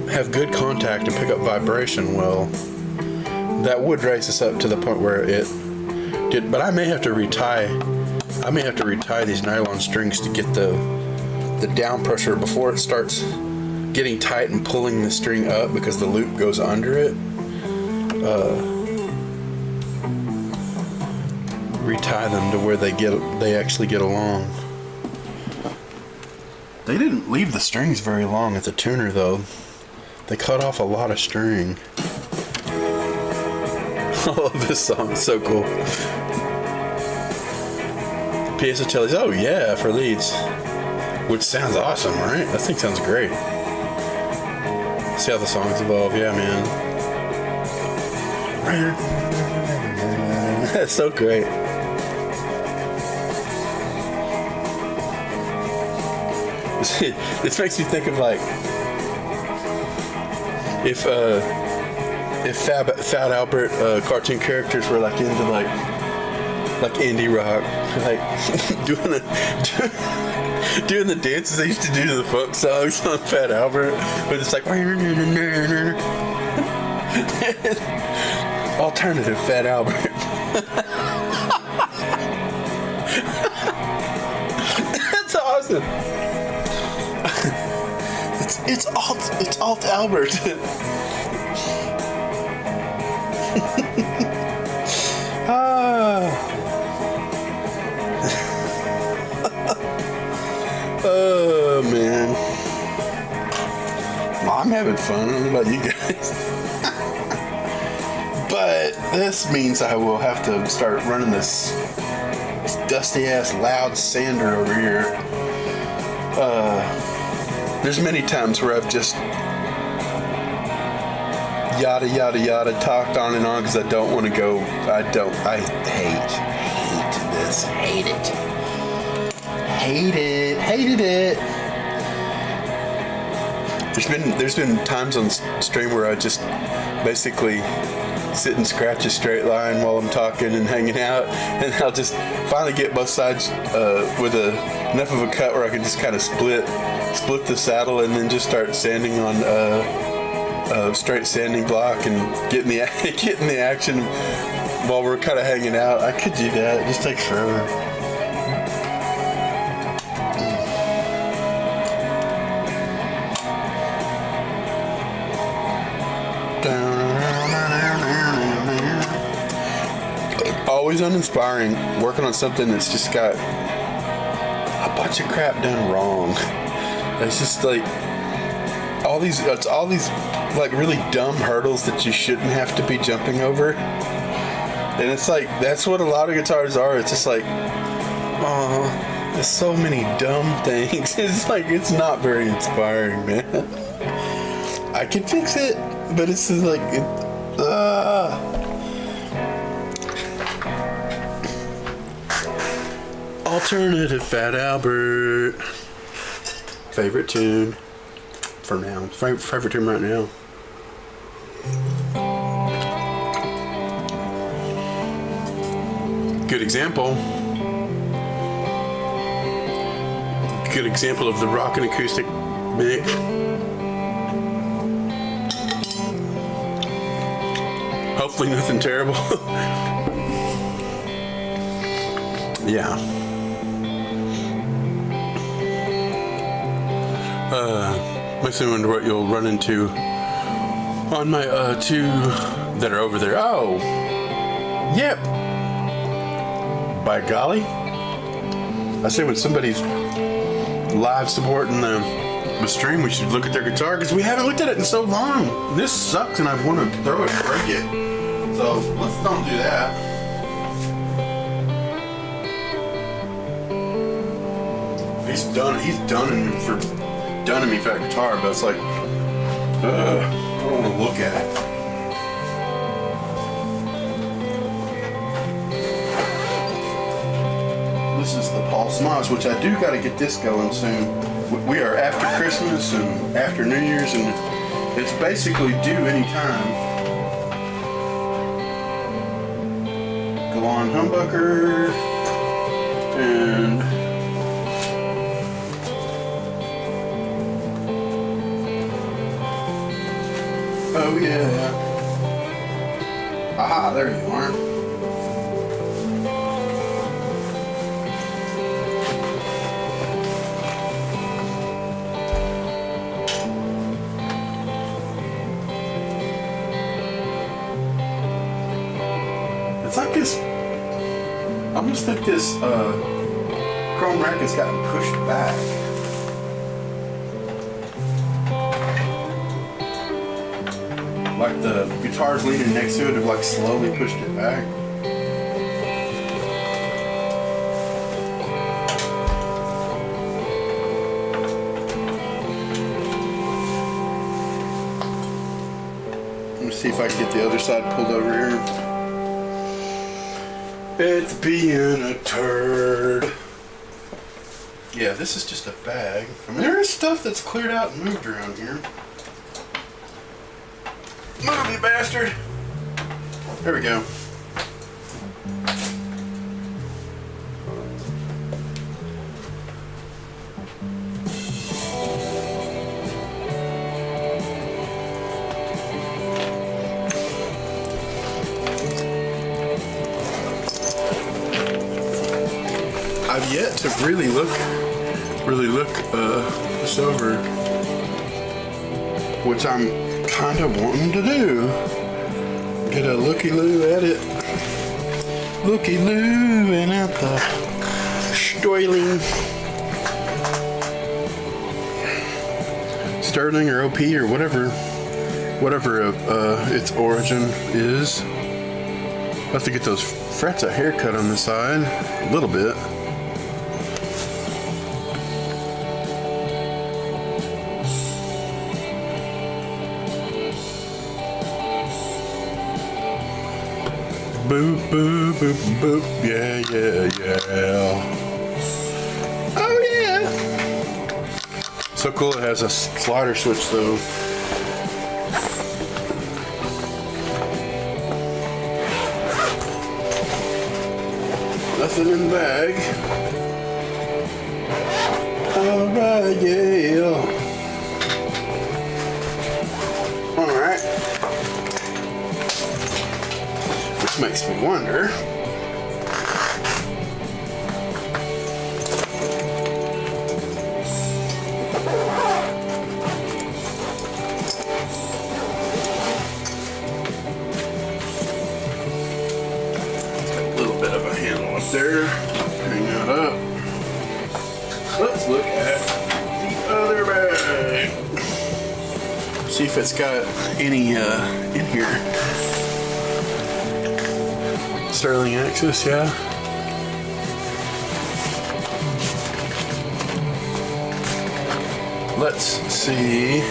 have good contact and pick up vibration well. That would raise us up to the point where it did, but I may have to retie these nylon strings to get the down pressure before it starts getting tight and pulling the string up because the loop goes under it. Retie them to where they actually get along. They didn't leave the strings very long at the tuner though. They cut off a lot of string. I love this song, it's so cool. Piezocelli's, oh yeah, for leads. Which sounds awesome, right? That thing sounds great. See how the songs evolve, yeah, man. That's so great. This makes me think of like if Fat Albert cartoon characters were like into like indie rock, like doing the dances they used to do to the folk songs on Fat Albert, but it's like alternative Fat Albert. That's awesome. It's alt Albert. Oh man, well, I'm having fun. I don't know about you guys. But this means I will have to start running this dusty ass loud sander over here. There's many times where I've just yada yada yada talked on and on because I don't want to go. I hate this. Hated it. There's been times on stream where I just basically sit and scratch a straight line while I'm talking and hanging out, and I'll just finally get both sides with enough of a cut where I can just kind of split the saddle and then just start sanding on a straight sanding block and getting the action while we're kind of hanging out. I could do that. It just takes forever. Always uninspiring working on something that's just got a bunch of crap done wrong. It's just like all these like really dumb hurdles that you shouldn't have to be jumping over. And it's like that's what a lot of guitars are. It's just like, oh, there's so many dumb things. It's like it's not very inspiring, man. I can fix it, but it's just like Alternative Fat Albert. Favorite tune for now. Favorite tune right now. Good example. Good example of the rock and acoustic mix. Hopefully nothing terrible. Yeah. Makes me wonder what you'll run into on my two that are over there. Oh, yep. By golly, I say when somebody's live supporting the stream, we should look at their guitar because we haven't looked at it in so long. This sucks, and I want to throw it and break it. So let's don't do that. He's done me for that guitar, but it's like, I don't want to look at it. This is the Paul Smosh, which I do got to get this going soon. We are after Christmas and after New Year's, and it's basically due any time. Go on humbucker and oh yeah. Aha, there you are. It's like this, I almost think this chrome rack has gotten pushed back. Like the guitar's leaning next to it, have like slowly pushed it back. Let me see if I can get the other side pulled over here. It's being a turd. Yeah, this is just a bag. I mean, there is stuff that's cleared out and moved around here. Move, you bastard! There we go. I've yet to really look this over, which I'm kind of wanting to do. Get a looky-loo at it. Looky-loo and at the Sterling or OP or whatever its origin is. I'll have to get those frets a haircut on the side a little bit. Boop, boop, boop, boop, yeah, yeah, yeah. Oh, yeah. So cool it has a slider switch, though. nothing in the bag. Alright, yeah. Alright. Which makes me wonder. There, hang that up. Let's look at the other bag. See if it's got any in here. Sterling Axis, yeah. Let's see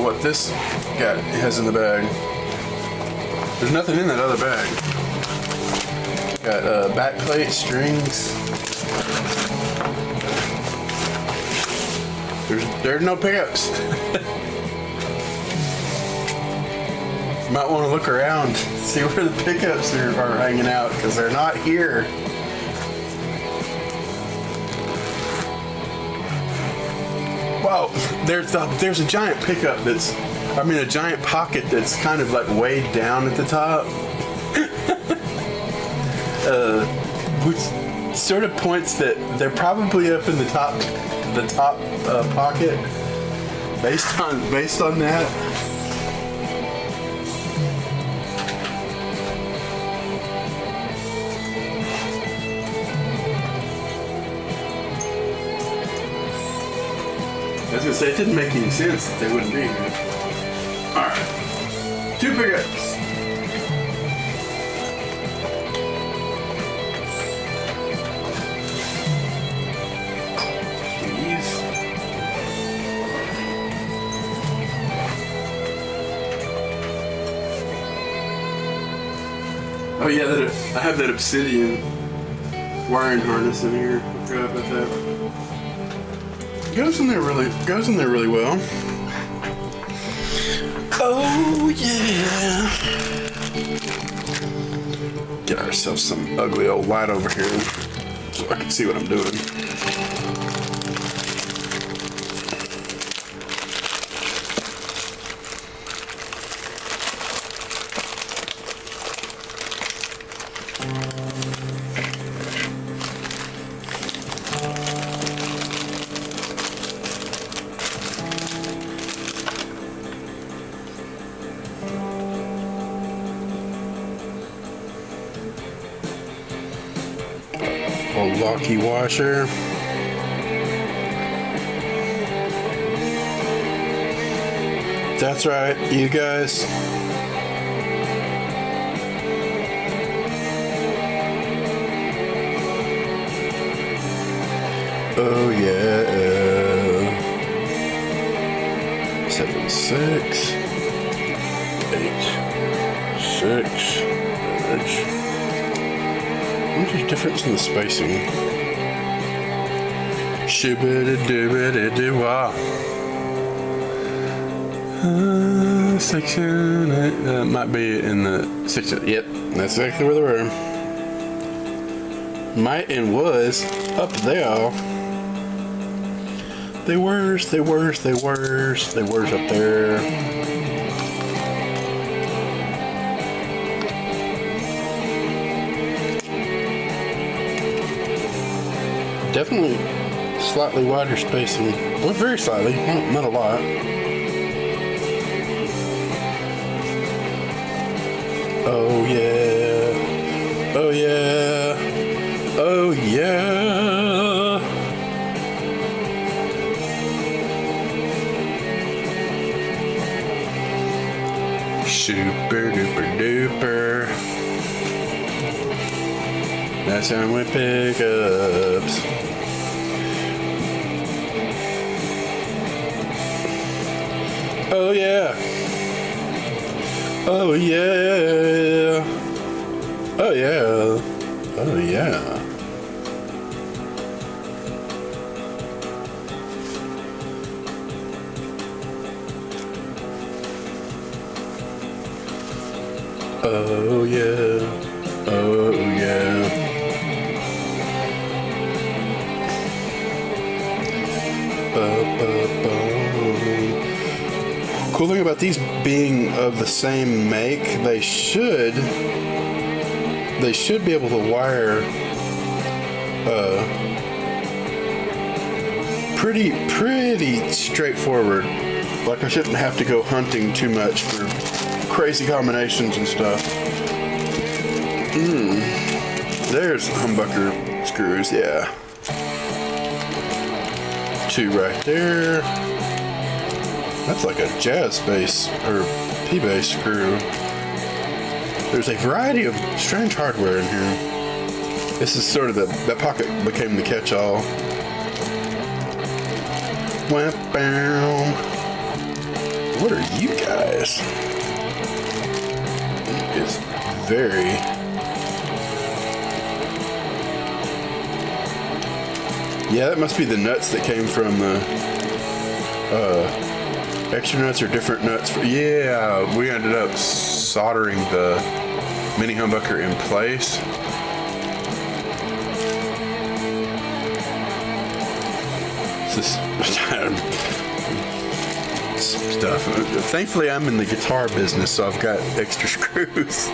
what this guy has in the bag. There's nothing in that other bag. Got back plate, strings. There's no pickups. Might want to look around, see where the pickups are hanging out, because they're not here. Wow, there's a giant pickup a giant pocket that's kind of like way down at the top. Which sort of points that they're probably up in the top pocket based on that. I was gonna say, it didn't make any sense that they wouldn't be here. Alright. 2 pickups. Oh yeah, I have that obsidian wiring harness in here. I forgot about that. Goes in there really well. Oh yeah. Get ourselves some ugly old light over here so I can see what I'm doing. Old locky washer. That's right, you guys. Oh yeah. 7, 6, 8, 6. What's the difference in the spacing? Shibbity-dibbity-doo-wah. Section 8, might be in the section. Yep, that's exactly where they were. Might and was up there. They were up there. Definitely slightly wider spacing. Well, very slightly, not a lot. Oh yeah. Oh yeah. Oh yeah. Super duper duper. That's how we pick ups. Oh yeah. Oh yeah. Oh yeah. Oh yeah. Oh yeah. Oh yeah. Cool thing about these being of the same make, they should be able to wire pretty straightforward. Like I shouldn't have to go hunting too much for crazy combinations and stuff. There's humbucker screws, yeah. 2 right there. That's like a jazz bass or P bass screw. There's a variety of strange hardware in here. This is sort of that pocket became the catch-all. What are you guys? It's very... Yeah, that must be the nuts that came from the extra nuts or different nuts. Yeah, we ended up soldering the mini humbucker in place. This stuff. Thankfully, I'm in the guitar business, so I've got extra screws. I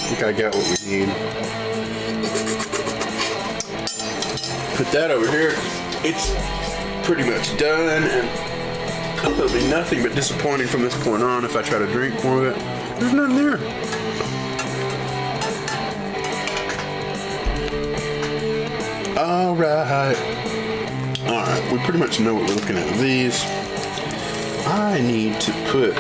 think I got what we need. Put that over here. It's pretty much done, and it'll be nothing but disappointing from this point on if I try to drink more of it. There's nothing there. Alright, we pretty much know what we're looking at with these. I need to put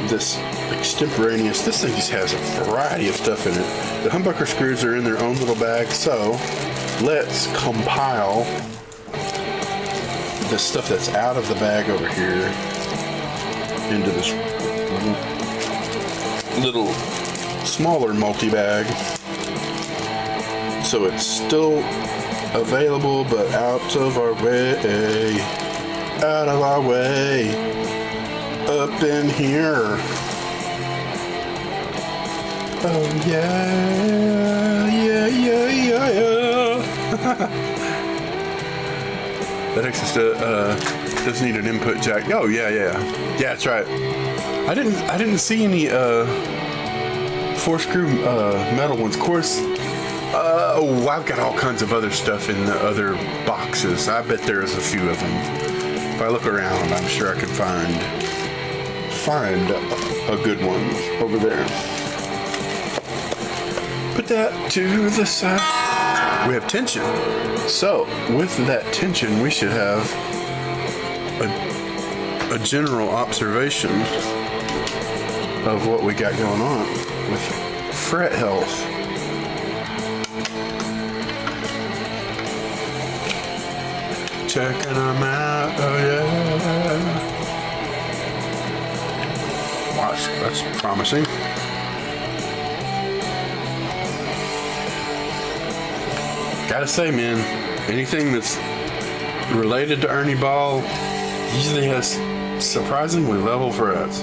this extemporaneous, this thing just has a variety of stuff in it. The humbucker screws are in their own little bag, so let's compile the stuff that's out of the bag over here into this little smaller multi-bag, so it's still available but out of our way, up in here. Oh yeah. That extra does need an input jack. Oh yeah, that's right. I didn't see any 4-screw metal ones. Of course, I've got all kinds of other stuff in the other boxes. I bet there is a few of them. If I look around, I'm sure I can find a good one over there. Put that to the side. We have tension. So, with that tension, we should have a general observation of what we got going on with fret health. Checking them out, oh yeah. Watch, that's promising. Gotta say, man, anything that's related to Ernie Ball usually has surprisingly level frets.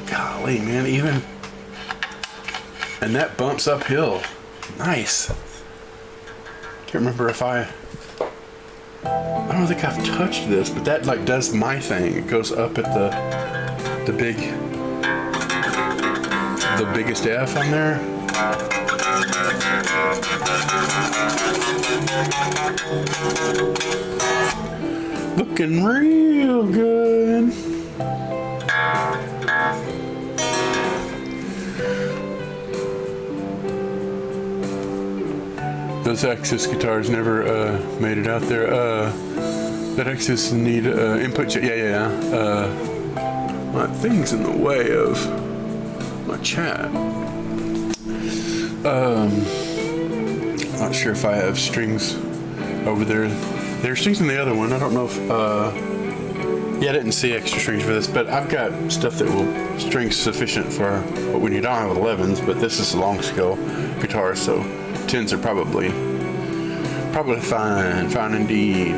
Golly, man, even... And that bumps uphill. Nice. Can't remember if I don't think I've touched this, but that like does my thing. It goes up at the biggest F on there. Looking real good. Those Axis guitars never made it out there. That Axis need input. Yeah. My thing's in the way of my chat. Not sure if I have strings over there. There are strings in the other one. I don't know if yeah, I didn't see extra strings for this, but I've got stuff that will string sufficient for what we need. I don't have 11s, but this is a long scale guitar, so 10s are probably fine indeed.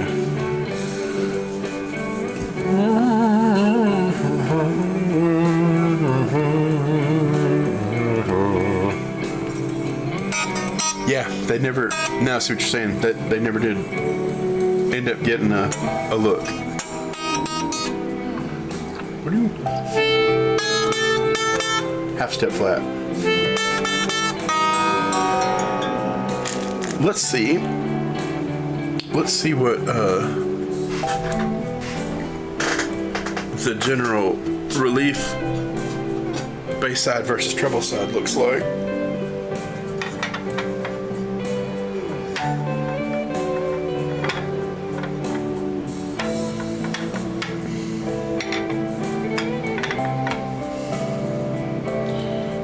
Yeah, they never. Now I see what you're saying. That they never did end up getting a look. What do you? Half step flat. Let's see. Let's see what the general relief bass side versus treble side looks like.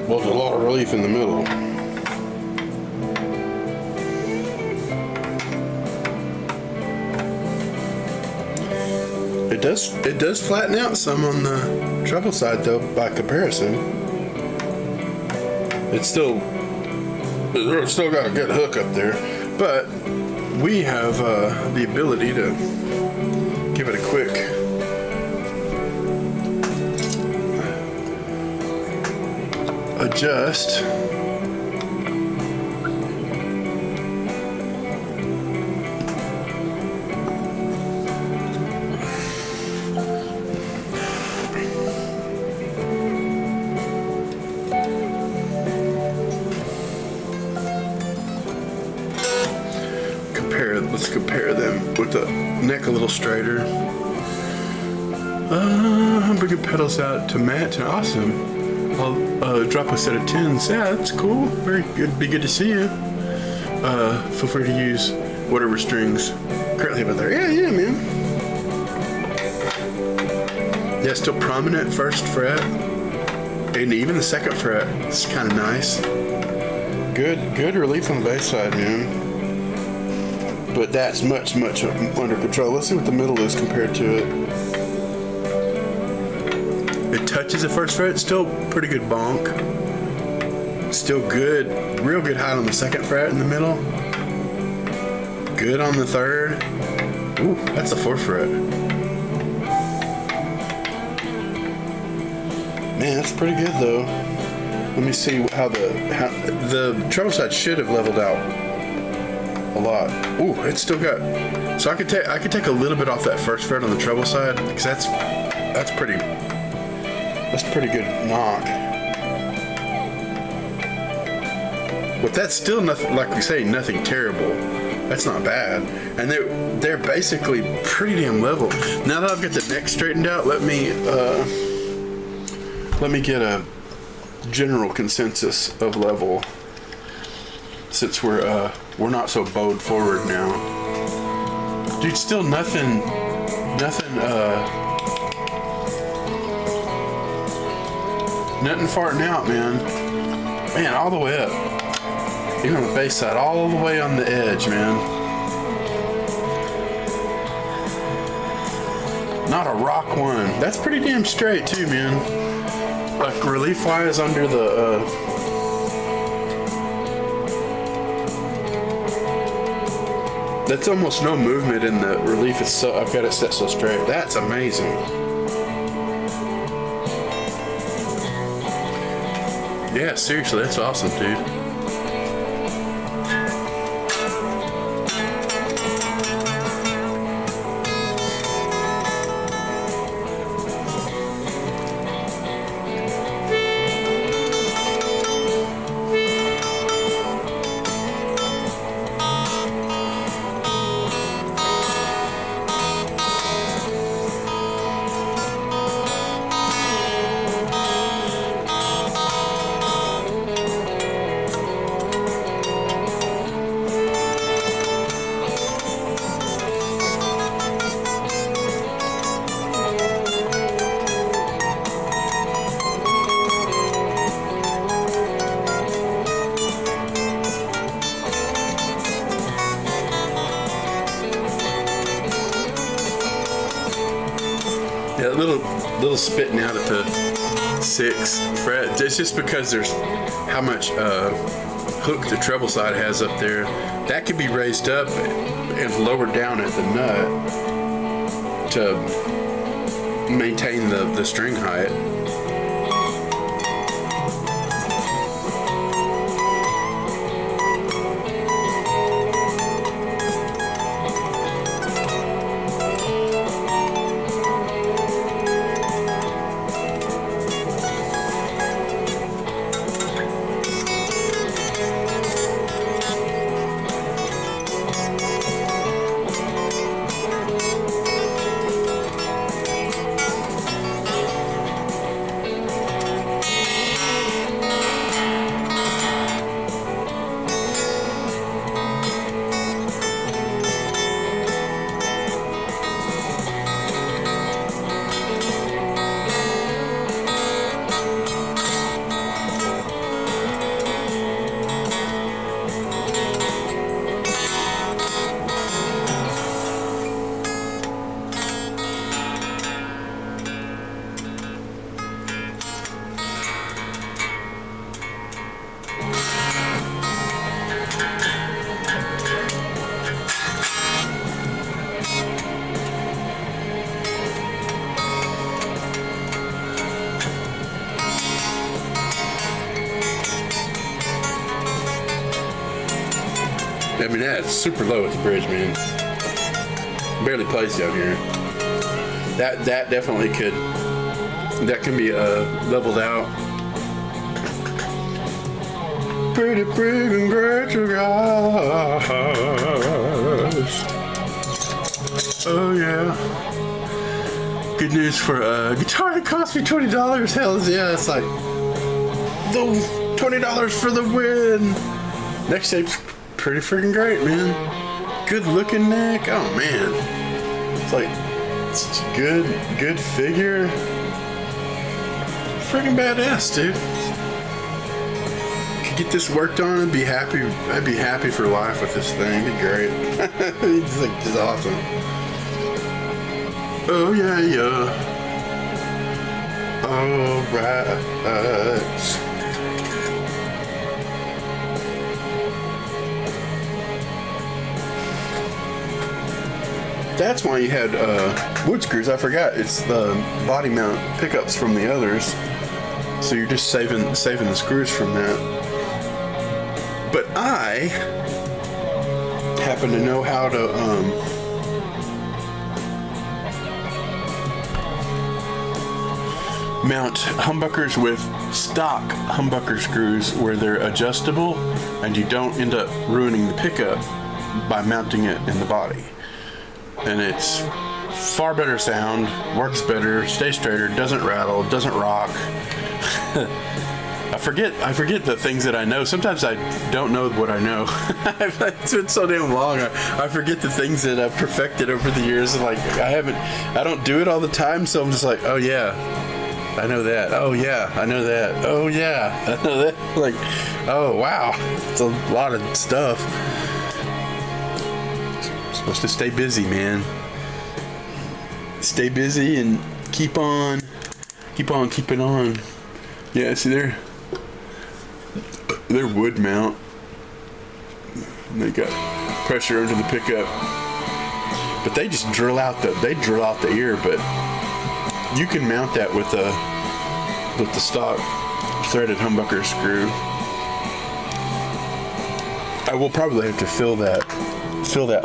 Well, there's a lot of relief in the middle. It does flatten out some on the treble side though, by comparison. It's still got a good hook up there, but we have the ability to give it a quick adjust. Let's compare them with the neck a little straighter. I'm bringing pedals out to match. Awesome. I'll drop a set of 10s. Yeah, that's cool. Very good. Be good to see you. Feel free to use whatever strings currently have there. Yeah, man. Yeah, still prominent first fret, and even the second fret. It's kind of nice. Good relief on the bass side, man. But that's much under control. Let's see what the middle is compared to it. It touches the first fret. Still pretty good bonk. Still good, real good height on the second fret in the middle. Good on the third. Ooh, that's the fourth fret. Man, that's pretty good though. Let me see how the treble side should have leveled out a lot. Ooh, it's still got. So I could take a little bit off that first fret on the treble side because that's pretty good knock. But that's still nothing, like we say, nothing terrible. That's not bad, and they're basically pretty damn level. Now that I've got the neck straightened out, let me get a general consensus of level, since we're not so bowed forward now. Dude, still nothing farting out, man. Man, all the way up. Even on the bass side, all the way on the edge, man. Not a rock one. That's pretty damn straight too, man. Like relief-wise under the that's almost no movement in the relief. It's so, I've got it set so straight. That's amazing. Yeah, seriously, that's awesome, dude. Yeah, little spitting out at the 6th fret. It's just because there's how much hook the treble side has up there. That could be raised up and lowered down at the nut to maintain the string height. I mean, that's super low at the bridge, man. Barely plays down here. That definitely could. That can be leveled out. Pretty big and great, you guys. Oh yeah. Good news for guitar that cost me $20. Hells yeah, it's like the $20 for the win. Neck shape's pretty freaking great, man. Good looking neck. Oh man, it's like such a good figure. Freaking badass, dude. Could get this worked on and be happy. I'd be happy for life with this thing. It'd be great. It's like just awesome. Oh yeah, yeah. All right. That's why you had wood screws. I forgot. It's the body mount pickups from the others. So you're just saving the screws from that. But I happen to know how to mount humbuckers with stock humbucker screws where they're adjustable and you don't end up ruining the pickup by mounting it in the body. And it's far better sound, works better, stays straighter, doesn't rattle, doesn't rock. I forget the things that I know. Sometimes I don't know what I know. It's been so damn long. I forget the things that I've perfected over the years. Like I don't do it all the time, so I'm just like, oh yeah, I know that. Oh yeah, I know that. Oh yeah, I know that. Like, oh wow, it's a lot of stuff. Supposed to stay busy, man. Stay busy and keep on keeping on. Yeah, see they're wood mount. And they got pressure under the pickup, but they just drill out the ear. But you can mount that with the stock threaded humbucker screw. I will probably have to fill that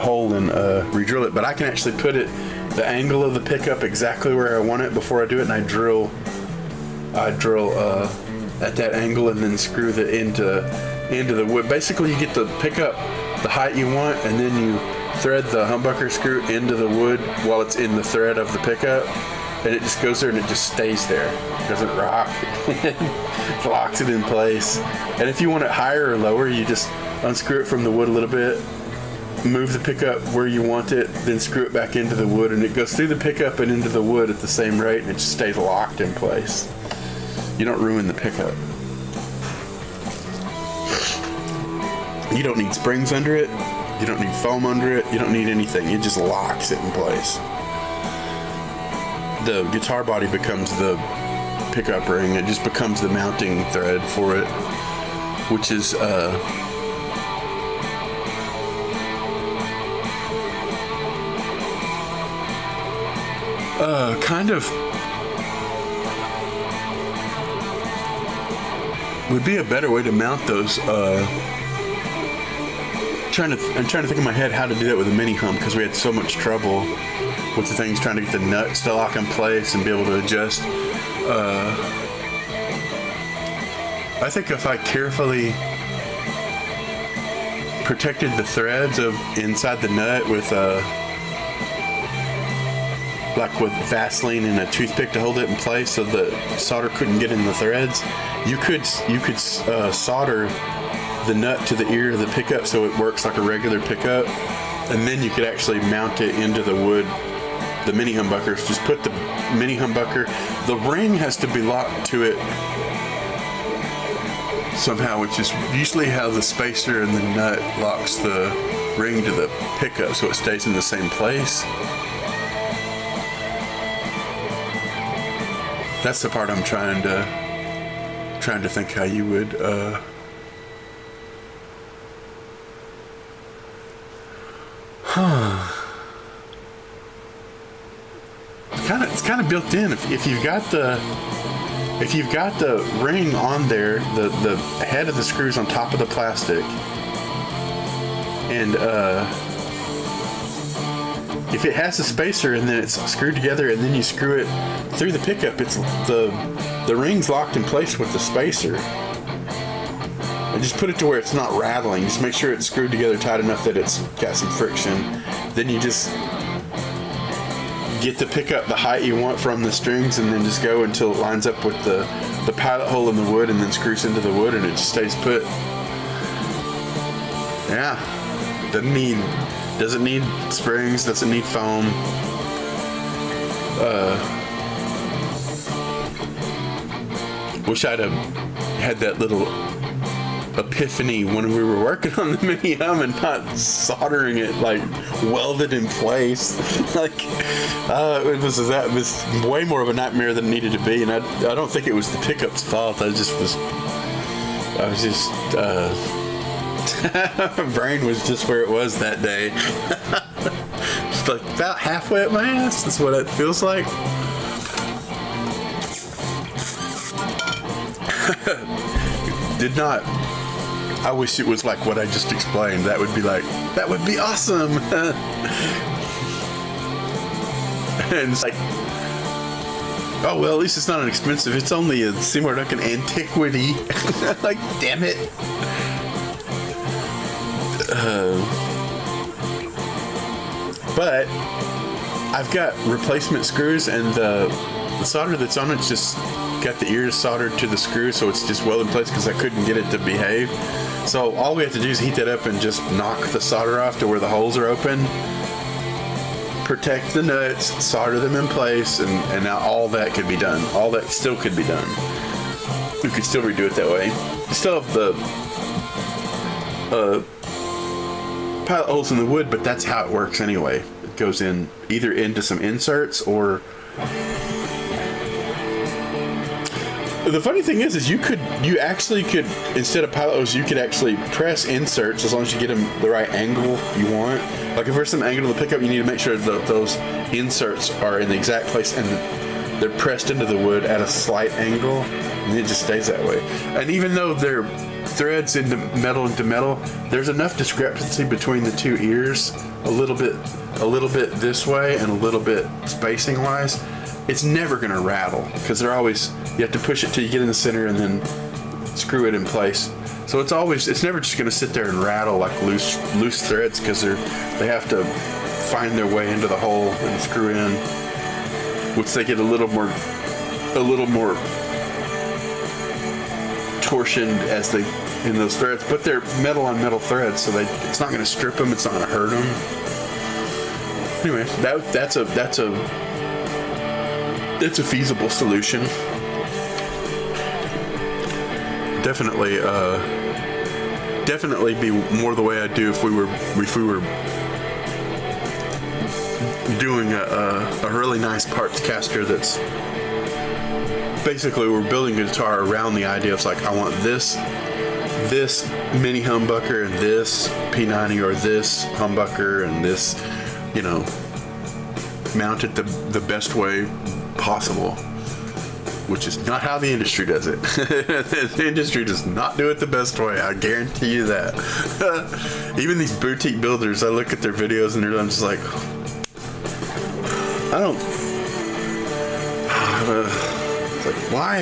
hole and re-drill it, but I can actually put it the angle of the pickup exactly where I want it before I do it, and I drill at that angle and then screw the into the wood. Basically, you get the pickup the height you want, and then you thread the humbucker screw into the wood while it's in the thread of the pickup, and it just goes there and it just stays there. It doesn't rock. It locks it in place. And if you want it higher or lower, you just unscrew it from the wood a little bit, move the pickup where you want it, then screw it back into the wood, and it goes through the pickup and into the wood at the same rate, and it just stays locked in place. You don't ruin the pickup. You don't need springs under it. You don't need foam under it. You don't need anything. It just locks it in place. The guitar body becomes the pickup ring. It just becomes the mounting thread for it, which is kind of would be a better way to mount those. I'm trying to think in my head how to do that with a mini hump, because we had so much trouble with the things trying to get the nuts to lock in place and be able to adjust. I think if I carefully protected the threads of inside the nut with like with Vaseline and a toothpick to hold it in place so the solder couldn't get in the threads, you could solder the nut to the ear of the pickup so it works like a regular pickup, and then you could actually mount it into the wood. The mini humbuckers, just put the mini humbucker, the ring has to be locked to it somehow, which is usually how the spacer and the nut locks the ring to the pickup so it stays in the same place. That's the part I'm trying to think how you would It's kind of built in. If you've got the ring on there, the head of the screws on top of the plastic, And if it has a spacer and then it's screwed together and then you screw it through the pickup, it's the ring's locked in place with the spacer. And just put it to where it's not rattling. Just make sure it's screwed together tight enough that it's got some friction. Then you just get the pickup the height you want from the strings and then just go until it lines up with the pilot hole in the wood and then screws into the wood and it just stays put. Yeah. Doesn't need springs, doesn't need foam. Wish I'd have had that little epiphany when we were working on the mini hum and not soldering it like welded in place. It was way more of a nightmare than it needed to be, and I don't think it was the pickup's fault. My brain was just where it was that day. Just like about halfway up my ass. That's what it feels like. I wish it was like what I just explained. That would be awesome. And it's like, oh well, at least it's not an expensive. It's only a Seymour Duncan antiquity. Like, damn it. But I've got replacement screws, and the solder that's on it's just got the ears soldered to the screw, so it's just well in place because I couldn't get it to behave. So all we have to do is heat that up and just knock the solder off to where the holes are open, protect the nuts, solder them in place, and now all that could be done. All that still could be done. We could still redo it that way. You still have the pilot holes in the wood, but that's how it works anyway. It goes in either into some inserts or... The funny thing is you actually could, instead of pilot hose, you could actually press inserts as long as you get them the right angle you want. Like if there's some angle to the pickup, you need to make sure that those inserts are in the exact place and they're pressed into the wood at a slight angle, and it just stays that way. And even though they're threads into metal, there's enough discrepancy between the two ears, a little bit this way and a little bit spacing wise. It's never going to rattle because they're always, you have to push it till you get in the center and then screw it in place. So it's never just going to sit there and rattle like loose threads because they have to find their way into the hole and screw in, which they get a little more torsioned as they in those threads. But they're metal on metal threads, so it's not going to strip them. It's not going to hurt them. Anyway, that's a feasible solution. Definitely be more the way I'd do if we were doing a really nice parts caster that's basically we're building a guitar around the idea of like, I want this mini humbucker and this P90 or this humbucker and this, mounted the best way possible, which is not how the industry does it. The industry does not do it the best way. I guarantee you that. Even these boutique builders, I look at their videos and I'm just like, it's like, why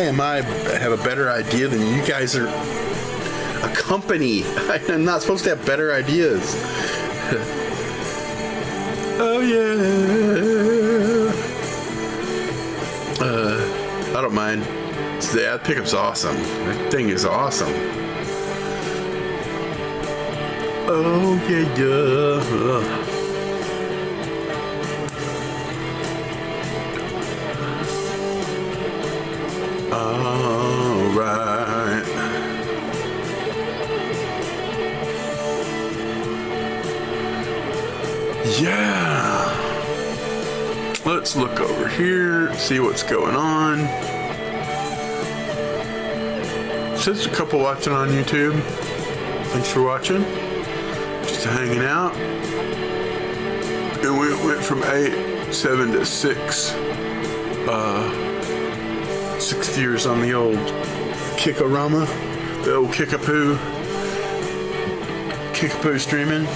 am I have a better idea than you guys are a company? I'm not supposed to have better ideas. Oh yeah. I don't mind. That pickup's awesome. That thing is awesome. Oh yeah. All right. Yeah. Let's look over here, see what's going on. There's a couple watching on YouTube. Thanks for watching. Just hanging out. And we went from 8, 7 to 6. 6 years on the old Kickorama, the old Kickapoo. Kickapoo streaming.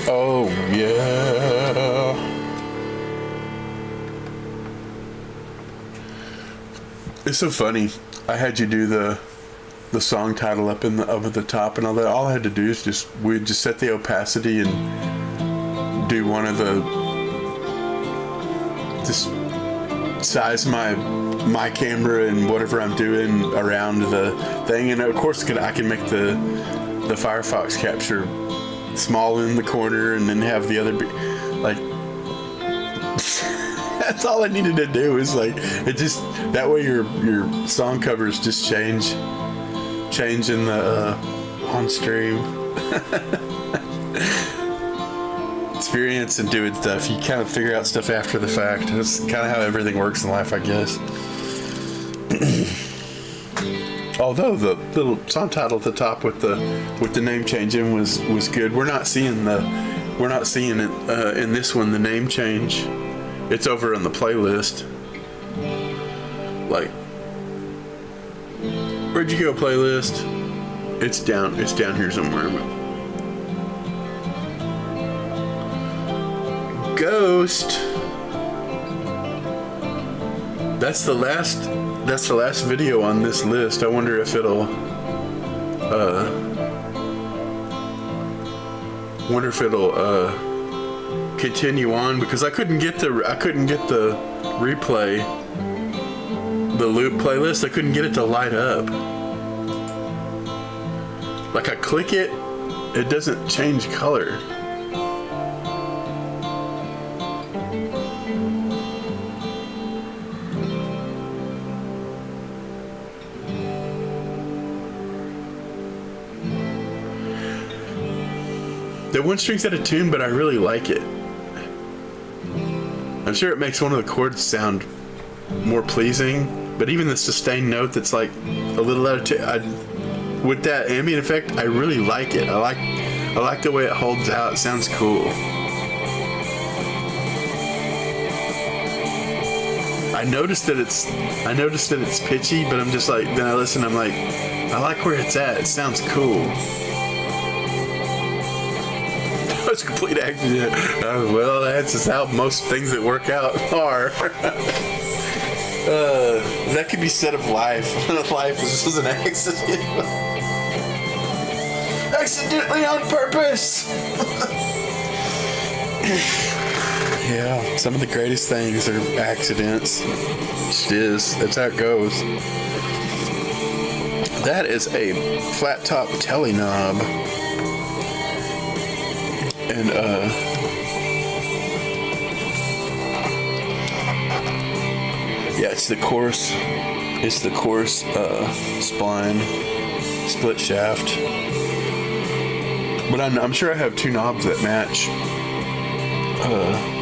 Oh yeah. It's so funny. I had you do the song title up at the top and all that. All I had to do is we'd just set the opacity and do one of the just size my camera and whatever I'm doing around the thing, and of course I can make the Firefox capture small in the corner and then have the other like that's all I needed to do is like it just that way your song covers just change in the on stream. Experience and doing stuff, you kind of figure out stuff after the fact. That's kind of how everything works in life, I guess. Although the little song title at the top with the name change in was good. We're not seeing it in this one, the name change. It's over on the playlist. Like, where'd you go, playlist? It's down here somewhere. Ghost. That's the last video on this list. I wonder if it'll continue on, because I couldn't get the replay, the loop playlist. I couldn't get it to light up. Like I click it, it doesn't change color. The one string's out of tune, but I really like it. I'm sure it makes one of the chords sound more pleasing, but even the sustained note that's like a little out of tune, with that ambient effect, I really like it. I like the way it holds out. It sounds cool. I noticed that it's pitchy, but I'm just like, then I listen, I'm like, I like where it's at. It sounds cool. It's a complete accident. Well, that's just how most things that work out are. That could be said of life. Life is just an accident. Accidentally on purpose. Yeah, some of the greatest things are accidents. It is. That's how it goes. That is a flat top telly knob. And yeah, it's the coarse spline split shaft. But I'm sure I have two knobs that match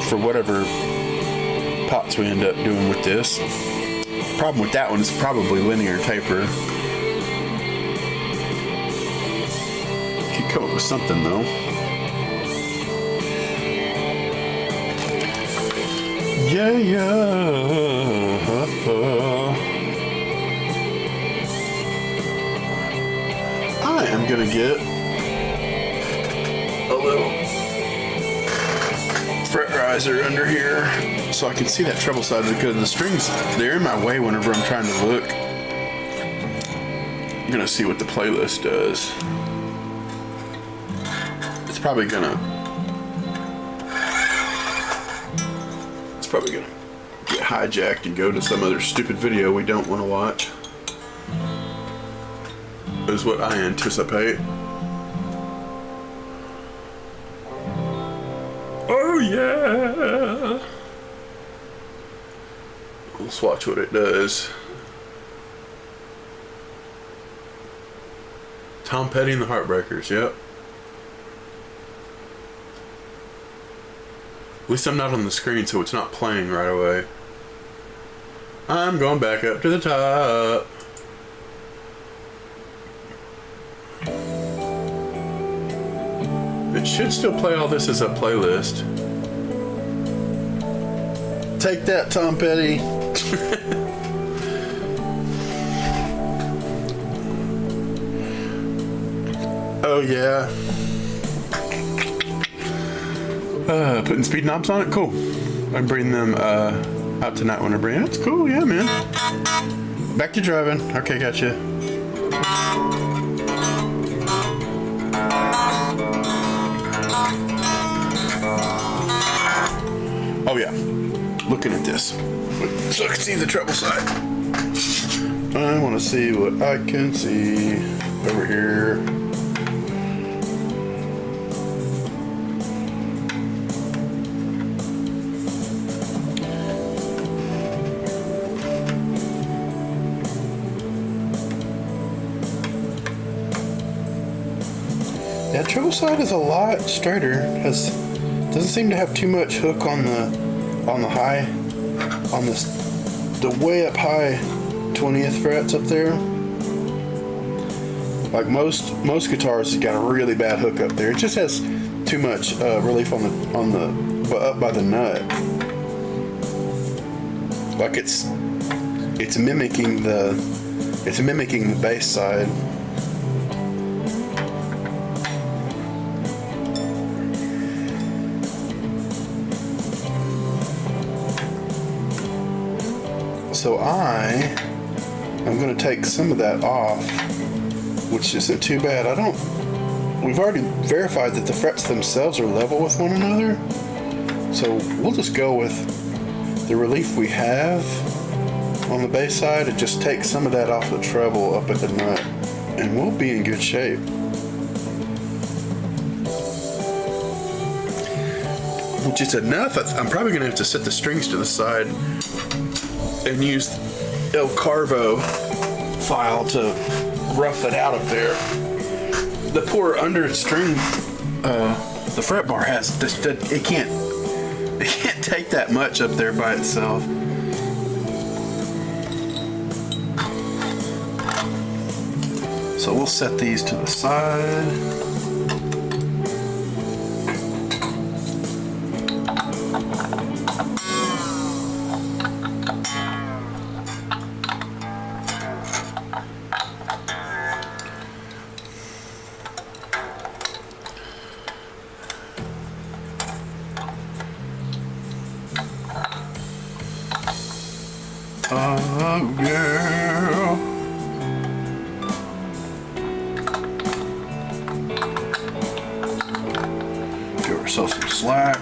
for whatever pots we end up doing with this. Problem with that one is probably linear taper. Could come up with something though. Yeah. I am gonna get a little fret riser under here so I can see that treble side, because the strings, they're in my way whenever I'm trying to look. I'm gonna see what the playlist does. It's probably gonna get hijacked and go to some other stupid video we don't want to watch, is what I anticipate. Oh yeah! Let's watch what it does. Tom Petty and the Heartbreakers, yep. At least I'm not on the screen, so it's not playing right away. I'm going back up to the top. It should still play all this as a playlist. Take that, Tom Petty. Oh yeah. Putting speed knobs on it, cool. I bring them out tonight when I bring it. That's cool, yeah, man. Back to driving. Okay, gotcha. Oh yeah, looking at this, so I can see the treble side. I want to see what I can see over here. Yeah, treble side is a lot straighter. Doesn't seem to have too much hook on the high, on the way up high 20th frets up there. Like most guitars, it's got a really bad hook up there. It just has too much relief on the up by the nut. Like it's mimicking the bass side. So I'm going to take some of that off, which isn't too bad. We've already verified that the frets themselves are level with one another. So we'll just go with the relief we have on the bass side and just take some of that off the treble up at the nut, and we'll be in good shape. Which is enough. I'm probably going to have to set the strings to the side and use El Carvo file to rough it out up there. The poor under string, the fret bar it can't take that much up there by itself. So we'll set these to the side. Oh yeah. Give ourselves some slack.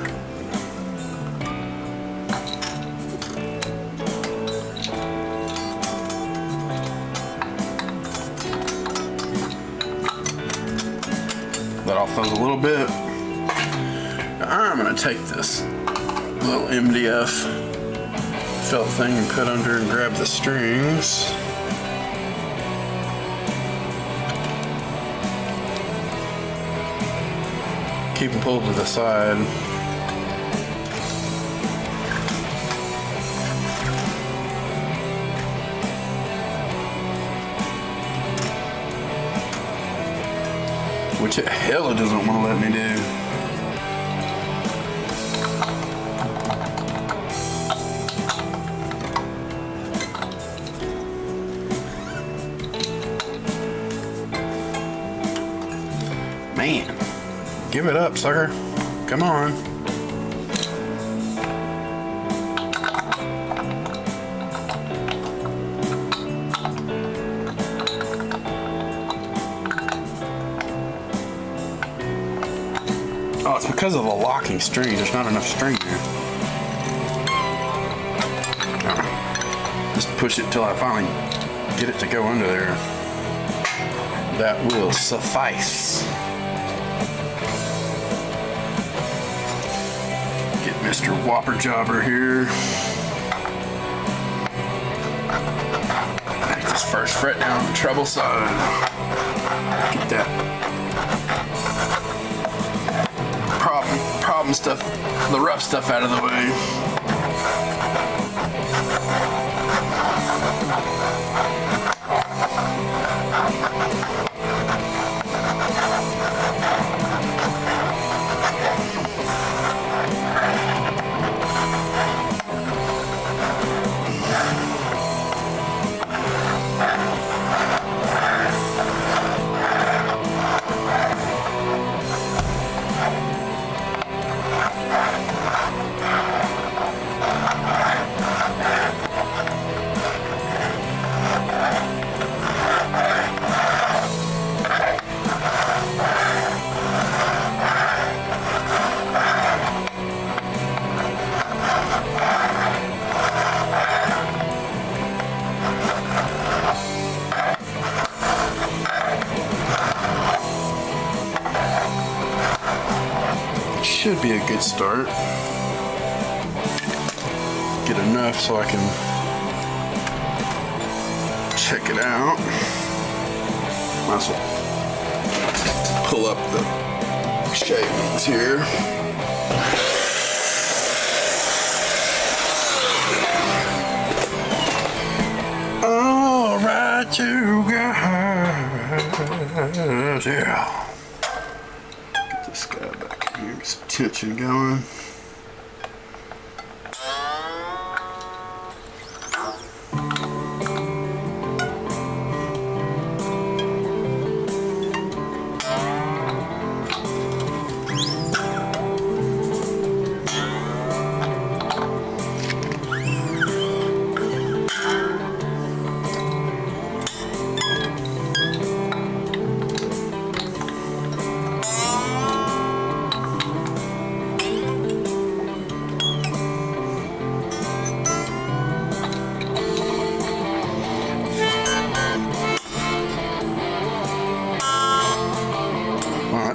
Let off those a little bit. I'm gonna take this little MDF felt thing and put under and grab the strings. Keep them pulled to the side. Which hell it doesn't want to let me do. Man, give it up, sucker. Come on. Oh, it's because of the locking strings. There's not enough string there. Just push it till I finally get it to go under there. That will suffice. Get Mr. Whopper Jobber here. Take this first fret down on the treble side. Get that problem stuff, the rough stuff out of the way. should be a good start. Get enough so I can check it out. Might as well pull up the shavings here. All right, you guys. Yeah. Get this guy back here, get some tension going.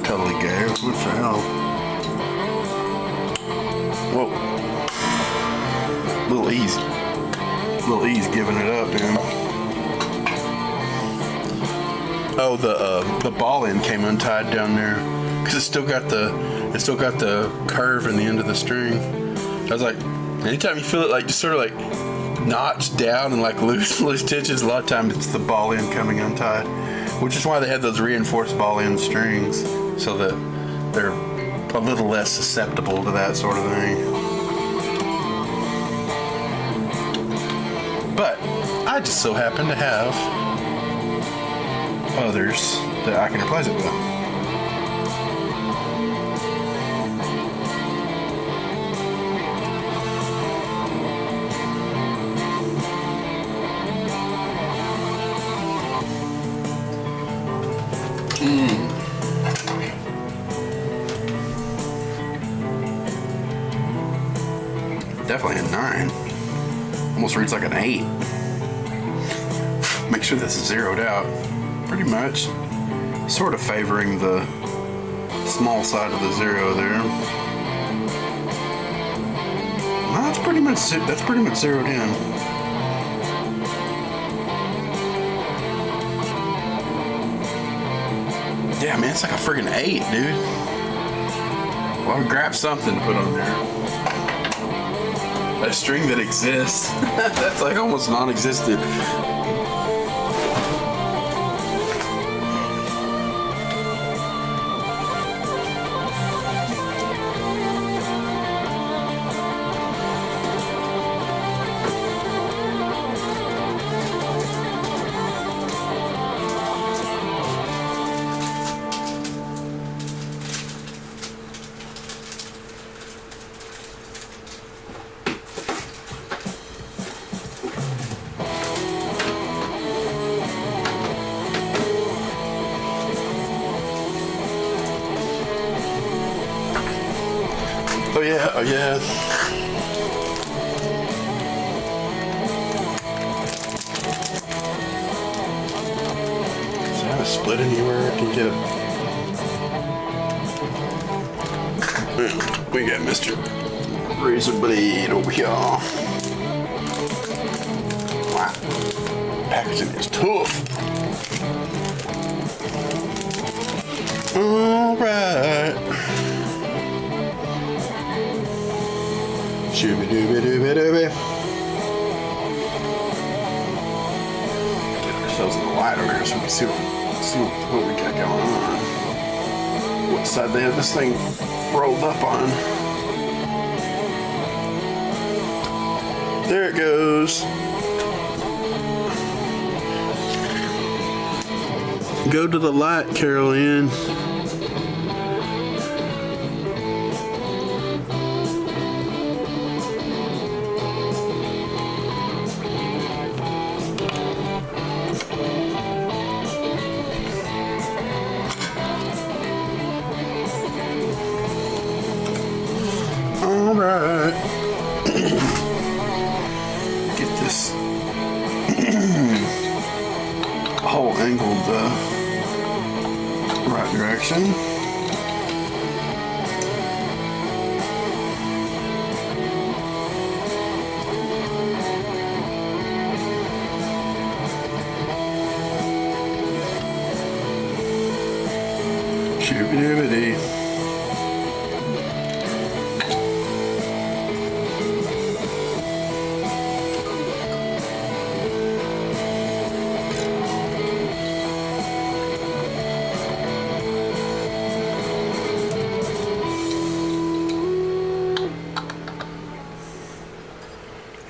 Totally gave. What the hell? Whoa. Little E's giving it up, man. Oh, the ball end came untied down there because it still got the curve in the end of the string. I was like, anytime you feel it like just sort of like notched down and like loose tensions, a lot of times it's the ball end coming untied, which is why they have those reinforced ball end strings, so that they're a little less susceptible to that sort of thing. But I just so happen to have others that I can replace it with. Definitely a 9. Almost reads like an 8. Make sure this is zeroed out. Pretty much. Sort of favoring the small side of the 0 there. No, that's pretty much zeroed in. Yeah, man, it's like a friggin' 8, dude. Well, I would grab something to put on there. A string that exists. That's like almost non-existent. Oh yeah. Does it have a split anywhere I can get it? We got Mr. Razor Blade over here. Wow. Packaging is tough. Alright. Shooby-dooby-dooby-dooby. Get ourselves in the light over here so we can see what we got going on. What side they have this thing rolled up on. There it goes. Go to the light, Carol Ann. Alright. Get this hole angled the right direction. Doobie-doobie-dee.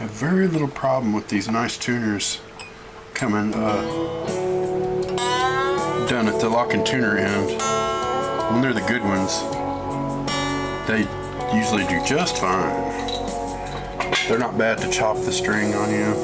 A very little problem with these nice tuners coming done at the lock and tuner end. When they're the good ones, they usually do just fine. They're not bad to chop the string on you.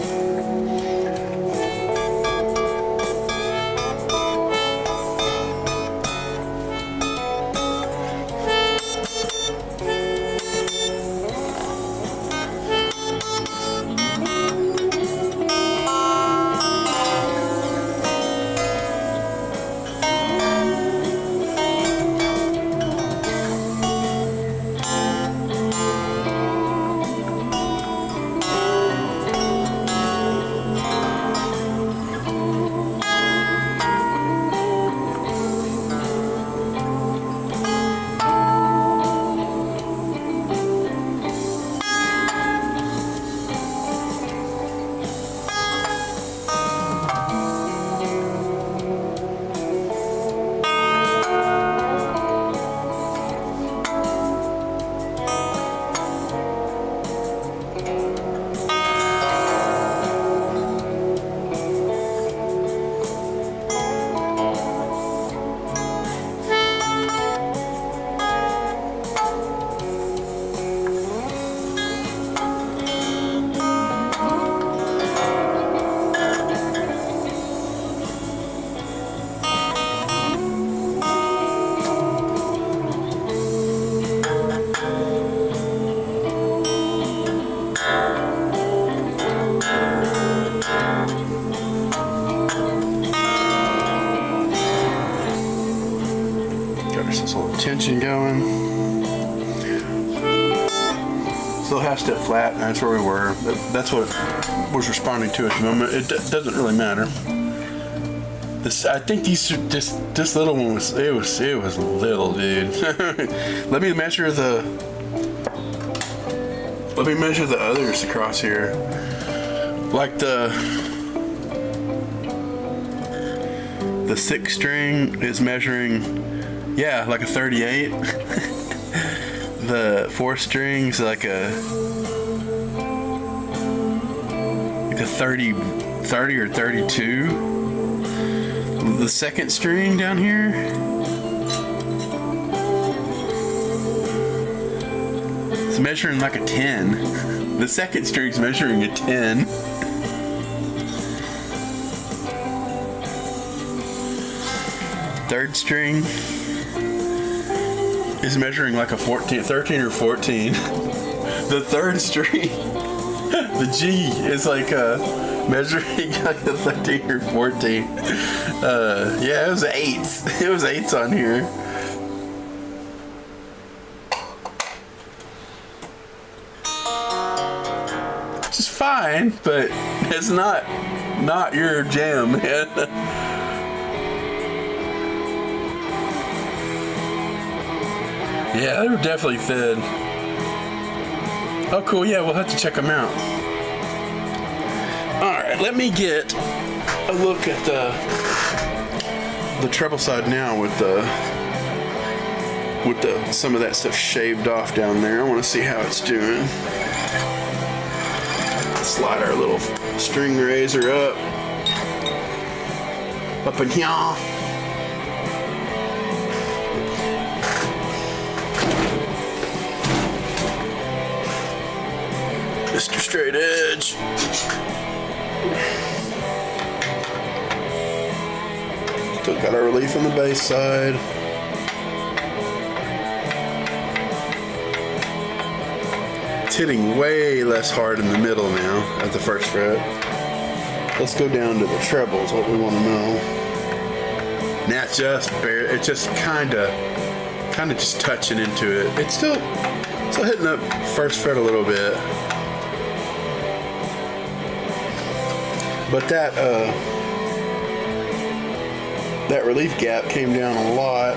Tension going. Still half step flat. That's where we were. That's what was responding to at the moment. It doesn't really matter. I think these are just this little one was little, dude. Let me measure the others across here. Like the 6th string is measuring. Yeah, like a 38. The 4th string's like a 30 or 32. The 2nd string down here, it's measuring like a 10. The 2nd string's measuring a 10. Third string is measuring like a 13 or 14. The 3rd string, the G, is like measuring like a 13 or 14. Yeah, it was 8s. It was 8s on here. Which is fine, but it's not your jam, man. Yeah, they were definitely fed. Oh, cool. Yeah, we'll have to check them out. All right, let me get a look at the treble side now with some of that stuff shaved off down there. I want to see how it's doing. Slide our little string razor up in here. Mr. Straight Edge. Still got our relief on the bass side. It's hitting way less hard in the middle now at the 1st fret. Let's go down to the trebles, what we want to know. Now it's just kind of just touching into it. It's still hitting up 1st fret a little bit. But that relief gap came down a lot.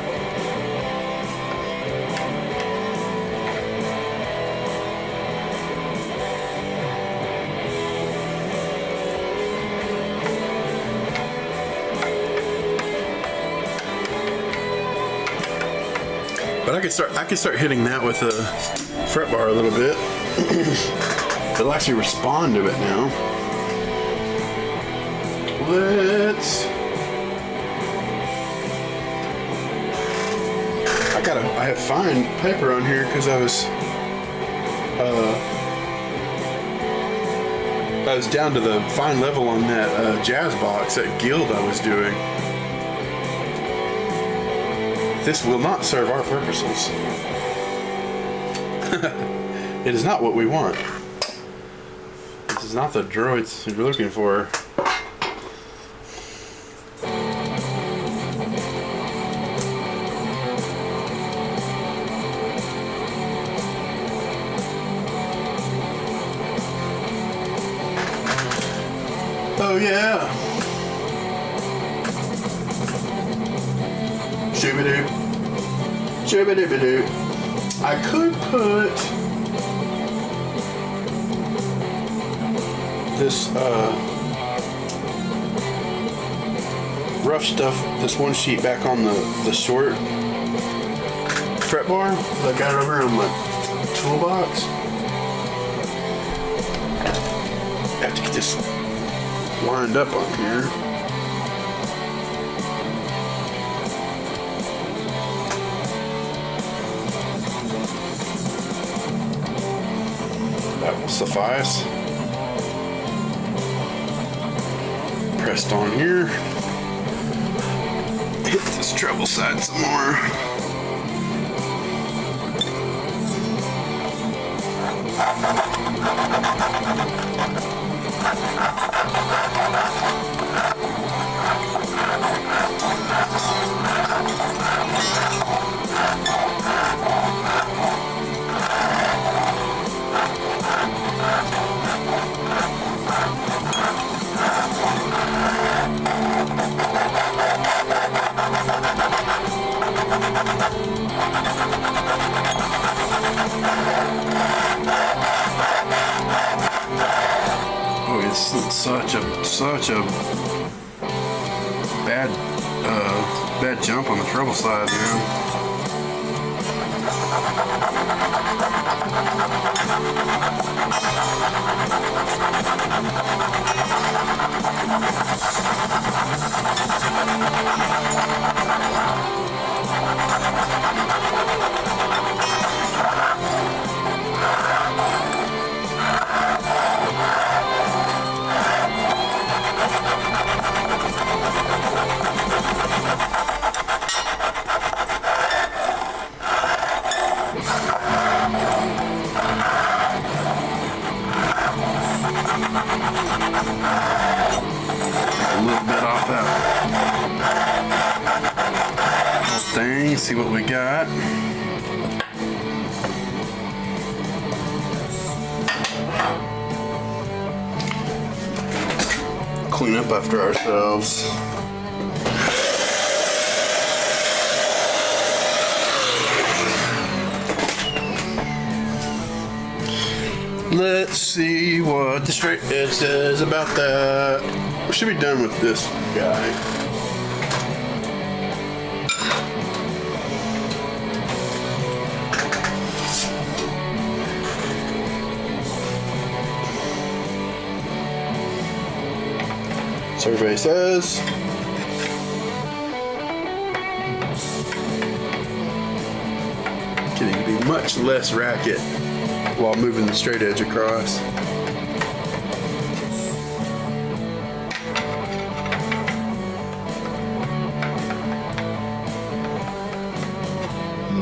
But I could start hitting that with a fret bar a little bit. It'll actually respond to it now. I have fine paper on here because I was down to the fine level on that jazz box, that guild I was doing. This will not serve our purposes. It is not what we want. This is not the droids you're looking for. Oh yeah. Shoo-ba-doo. Shoo-ba-doo-ba-doo. I could put this rough stuff, this one sheet back on the short fret bar that I got over in my toolbox. I have to get this lined up on here. That will suffice. Pressed on here. Hit this treble side some more. Oh, it's such a bad jump on the treble side, man. A little bit off that thing, see what we got. Clean up after ourselves. Let's see what the straight edge says about that. We should be done with this guy. Survey says getting to be much less racket while moving the straight edge across.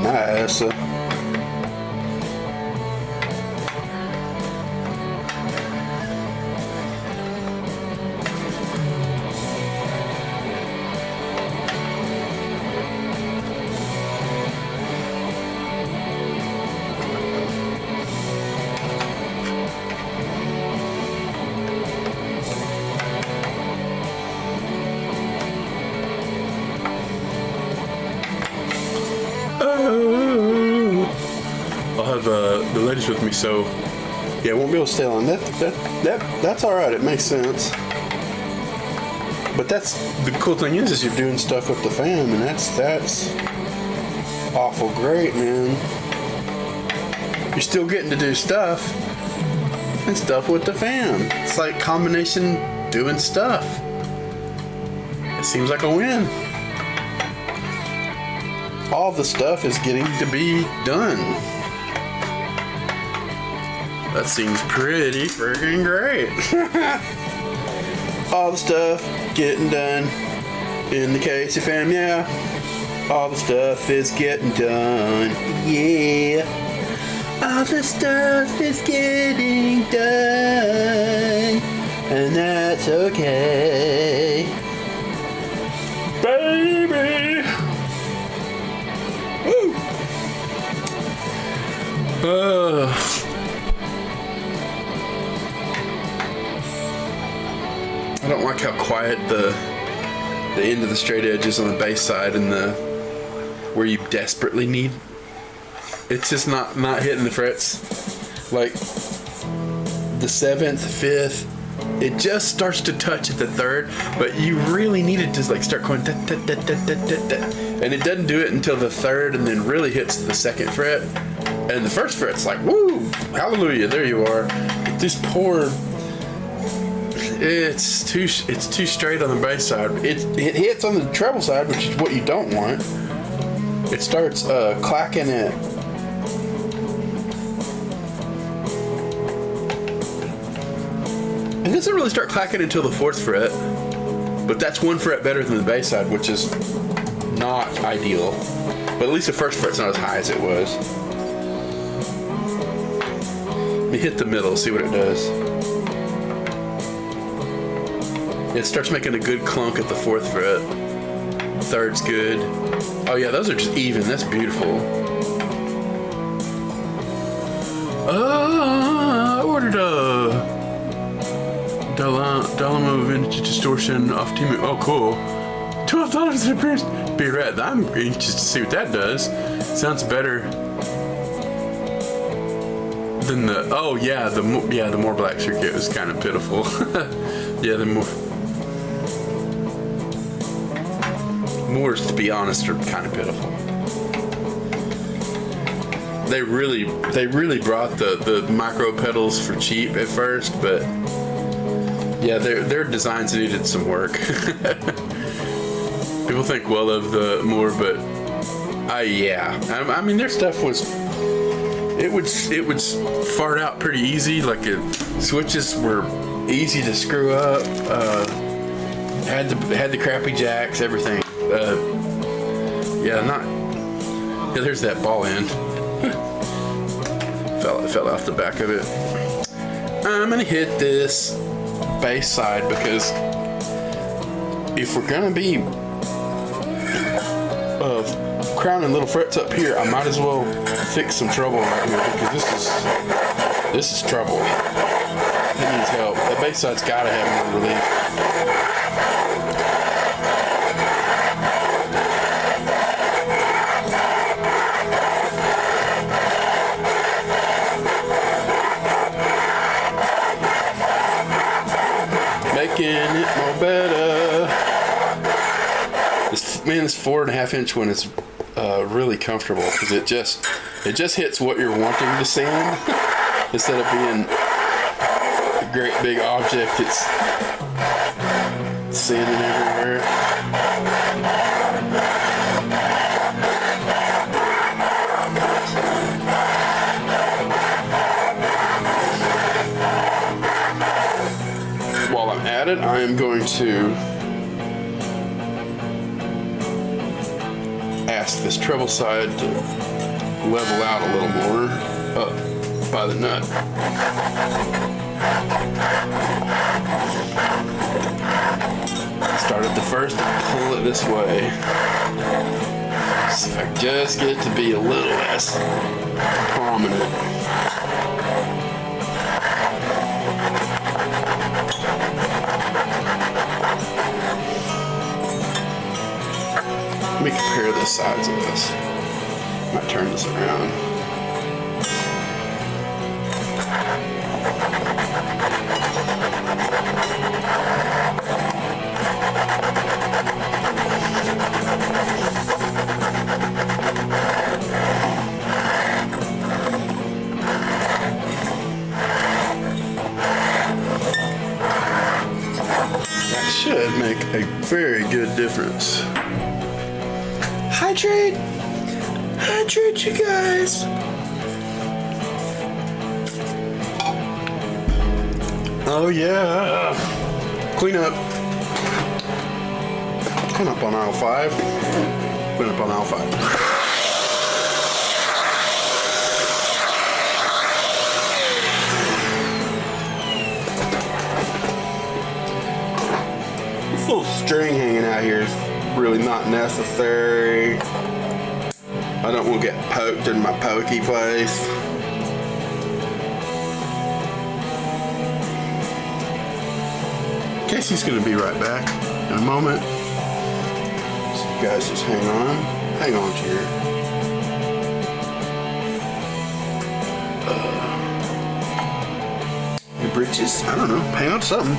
Nice. I'll have the ladies with me, so yeah, I won't be able to stay on that's all right. It makes sense. But that's the cool thing is you're doing stuff with the fan, and that's awful great, man. You're still getting to do stuff and stuff with the fan. It's like combination doing stuff. It seems like a win. All the stuff is getting to be done. That seems pretty friggin' great. All the stuff getting done in the Casey fam, yeah. All the stuff is getting done, yeah. All the stuff is getting done, and that's okay, baby. Woo! I don't like how quiet the end of the straight edge is on the bass side and the where you desperately need. It's just not hitting the frets. Like the 7th, 5th, it just starts to touch at the 3rd, but you really need it to like start going da, da, da, da, da, da, da. And it doesn't do it until the 3rd and then really hits the 2nd fret. And the 1st fret's like, woo, hallelujah, there you are. This poor, it's too straight on the bass side. It hits on the treble side, which is what you don't want. It starts clacking at it doesn't really start clacking until the 4th fret, but that's 1 fret better than the bass side, which is not ideal. But at least the 1st fret's not as high as it was. Let me hit the middle, see what it does. It starts making a good clunk at the 4th fret. 3rd's good. Oh yeah, those are just even. That's beautiful. I ordered a Delamo Vintage Distortion off Team. Oh, cool. $12 an appearance. Be right. I'm anxious to see what that does. Sounds better than the. Oh yeah, the more black circuit was kind of pitiful. Yeah, the Moors, to be honest, are kind of pitiful. They really brought the micro pedals for cheap at first, but yeah, their designs needed some work. People think well of the Moor, but yeah, I mean their stuff was it would fart out pretty easy. Like switches were easy to screw up. Had the crappy jacks, everything. There's that ball end. fell off the back of it. I'm gonna hit this bass side because if we're gonna be crowning little frets up here, I might as well fix some trouble right here because this is trouble. It needs help. That bass side's gotta have more relief. Making it more better. This 4.5 inch one is really comfortable because it just hits what you're wanting to sound instead of being a great big object. It's sanding everywhere. While I'm at it, I am going to ask this treble side to level out a little more up by the nut. Start at the 1st and pull it this way. See if I can just get it to be a little less prominent. Let me compare the sides of this. Might turn this around. should make a very good difference. Hydrate! Hydrate, you guys! Oh yeah! Clean up. Clean up on aisle 5. Clean up on aisle 5. This little string hanging out here is really not necessary. I don't want to get poked in my pokey place. Casey's going to be right back in a moment. So you guys just hang on. Hang on to your britches. I don't know. Hang on to something.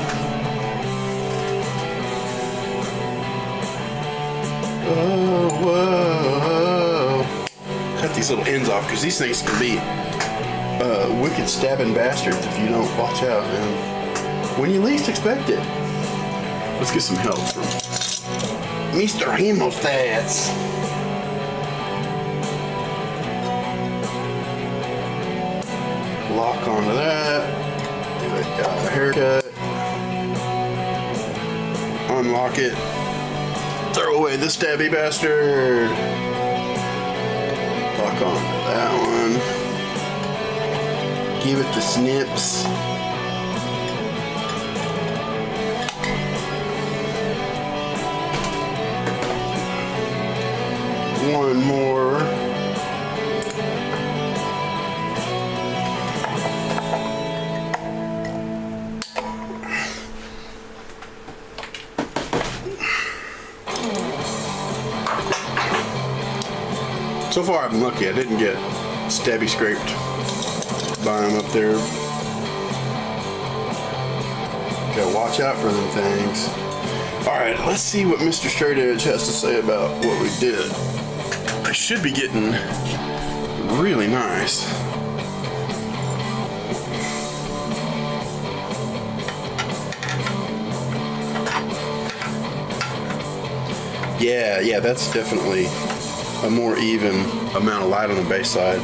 Oh, whoa. Cut these little ends off because these things can be wicked stabbing bastards if you don't watch out, man. When you least expect it. Let's get some help from Mr. Hemostats. Lock onto that. Give it a haircut. Unlock it. Throw away the stabby bastard. Lock onto that one. Give it the snips. One more. So far I've been lucky. I didn't get stabby scraped by him up there. Gotta watch out for them things. Alright, let's see what Mr. Straight Edge has to say about what we did. I should be getting really nice. Yeah, that's definitely a more even amount of light on the base side.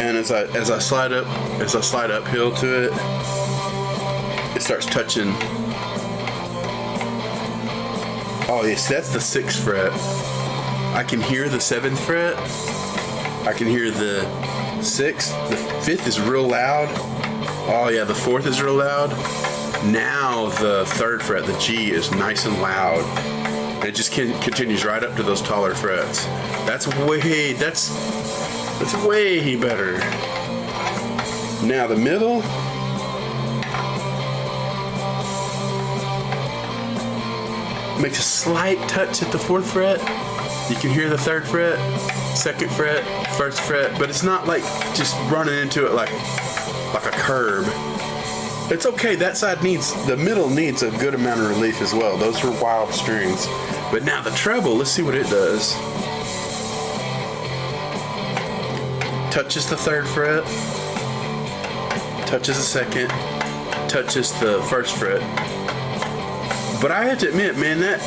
And as I slide uphill to it, it starts touching. Oh yes, that's the 6th fret. I can hear the 7th fret. I can hear the 6th. The 5th is real loud. Oh yeah, the 4th is real loud. Now the 3rd fret, the G, is nice and loud. It just continues right up to those taller frets. That's way better. Now the middle. Makes a slight touch at the 4th fret. You can hear the 3rd fret, 2nd fret, 1st fret, but it's not like just running into it like a curb. It's okay. That side the middle needs a good amount of relief as well. Those are wild strings. But now the treble, let's see what it does. Touches the 3rd fret, touches the 2nd, touches the 1st fret. But I have to admit, man, that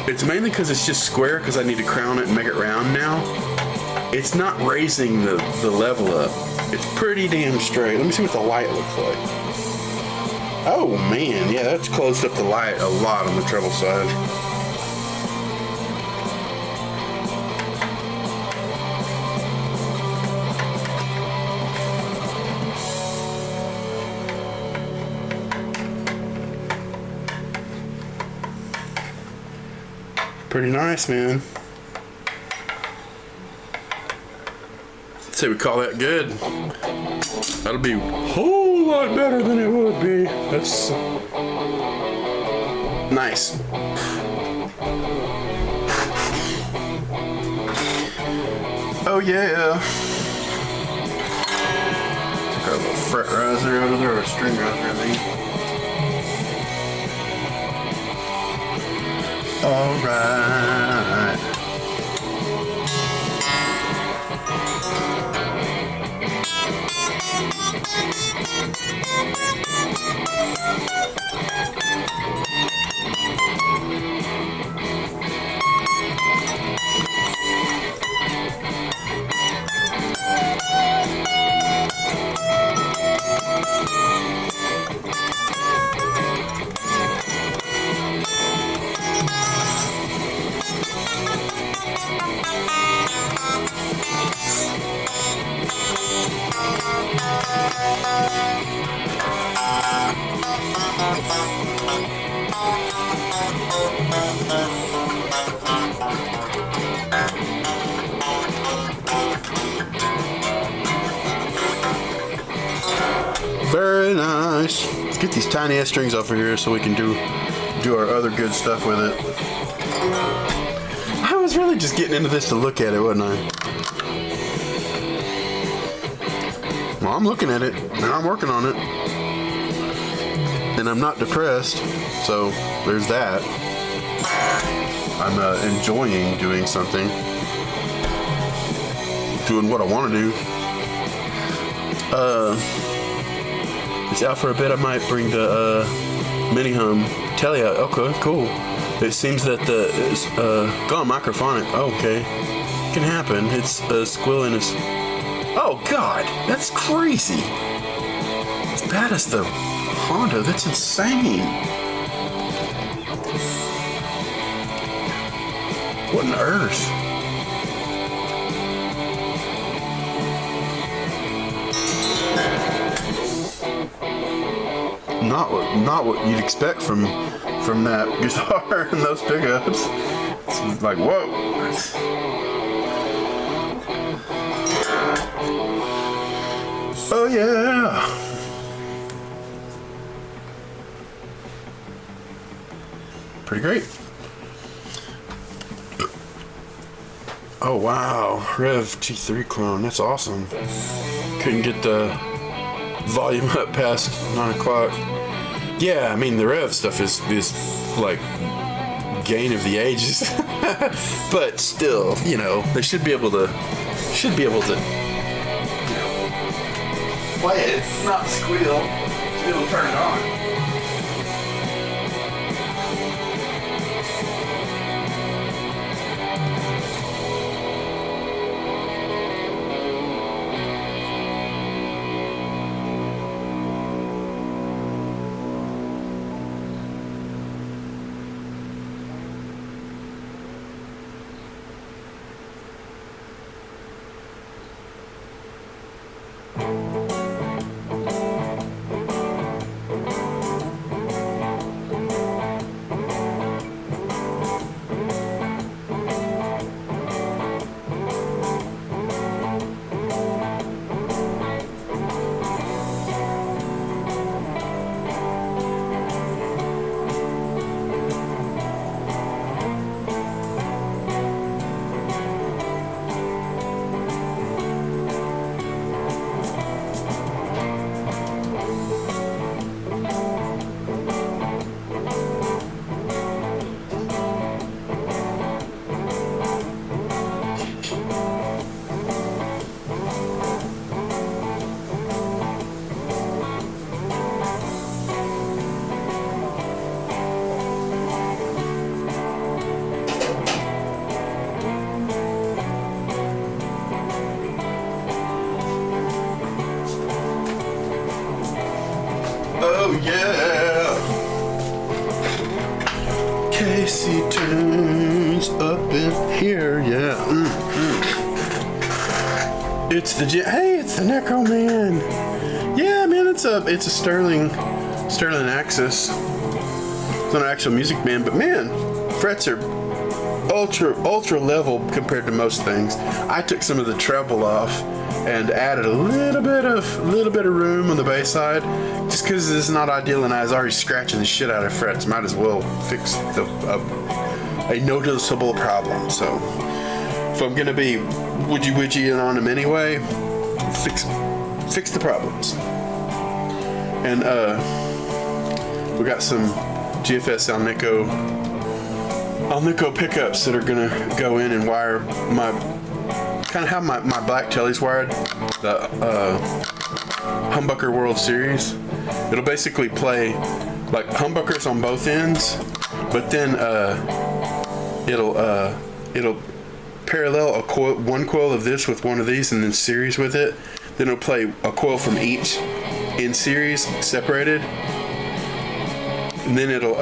it's mainly because it's just square because I need to crown it and make it round now. It's not raising the level up. It's pretty damn straight. Let me see what the light looks like. Oh man, yeah, that's closed up the light a lot on the treble side. Pretty nice, man. Say we call that good. That'll be a whole lot better than it would be. That's nice. Oh yeah. Took our little fret riser out of there, or a string riser, I think. All right. Very nice. Let's get these tiny ass strings off of here so we can do our other good stuff with it. I was really just getting into this to look at it, wasn't I? Well, I'm looking at it, and I'm working on it. And I'm not depressed, so there's that. I'm enjoying doing something. Doing what I want to do. It's out for a bit. I might bring the mini hum telly out. Okay, cool. It seems that the gone microphonic. Okay, can happen. It's squilling. Oh God, that's crazy. As bad as the Honda. That's insane. What on earth? Not what you'd expect from that guitar and those pickups. It's like, whoa. Oh yeah. Pretty great. Oh wow, Rev T3 clone, that's awesome. Couldn't get the volume up past 9 o'clock. Yeah, I mean the Rev stuff is like gain of the ages, but still, you know, they should be able to, you know, play it, not squeal, should be able to turn it on. Oh yeah! Casey turns up in here, yeah. It's the hey, it's the Necro Man. Yeah, man, it's a Sterling Axis. It's not an actual music band, but man, frets are ultra level compared to most things. I took some of the treble off and added a little bit of room on the bass side, just because this is not ideal, and I was already scratching the shit out of frets. Might as well fix a noticeable problem. So if I'm gonna be woodgy on them anyway, fix the problems. And we got some GFS Alnico pickups that are gonna go in and wire my kind of how my black telly's wired, the humbucker World Series. It'll basically play like humbuckers on both ends, but then it'll parallel one coil of this with one of these, and then series with it. Then it'll play a coil from each in series separated, and then it'll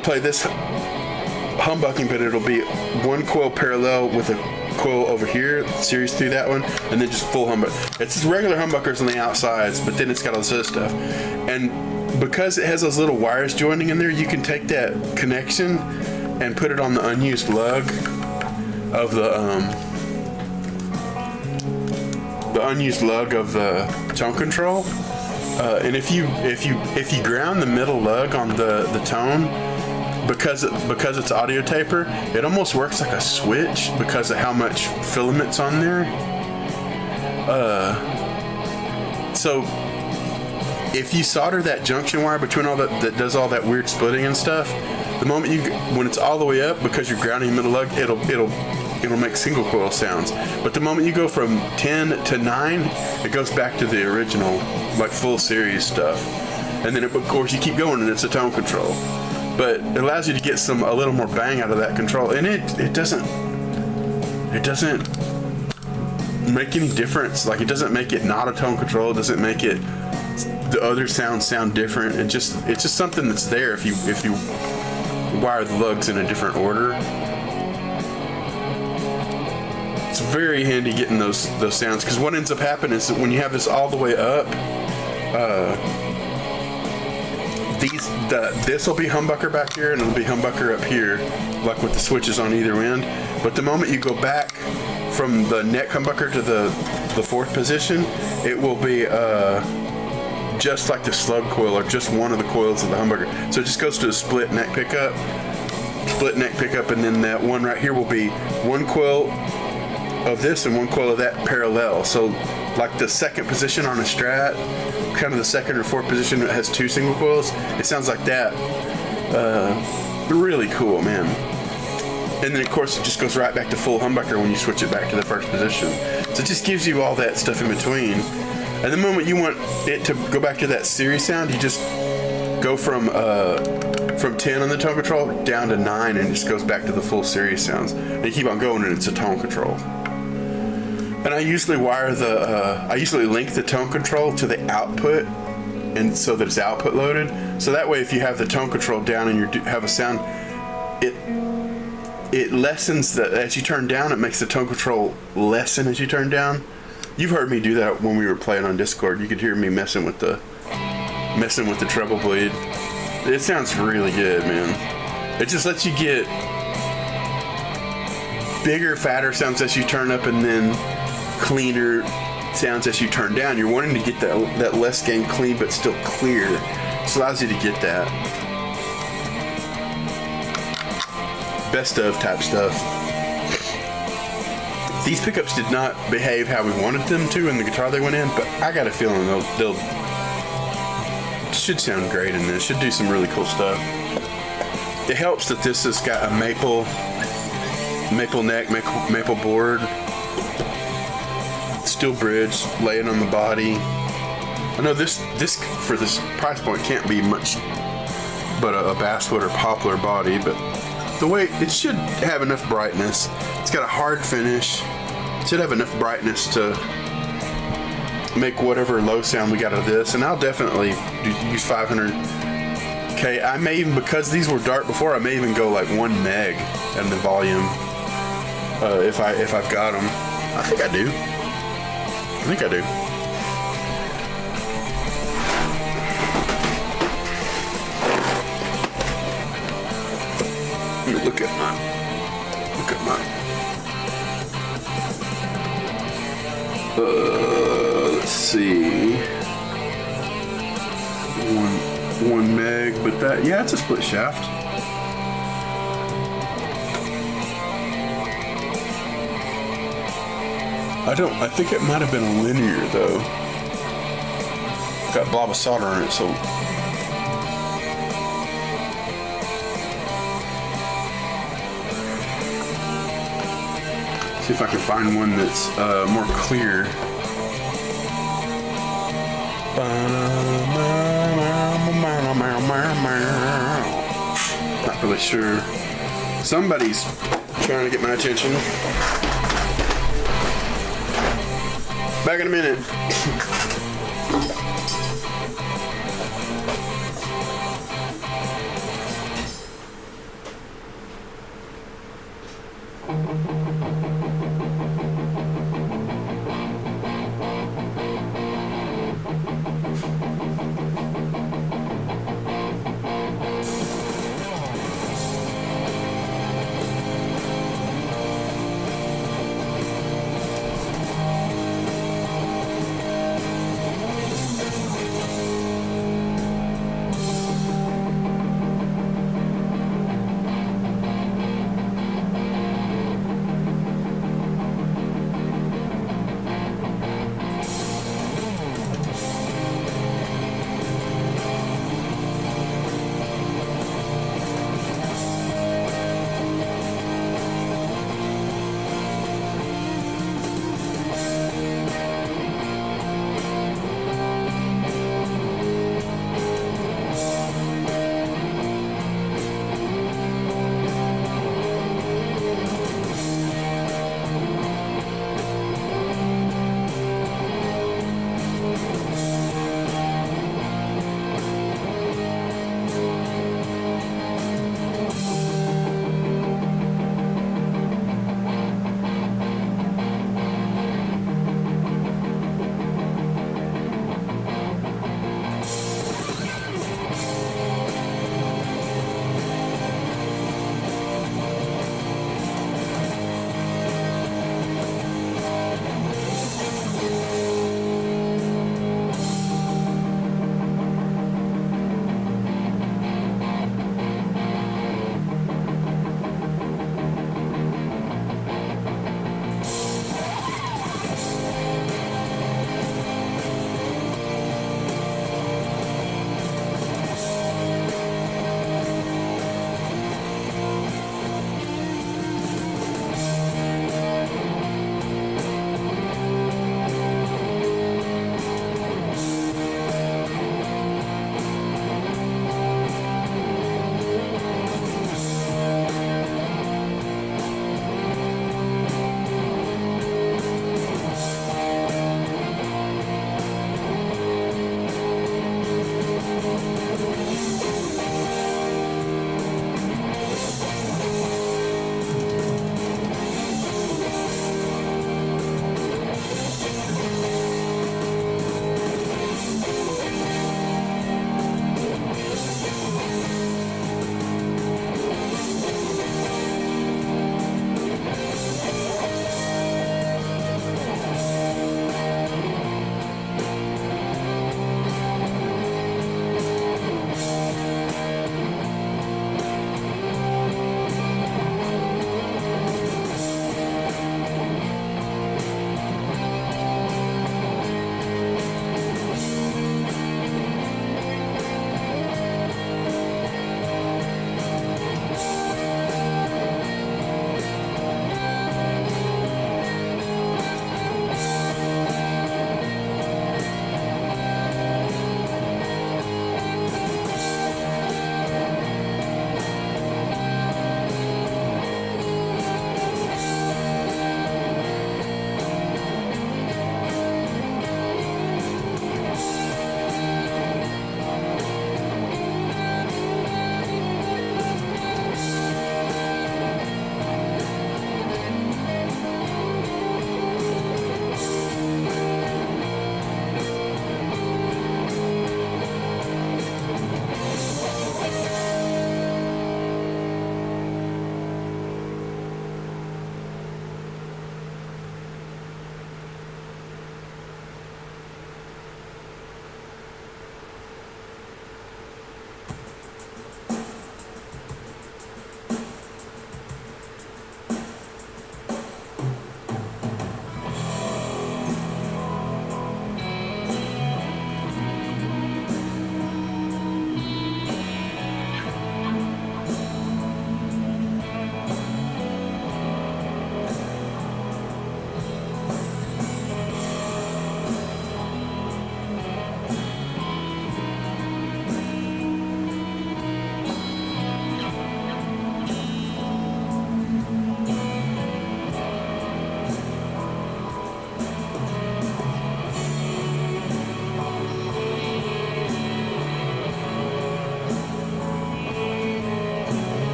play this humbucking, but it'll be one coil parallel with a coil over here, series through that one, and then just full humbucker. It's just regular humbuckers on the outsides, but then it's got all this other stuff. And because it has those little wires joining in there, you can take that connection and put it on the unused lug of the unused lug of the tone control. And if you ground the middle lug on the tone, because it's audio taper, it almost works like a switch because of how much filament's on there. So if you solder that junction wire between all that does all that weird splitting and stuff, the moment when it's all the way up, because you're grounding the middle lug, it'll make single coil sounds. But the moment you go from 10 to 9, it goes back to the original, like full series stuff. And then of course you keep going and it's a tone control. But it allows you to get a little more bang out of that control. And it doesn't make any difference. Like, it doesn't make it not a tone control. It doesn't make it the other sounds sound different. It's just something that's there if you wire the lugs in a different order. It's very handy getting those sounds, because what ends up happening is that when you have this all the way up, this will be humbucker back here and it'll be humbucker up here, like with the switches on either end. But the moment you go back from the neck humbucker to the fourth position, it will be just like the slug coil, or just one of the coils of the humbucker. So it just goes to a split neck pickup, and then that one right here will be one coil of this and one coil of that parallel. So like the second position on a Strat, kind of the second or fourth position that has two single coils, it sounds like that. Really cool, man. And then of course it just goes right back to full humbucker when you switch it back to the first position. So it just gives you all that stuff in between. And the moment you want it to go back to that series sound, you just go from 10 on the tone control down to 9, and it just goes back to the full series sounds. And you keep on going, and it's a tone control. And I usually link the tone control to the output, and so that it's output loaded. So that way, if you have the tone control down and you have a sound, it lessens as you turn down. It makes the tone control lessen as you turn down. You've heard me do that when we were playing on Discord. You could hear me messing with the treble bleed. It sounds really good, man. It just lets you get bigger, fatter sounds as you turn up, and then cleaner sounds as you turn down. You're wanting to get that less gain clean but still clear. It allows you to get that best of type stuff. These pickups did not behave how we wanted them to in the guitar they went in, but I got a feeling they'll should sound great in this. Should do some really cool stuff. It helps that this has got a maple neck, maple board, steel bridge laying on the body. I know this for this price point can't be much but a basswood or poplar body, but the way it should have enough brightness. It's got a hard finish. It should have enough brightness to make whatever low sound we got out of this. And I'll definitely use 500K. I may even, because these were dark before, I may even go like 1 meg in the volume if I've got them. I think I do. Let me look at mine. Let's see. 1 meg, but yeah, it's a split shaft. I think it might have been a linear though. Got a blob of solder on it, so. See if I can find one that's more clear. Not really sure. Somebody's trying to get my attention. Back in a minute.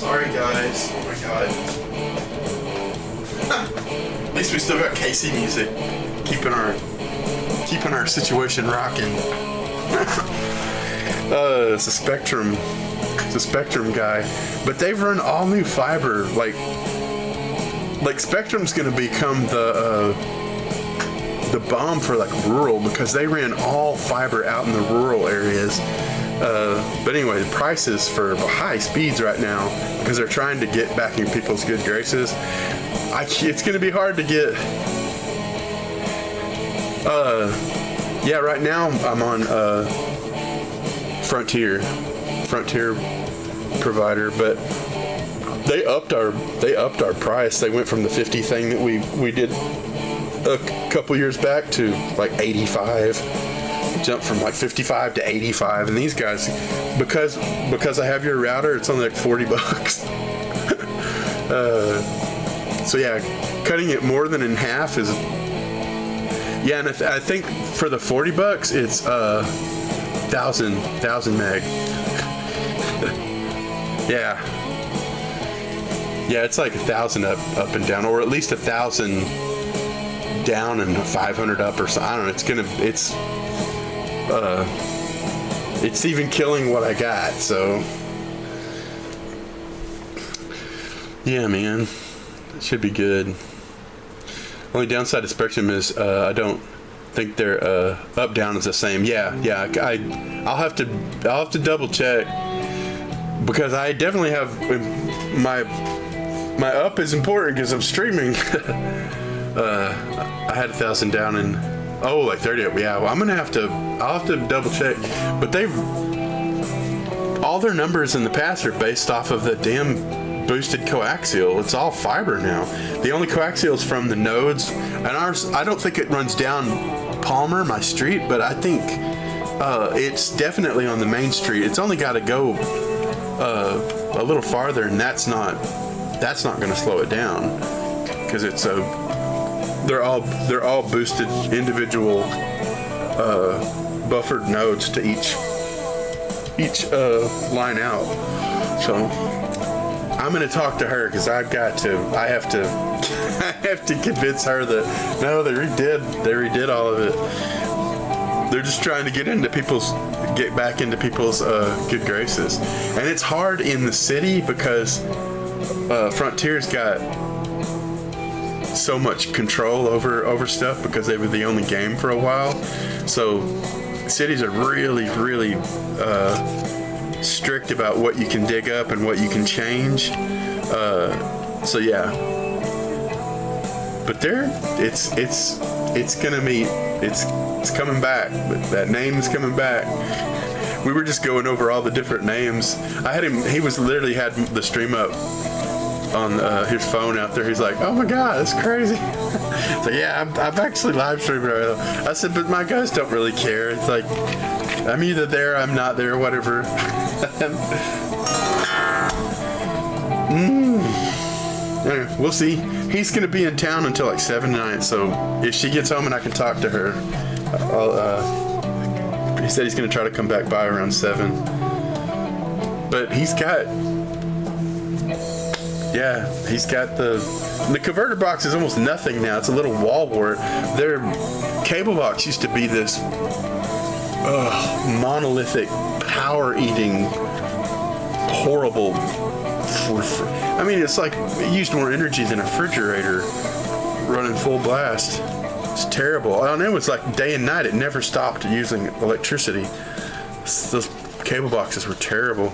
Sorry guys. Oh my god. At least we still got Casey music, keeping our situation rocking. It's a Spectrum guy, but they've run all new fiber. Like Spectrum's gonna become the bomb for like rural, because they ran all fiber out in the rural areas. But anyway, the prices for high speeds right now, because they're trying to get back in people's good graces, it's gonna be hard to get. Yeah, right now I'm on Frontier provider, but they upped our price. They went from the 50 thing that we did a couple years back to like 85. Jumped from like 55 to 85, and these guys, because I have your router, it's only like $40. So yeah, cutting it more than in half is, yeah, and I think for the $40 it's 1,000 meg. Yeah, it's like 1,000 up and down, or at least 1,000 down and 500 up, or so. I don't know. It's even killing what I got. So yeah, man, it should be good. Only downside to Spectrum is I don't think their up down is the same. Yeah. I'll have to double check, because I definitely have my up is important because I'm streaming. I had 1,000 down and like 30 up. Yeah, well, I'll have to double check. But all their numbers in the past are based off of the damn boosted coaxial. It's all fiber now. The only coaxial is from the nodes, and ours, I don't think it runs down Palmer, my street, but I think it's definitely on the main street. It's only got to go a little farther, and that's not going to slow it down, because it's they're all boosted individual buffered nodes to each line out. So I'm gonna talk to her, because I have to convince her that no, they redid all of it. They're just trying to get back into people's good graces, and it's hard in the city because Frontier's got so much control over stuff, because they were the only game for a while. So cities are really strict about what you can dig up and what you can change. So yeah, but it's coming back. But that name is coming back. We were just going over all the different names. I had him. He literally had the stream up on his phone out there. He's like, "Oh my god, that's crazy." So yeah, I'm actually live streaming right now. I said, but my guys don't really care. It's like, I'm either there, I'm not there, whatever. Anyway, we'll see. He's gonna be in town until like 7 tonight, so if she gets home and I can talk to her, he said he's gonna try to come back by around 7. But he's got the converter box is almost nothing now. It's a little wall wart. Their cable box used to be this monolithic, power-eating, horrible. I mean, it's like it used more energy than a refrigerator running full blast. It's terrible. And it was like day and night. It never stopped using electricity. Those cable boxes were terrible.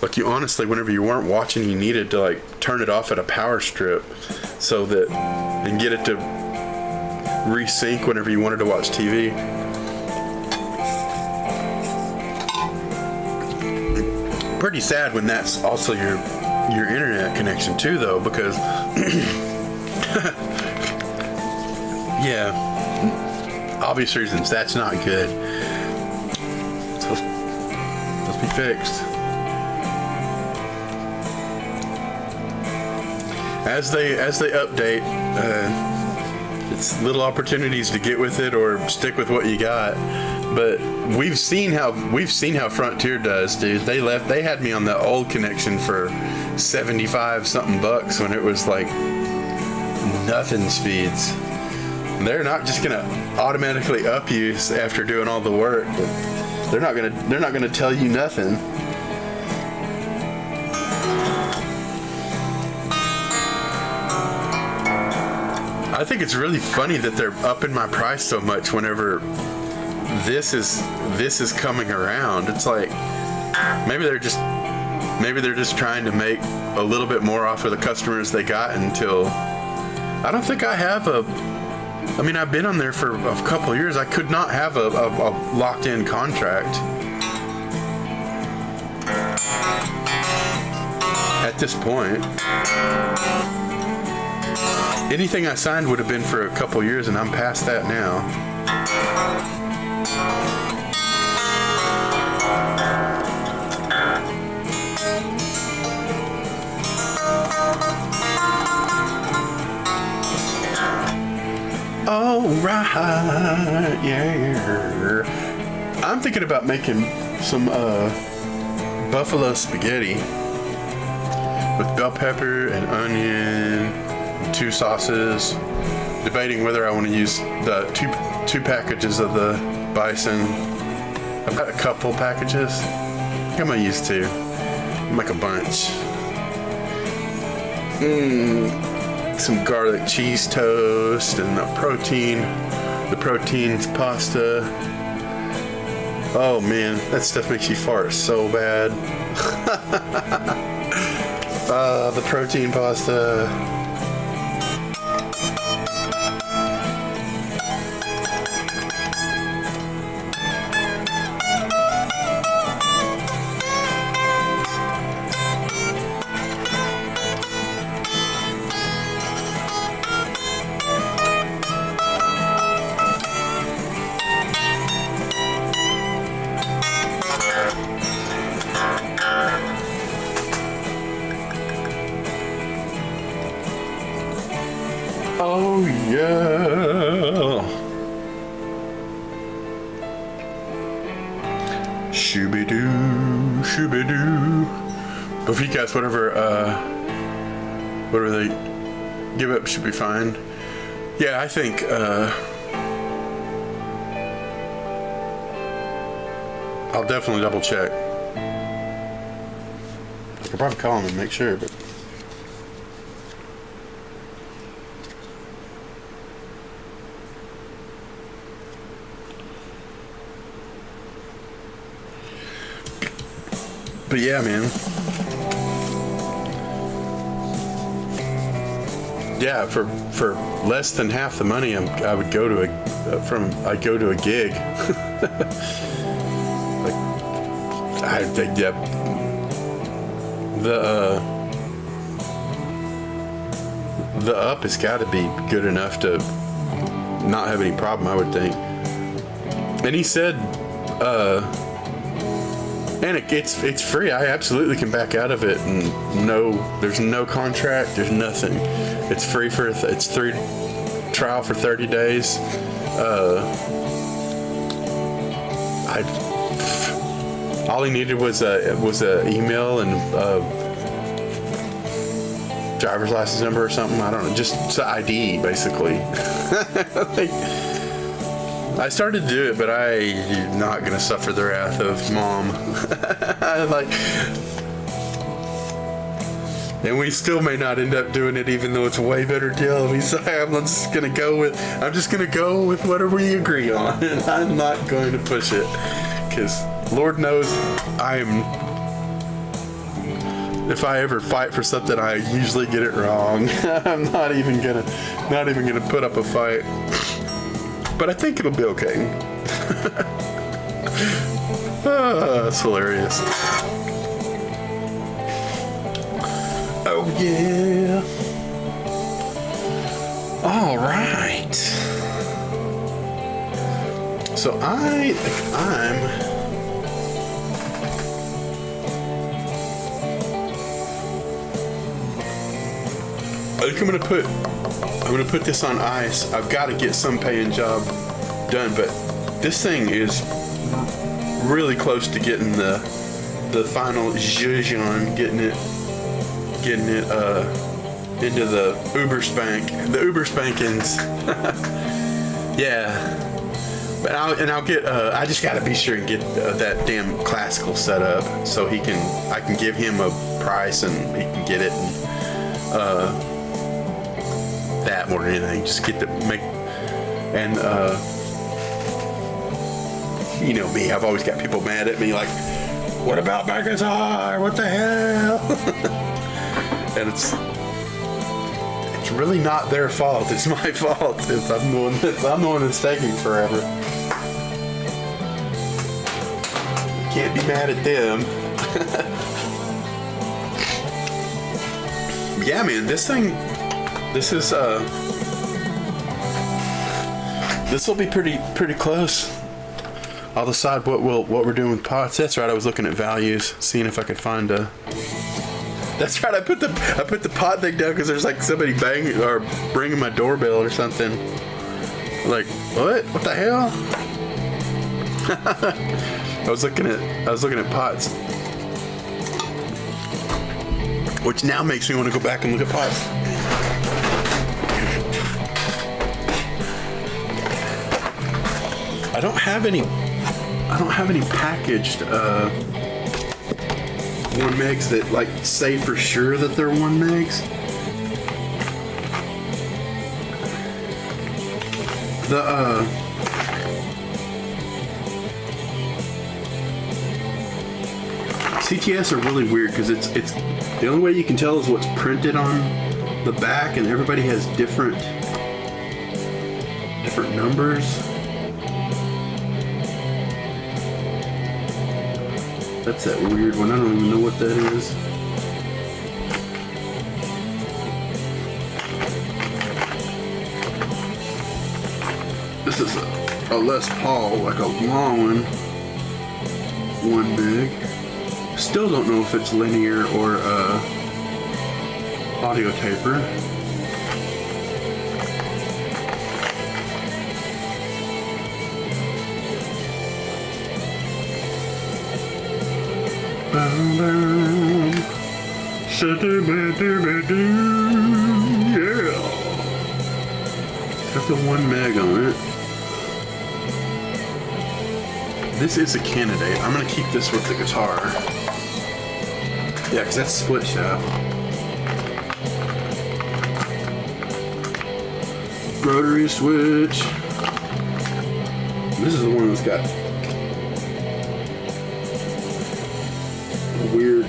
Like, you honestly, whenever you weren't watching, you needed to like turn it off at a power strip and get it to resync whenever you wanted to watch TV. Pretty sad when that's also your internet connection too, though, because yeah, obvious reasons that's not good. So let's be fixed. As they update, it's little opportunities to get with it or stick with what you got. But we've seen how Frontier does, dude. They had me on the old connection for 75 something bucks when it was like nothing speeds. They're not just gonna automatically up you after doing all the work. They're not gonna tell you nothing. I think it's really funny that they're upping my price so much whenever this is coming around. It's like maybe they're just trying to make a little bit more off of the customers they got until I don't think I have I mean, I've been on there for a couple of years. I could not have a locked-in contract at this point. Anything I signed would have been for a couple of years, and I'm past that now. All right, yeah. I'm thinking about making some buffalo spaghetti with bell pepper and onion and 2 sauces. Debating whether I want to use the two packages of the bison. I've got a couple packages. I think I'm gonna use 2. Make a bunch. Some garlic cheese toast and the protein's pasta. Oh man, that stuff makes you fart so bad. The protein pasta. Oh yeah. Shooby-doo, shooby-doo. Bofikas, whatever they give up should be fine. Yeah, I think I'll definitely double check. I could probably call him and make sure, but yeah, man. Yeah, for less than half the money, I would go to I'd go to a gig. Like, I think the up has got to be good enough to not have any problem, I would think. And he said, and it's free. I absolutely can back out of it, and there's no contract. There's nothing. It's free it's free trial for 30 days. All he needed was a email and driver's license number or something. I don't know, just ID basically. I started to do it, but I'm not gonna suffer the wrath of Mom. And we still may not end up doing it, even though it's a way better deal. I'm just gonna go with whatever we agree on. I'm not going to push it, because Lord knows if I ever fight for something, I usually get it wrong. I'm not even gonna put up a fight. But I think it'll be okay. That's hilarious. Oh yeah. All right. So I think I'm gonna put this on ice. I've got to get some paying job done, but this thing is really close to getting the final zhuzh on, getting it into the Uber spankings. Yeah. But I'll get. I just gotta be sure and get that damn classical set up so I can give him a price and he can get it. And, that more than anything, just get and you know me, I've always got people mad at me like, what about my guitar? What the hell? And it's really not their fault. It's my fault. I'm the one that's taking forever. Can't be mad at them. Yeah, man, this will be pretty close. I'll decide what we're doing with pots. That's right. I was looking at values, seeing if I could find a. That's right. I put the pot thing down because there's like somebody banging or ringing my doorbell or something. Like, what? What the hell? I was looking at pots, which now makes me want to go back and look at pots. I don't have any packaged 1 megs that like say for sure that they're 1 megs. The CTS are really weird because it's the only way you can tell is what's printed on the back, and everybody has different numbers. That's that weird one. I don't even know what that is. This is a Les Paul, like a long one. 1 meg. Still don't know if it's linear or audio taper. Yeah. Got the 1 meg on it. This is a candidate. I'm gonna keep this with the guitar. Yeah, because that's split shaft. Rotary switch. This is the one that's got a weird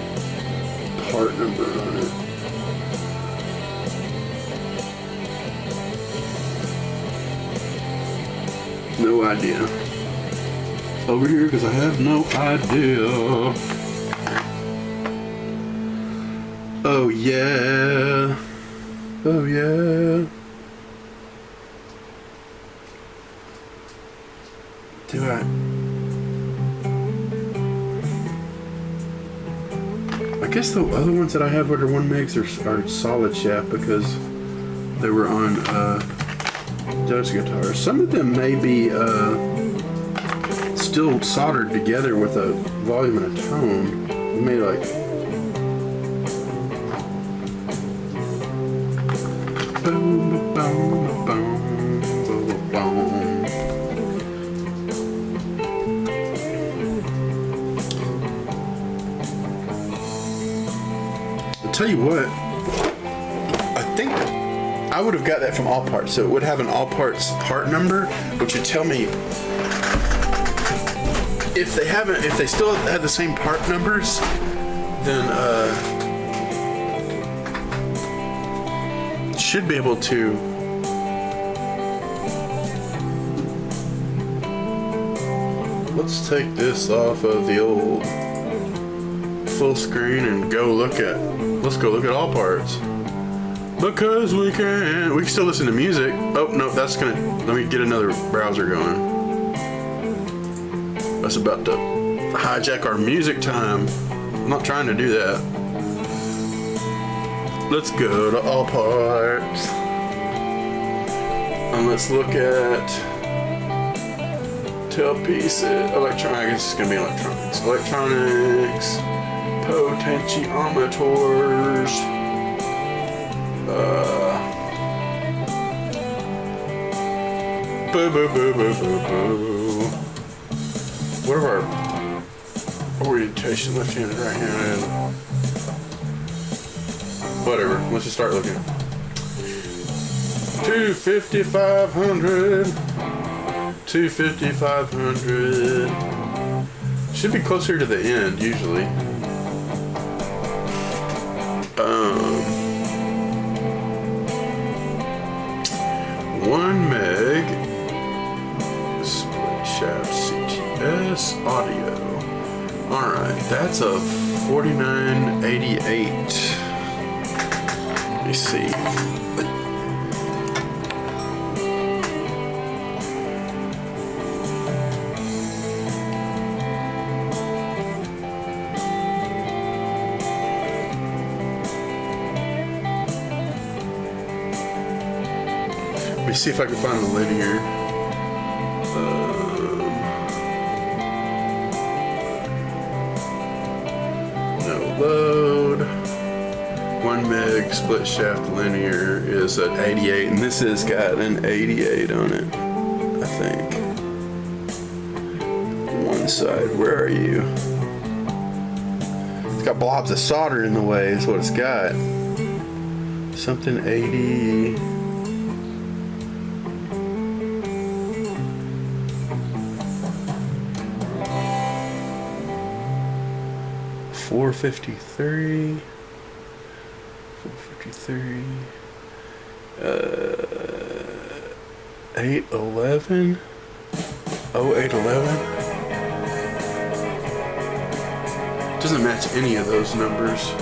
part number on it. No idea. Over here because I have no idea. Oh yeah. Oh yeah. Do I guess the other ones that I have under 1 megs are solid shaft because they were on Joe's guitars. Some of them may be still soldered together with a volume and a tone. You may like. Boom, boom, boom, boom, boom. I'll tell you what. I think I would have got that from All Parts, so it would have an All Parts part number, which would tell me if they still have the same part numbers, then should be able to let's take this off of the old full screen and let's go look at All Parts. Because we can still listen to music. Oh no, let me get another browser going. That's about to hijack our music time. I'm not trying to do that. Let's go to All Parts. And let's look at tailpiece, electronics. I guess it's gonna be electronics. Electronics, potentiometers, boo boo boo boo boo boo. What are our orientation? Left-handed, right-handed. Whatever. Let's just start looking. 250-500. 250-500. Should be closer to the end usually. 1 meg split shaft CTS audio. Alright, that's a 4988. Let me see. Let me see if I can find the linear. No load. 1 meg split shaft linear is at 88, and this has got an 88 on it, I think. One side, where are you? It's got blobs of solder in the way, is what it's got. Something 80. $453. 811. 0811. Doesn't match any of those numbers.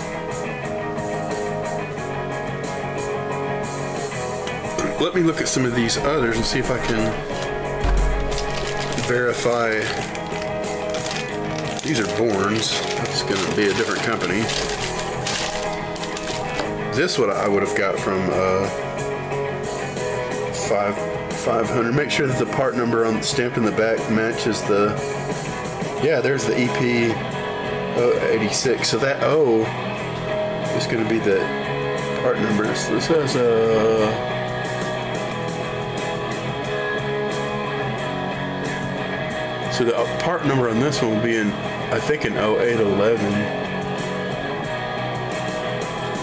Let me look at some of these others and see if I can verify. These are Borns. That's going to be a different company. This what I would have got from 500. Make sure that the part number on stamped in the back matches the. Yeah, there's the EP 86. So that O is going to be the part number. This has a. So the part number on this one will be in, I think, in 0811.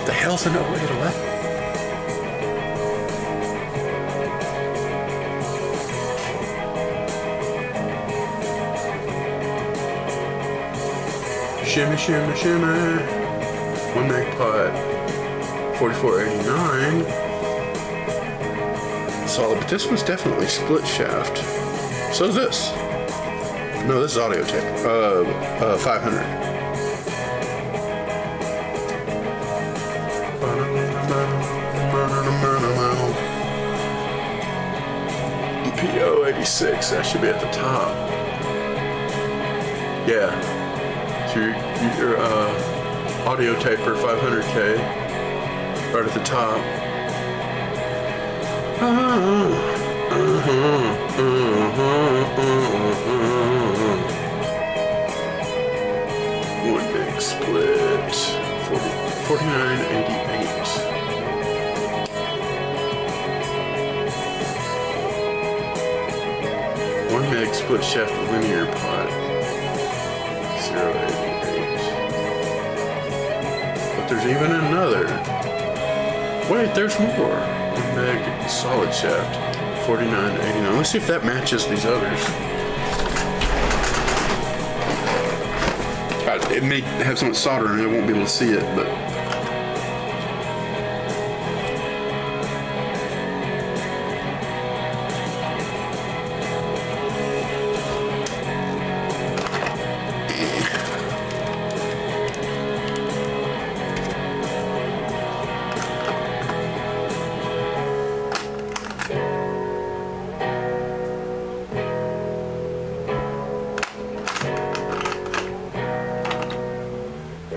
The hell's an 0811? Shimmy, shimmy, shimmy. 1 meg pot. 4489. Solid, but this one's definitely split shaft. So is this. No, this is audio tape. 500. PO 86. That should be at the top. Yeah. So your audio tape for 500K, right at the top. One big split. 4988. One meg split shaft linear pot. 088. But there's even another. Wait, there's more. 1 meg solid shaft. 4989. Let's see if that matches these others. It may have some solder and I won't be able to see it, but.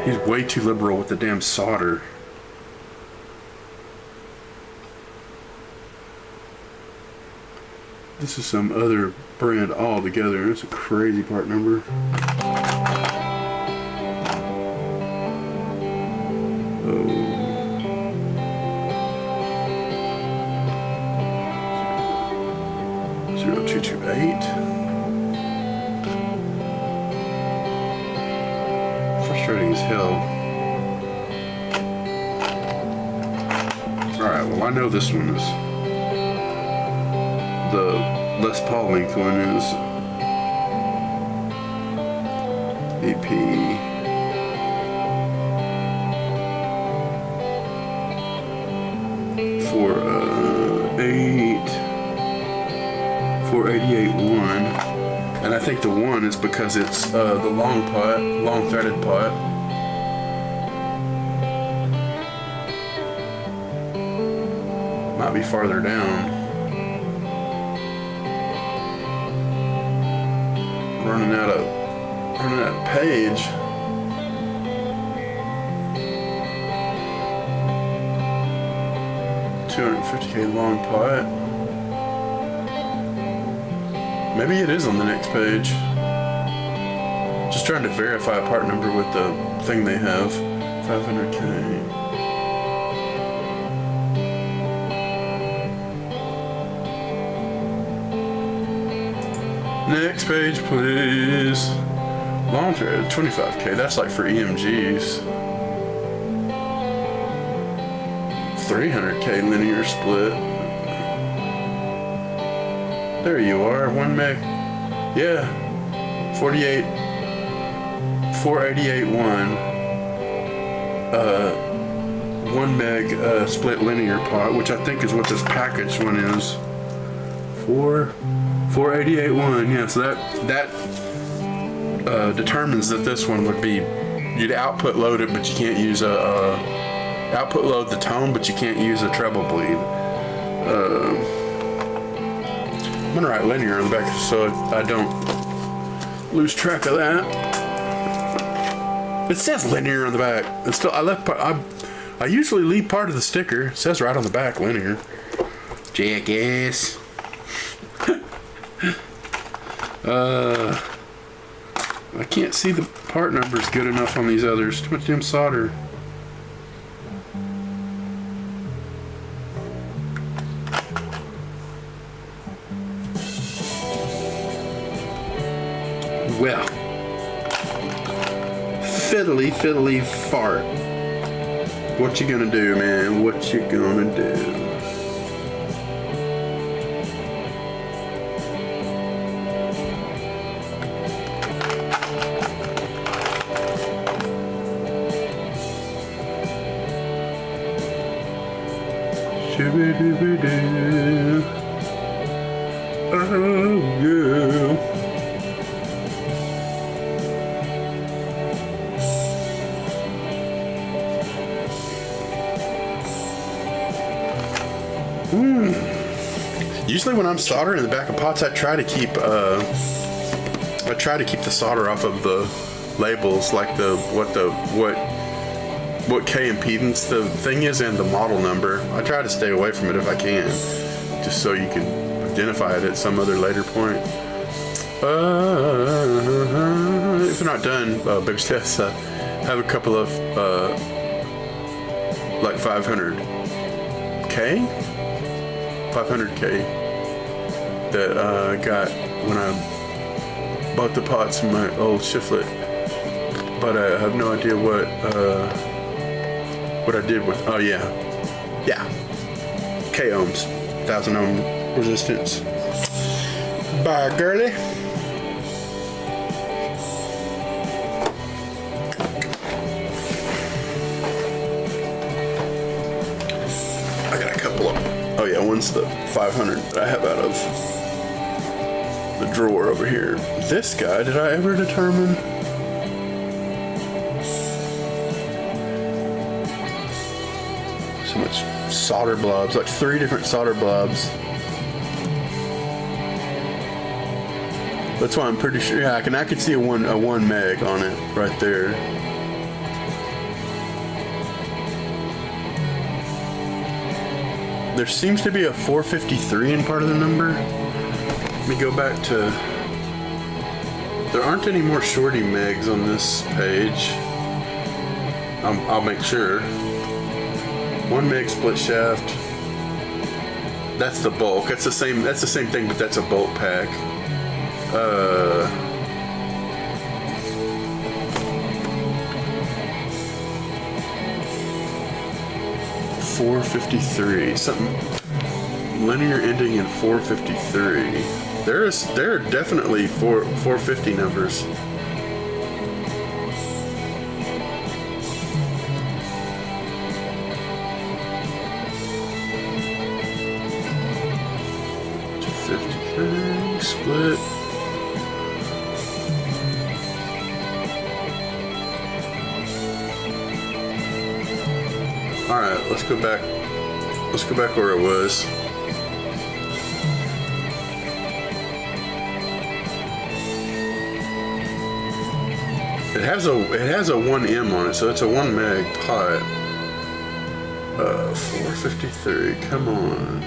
He's way too liberal with the damn solder. This is some other brand altogether. It's a crazy part number. Oh. 0228. Frustrating as hell. Alright, well I know this one is. The Les Paul length one is EP 488.1, and I think the one is because it's the long threaded pot. Might be farther down. Running out of page. $250K long pot. Maybe it is on the next page. Just trying to verify a part number with the thing they have. 500K. Next page, please. Long thread, 25K. That's like for EMGs. 300K linear split. There you are, 1 meg. Yeah, 488.1. 1 meg split linear pot, which I think is what this packaged one is. 488.1. Yeah, so that determines that this one would be, you'd output load it, but you can't use output load the tone, but you can't use a treble bleed. I'm gonna write linear on the back so I don't lose track of that. It says linear on the back. It's still, I usually leave part of the sticker. It says right on the back linear. Jackass. I can't see the part numbers good enough on these others. Too much damn solder. Well, fiddly fart. What you gonna do, man? What you gonna do? Shoo-ba-doo-ba-doo. Oh, yeah. Usually when I'm soldering in the back of pots, I try to keep the solder off of the labels, like what K impedance the thing is and the model number. I try to stay away from it if I can, just so you can identify it at some other later point. If they're not done, baby steps, have a couple of like 500K that I got when I bought the pots in my old shiflet, but I have no idea what I did with. Oh yeah, K ohms, 1,000 ohm resistance. Bye, girly. I got a couple of. Oh yeah, one's the 500 that I have out of the drawer over here. This guy, did I ever determine? So much solder blobs, like 3 different solder blobs. That's why I'm pretty sure. Yeah, I can see a one meg on it right there. There seems to be a 453 in part of the number. Let me go back to... There aren't any more shorty megs on this page. I'll make sure. 1 meg split shaft. That's the bulk. That's the same thing, but that's a bulk pack. 453. Something linear ending in 453. There are definitely 450 numbers. Split. All right, let's go back. Let's go back where it was. It has a 1M on it, so it's a 1 meg pot. 453. Come on.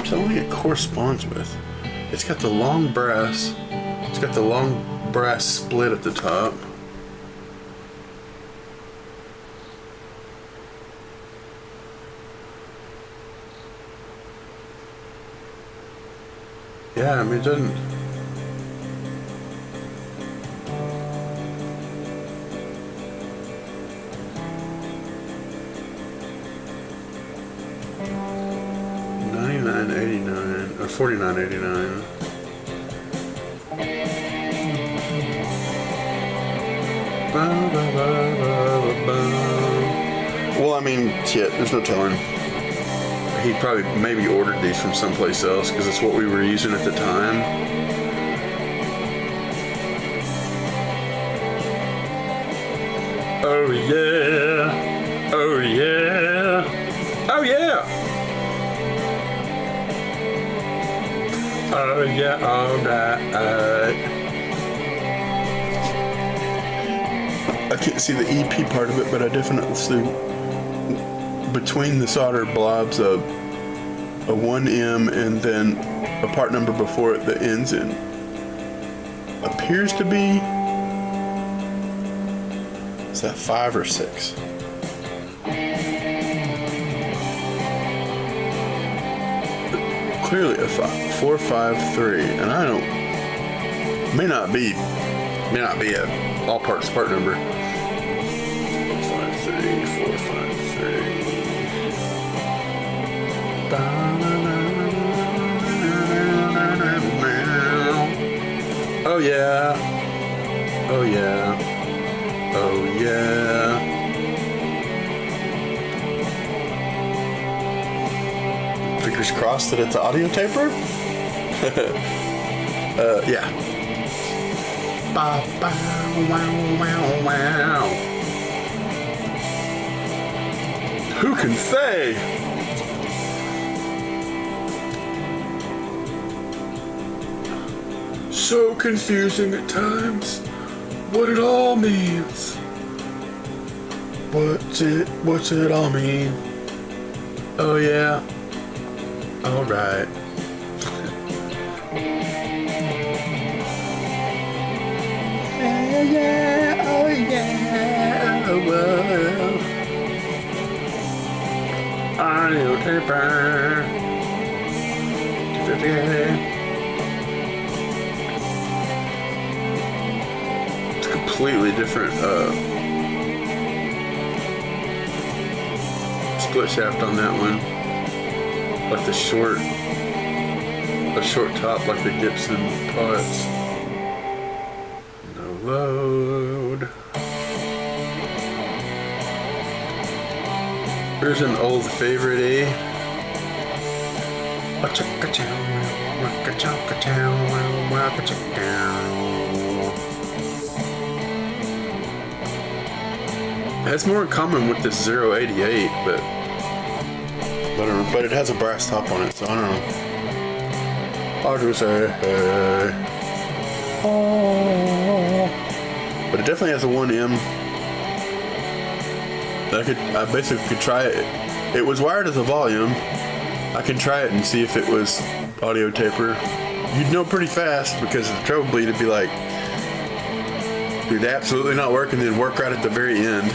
Tell me it corresponds with. It's got the long brass. It's got the long brass split at the top. Yeah, I mean, it doesn't. $99.89 or $49.89. Well, I mean, shit, there's no telling. He probably maybe ordered these from someplace else because it's what we were using at the time. Oh yeah, oh yeah, oh yeah, oh yeah, alright. I can't see the EP part of it, but I definitely see between the solder blobs a 1M and then a part number before it that ends in appears to be, is that 5 or 6? Clearly a 5, 4, 5, 3, and I don't, may not be a all parts part number. 5, 3, 4, 5, 3. Oh yeah, oh yeah, oh yeah. Fingers crossed that it's an audio taper. Yeah. Ba, ba, wow, wow, wow. Who can say? So confusing at times what it all means. What's it all mean? Oh yeah. All right. Yeah, oh yeah, oh well. Audio taper. Completely different split shaft on that one, like a short top like the Gibson pots. No load. Here's an old favorite, It has more in common with this 088, but it has a brass top on it, so I don't know. I'll just say, But it definitely has a 1M. I basically could try it. It was wired as a volume. I can try it and see if it was audio taper. You'd know pretty fast because the treble bleed would be like, it'd absolutely not work and then work right at the very end.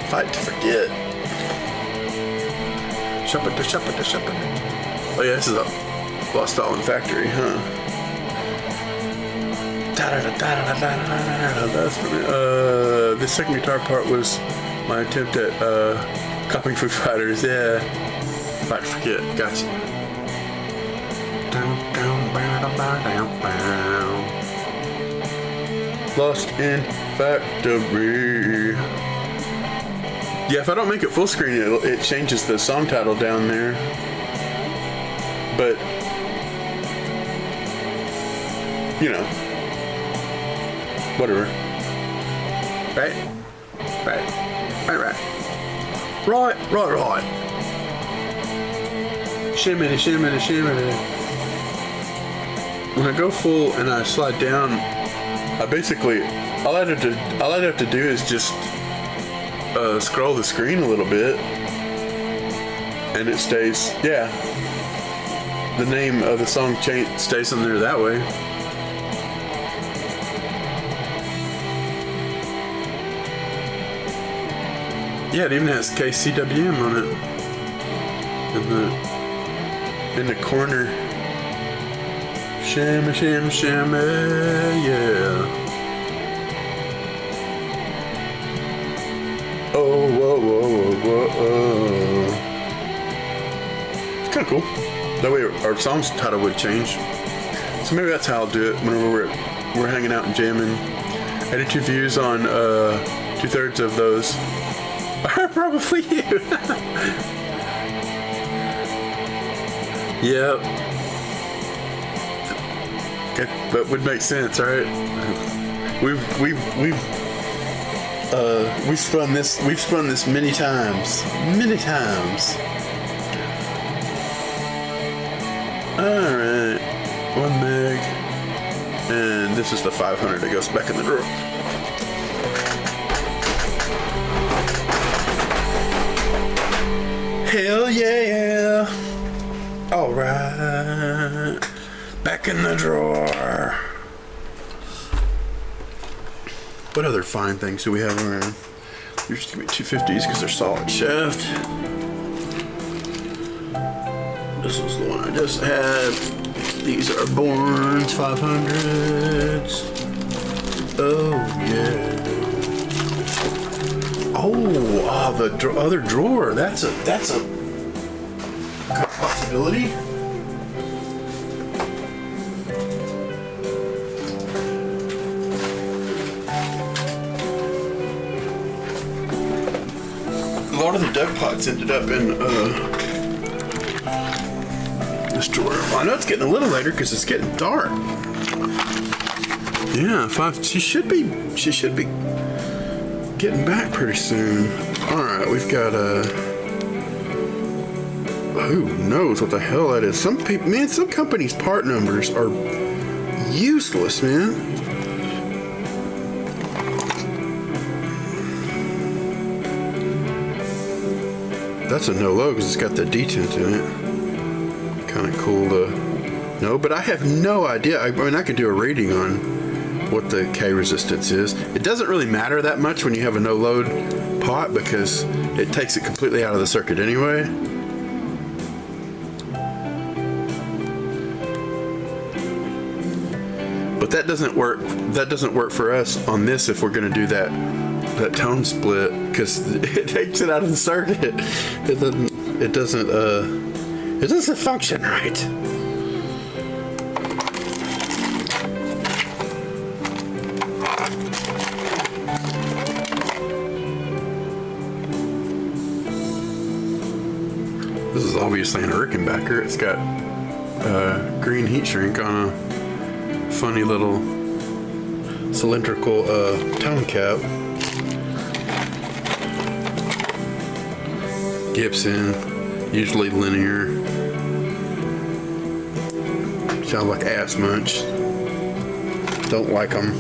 Fight to forget. Shop it. Oh yeah, this is a Lost Island Factory, huh? That's for me. The second guitar part was my attempt at copying Foo Fighters. Yeah, fight to forget. Gotcha. Lost in Factory. Yeah, if I don't make it full screen, it changes the song title down there. But, you know, whatever. Right. Shimmy. When I go full and I slide down, I basically, all I'd have to do is just scroll the screen a little bit, and it stays. Yeah, the name of the song stays on there that way. Yeah, it even has KCWM on it in the corner. Shimmy, yeah. Oh, whoa. It's kind of cool. That way our song's title would change. So maybe that's how I'll do it whenever we're hanging out and jamming. 82 views on 2/3 of those are probably you. Yep. That would make sense, right? We've spun this many times. All right, 1 meg, and this is the 500 that goes back in the drawer. Hell yeah! All right. Back in the drawer. What other fine things do we have around? You're just gonna be 250s because they're solid shaft. This was the one I just had. These are Borns 500s. Oh yeah. Oh, the other drawer. That's a possibility. A lot of the duck pots ended up in this drawer. Well, I know it's getting a little later because it's getting dark. Yeah, 5. She should be getting back pretty soon. All right, we've got who knows what the hell that is? Some people, man, some companies' part numbers are useless, man. That's a no-low because it's got the detent in it. Kind of cool to know, but I have no idea. I mean, I could do a rating on what the K resistance is. It doesn't really matter that much when you have a no-load pot because it takes it completely out of the circuit anyway. But that doesn't work. That doesn't work for us on this if we're going to do that tone split because it takes it out of the circuit. It doesn't function right. This is obviously an Rickenbacker. It's got green heat shrink on a funny little cylindrical tone cap. Gibson, usually linear. Sounds like ass munch. Don't like them.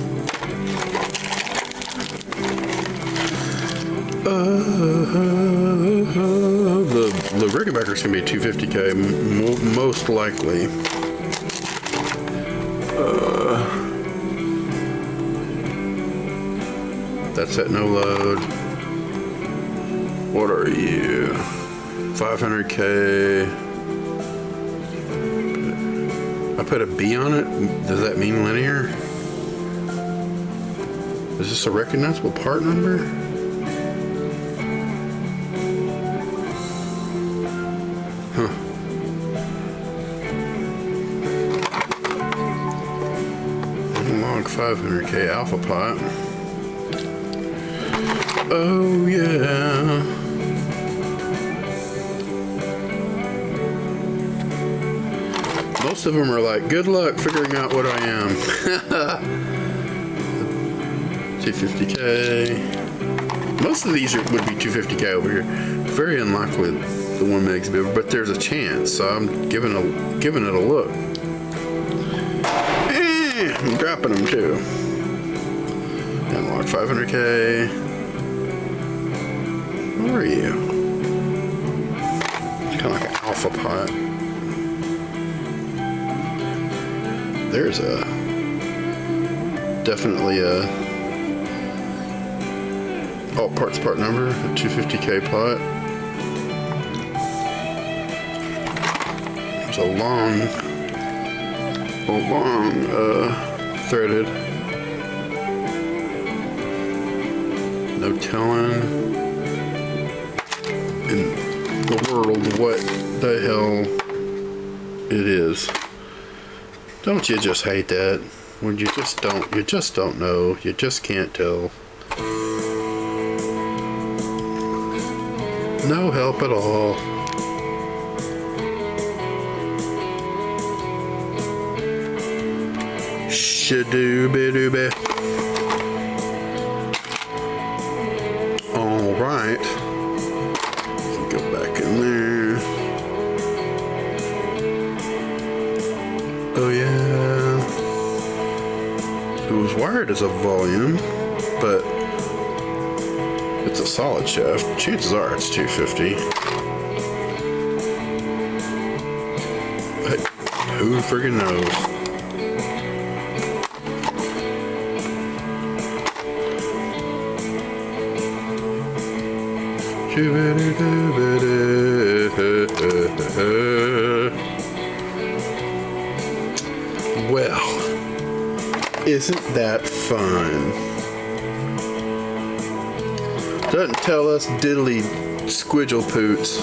The Rickenbacker's gonna be 250K, most likely. That's at no load. What are you? 500K. I put a B on it. Does that mean linear? Is this a recognizable part number? Huh. Log 500K alpha pot. Oh yeah. Most of them are like, good luck figuring out what I am. 250K. Most of these would be 250K over here. Very unlikely the 1 meg's bigger, but there's a chance, so I'm giving it a look. I'm dropping them too. Analog 500K. Where are you? It's kind of like an alpha pot. There's definitely a all parts part number, a 250K pot. There's a long threaded. No telling in the world what the hell it is. Don't you just hate that? When you just don't know. You just can't tell. No help at all. Shadooby-dooby. All right. Go back in there. Oh yeah. It was wired as a volume, but it's a solid shaft. Chances are it's 250. But who friggin' knows? Well, isn't that fun? Doesn't tell us diddly squidgel poots.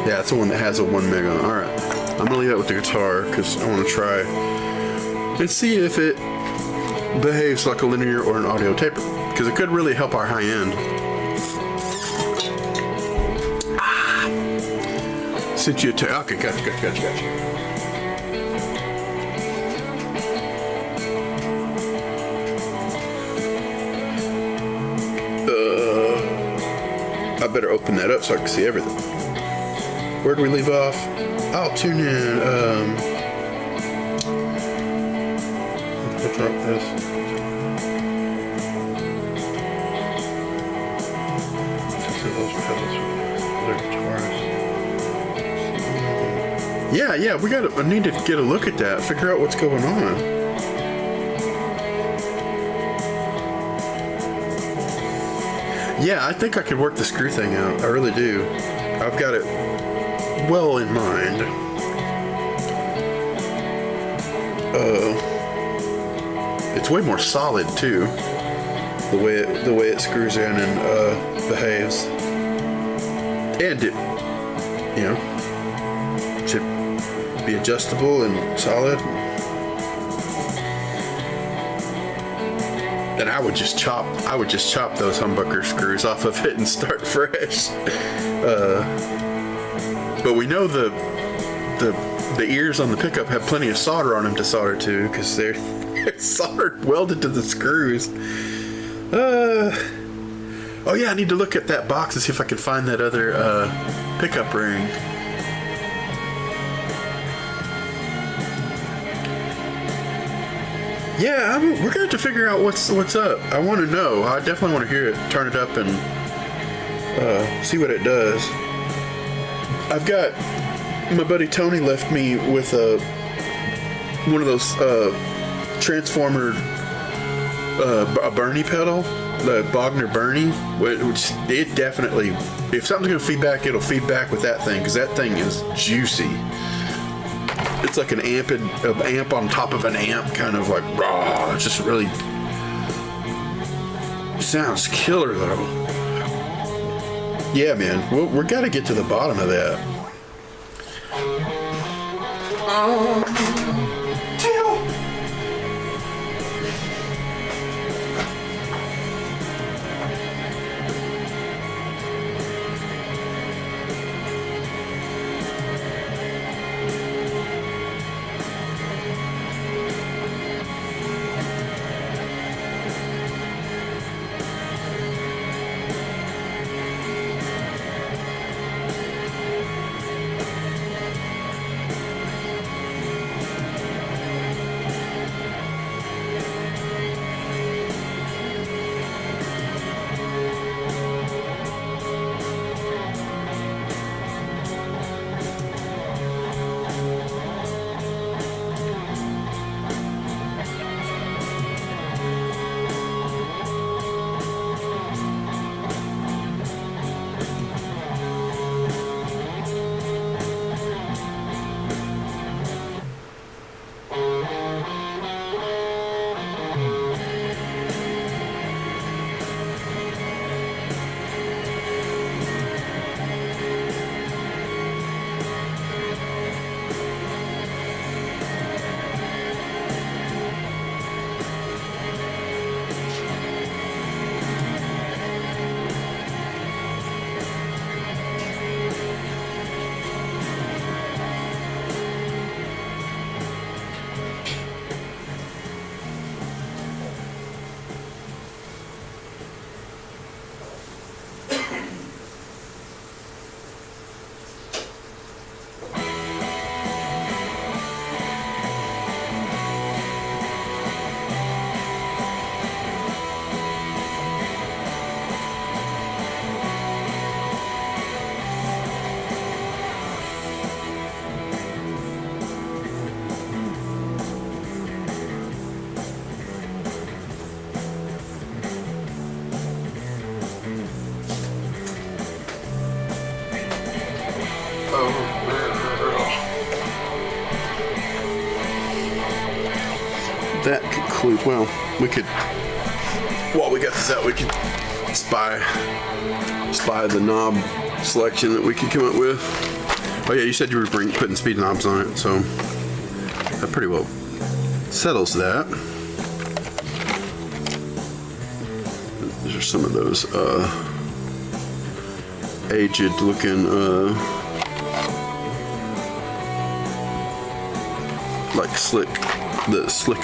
Yeah, it's the one that has a 1 meg on. Alright, I'm gonna leave that with the guitar because I want to try and see if it behaves like a linear or an audio taper, because it could really help our high end. Since you okay, gotcha. I better open that up so I can see everything. Where do we leave off? I'll tune in. Drop this. Yeah, I need to get a look at that, figure out what's going on. Yeah, I think I could work the screw thing out. I really do. I've got it well in mind. It's way more solid too. The way it screws in and behaves, and it, should be adjustable and solid. And I would just chop those humbucker screws off of it and start fresh. But we know the ears on the pickup have plenty of solder on them to solder to, because they're soldered welded to the screws. Oh yeah, I need to look at that box and see if I can find that other pickup ring. Yeah, we're gonna have to figure out what's up. I want to know. I definitely want to hear it. Turn it up and see what it does. I've got my buddy Tony left me with one of those transformer a Bernie pedal, the Bogner Bernie, which it definitely, if something's gonna feedback, it'll feedback with that thing, because that thing is juicy. It's like an amp on top of an amp, kind of like raw. It just really sounds killer though. Yeah, man, we're gotta get to the bottom of that. That concludes. Well, we could. While we got this out, we could spy the knob selection that we could come up with. Oh yeah, you said you were putting speed knobs on it, so that pretty well settles that. These are some of those aged looking like slick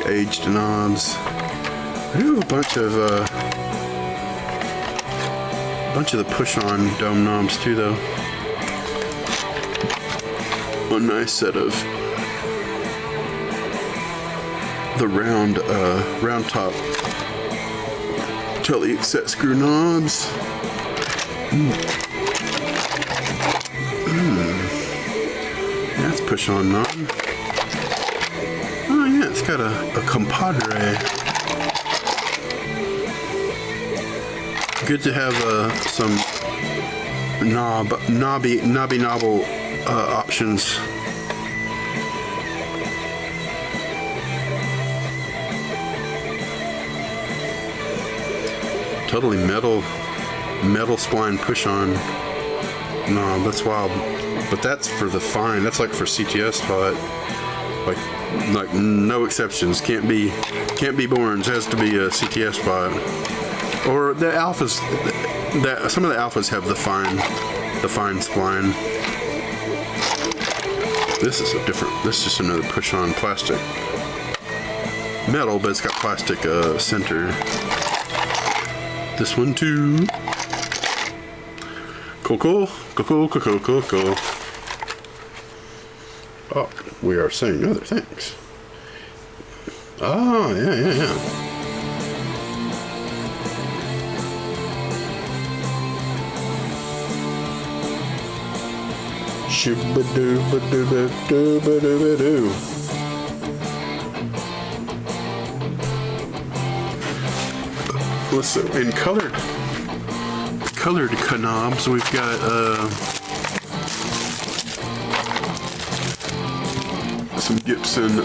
aged knobs. I do have a bunch of the push-on dome knobs too, though. A nice set of the round top Telly set screw knobs. That's push-on knob. Oh yeah, it's got a compadre. Good to have some knobby options. Totally metal spline push-on knob. That's wild. But that's for the fine. That's like for CTS spot. Like no exceptions. Can't be Borns. Has to be a CTS spot. Or the alphas. Some of the alphas have the fine spline. This is a different. This is just another push-on plastic metal, but it's got plastic center. This one too. Cool. Oh, we are saying other things. Oh, yeah. Shoo-ba-doo-ba-doo-ba-doo-ba-doo-ba-doo. Listen, in colored knobs, we've got some Gibson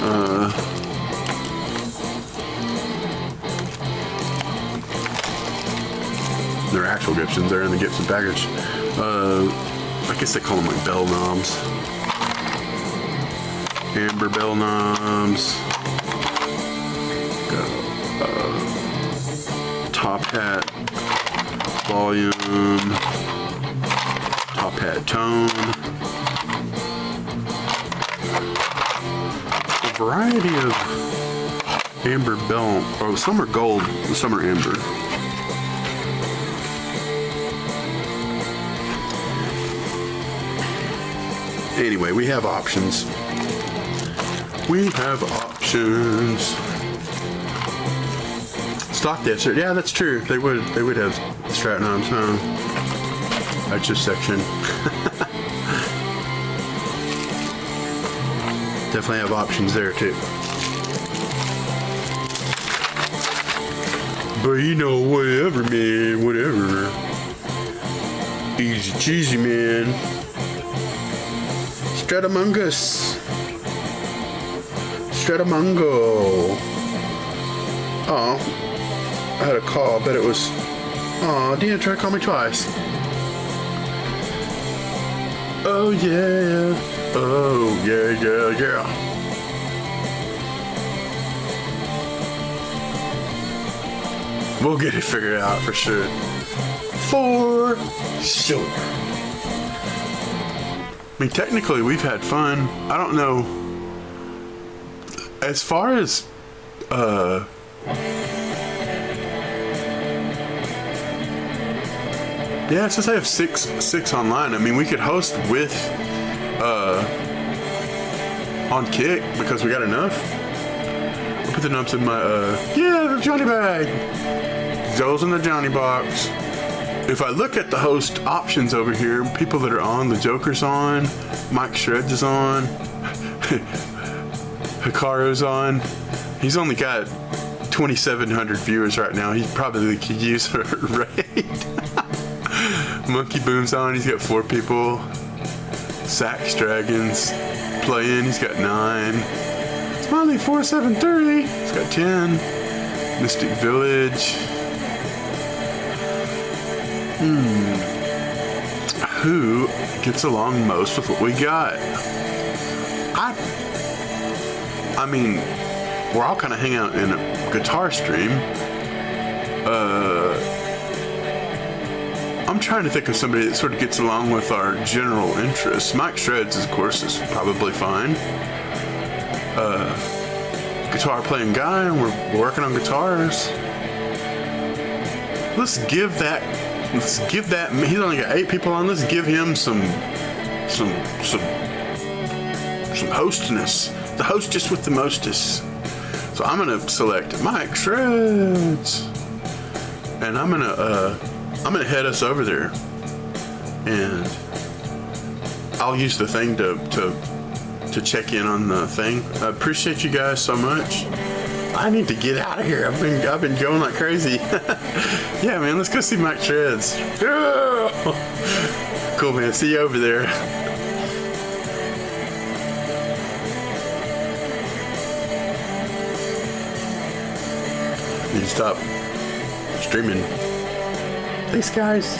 they're actual Gibsons, they're in the Gibson package. I guess they call them like bell knobs. Amber bell knobs. Got top hat volume, top hat tone. A variety of amber bell, oh, some are gold, some are amber. Anyway, we have options. Stock desert, yeah, that's true. They would have strat knobs, huh? That's just section. Definitely have options there too. But you know, whatever, man, whatever. Easy cheesy, man. Stratamungo. Oh, I had a call, but it was. Oh, Deanna tried to call me twice. Oh yeah. Oh yeah. We'll get it figured out for sure. For sure. I mean, technically, we've had fun. I don't know. As far as, yeah, since I have six online, I mean, we could host with, on Kick because we got enough. I'll put the numbs in my, the Johnny bag. Those in the Johnny box. If I look at the host options over here, people that are on, the Joker's on, Mike Shreds is on, Hikaru's on. He's only got 2,700 viewers right now. He probably could use a raid. Monkey Boom's on, he's got 4 people. Sax Dragons playing, he's got 9. Smiley 473, he's got 10. Mystic Village. Who gets along most with what we got? I mean, we're all kind of hanging out in a guitar stream. I'm trying to think of somebody that sort of gets along with our general interests. Mike Shreds, of course, is probably fine. Guitar playing guy, and we're working on guitars. Let's give that. He's only got 8 people on. Let's give him some hostness. The hostess with the mostest. So I'm gonna select Mike Shreds, and I'm gonna head us over there, and I'll use the thing to check in on the thing. I appreciate you guys so much. I need to get out of here. I've been going like crazy. Yeah, man, let's go see Mike Shreds. Cool, man. See you over there. Need to stop streaming. Thanks, guys.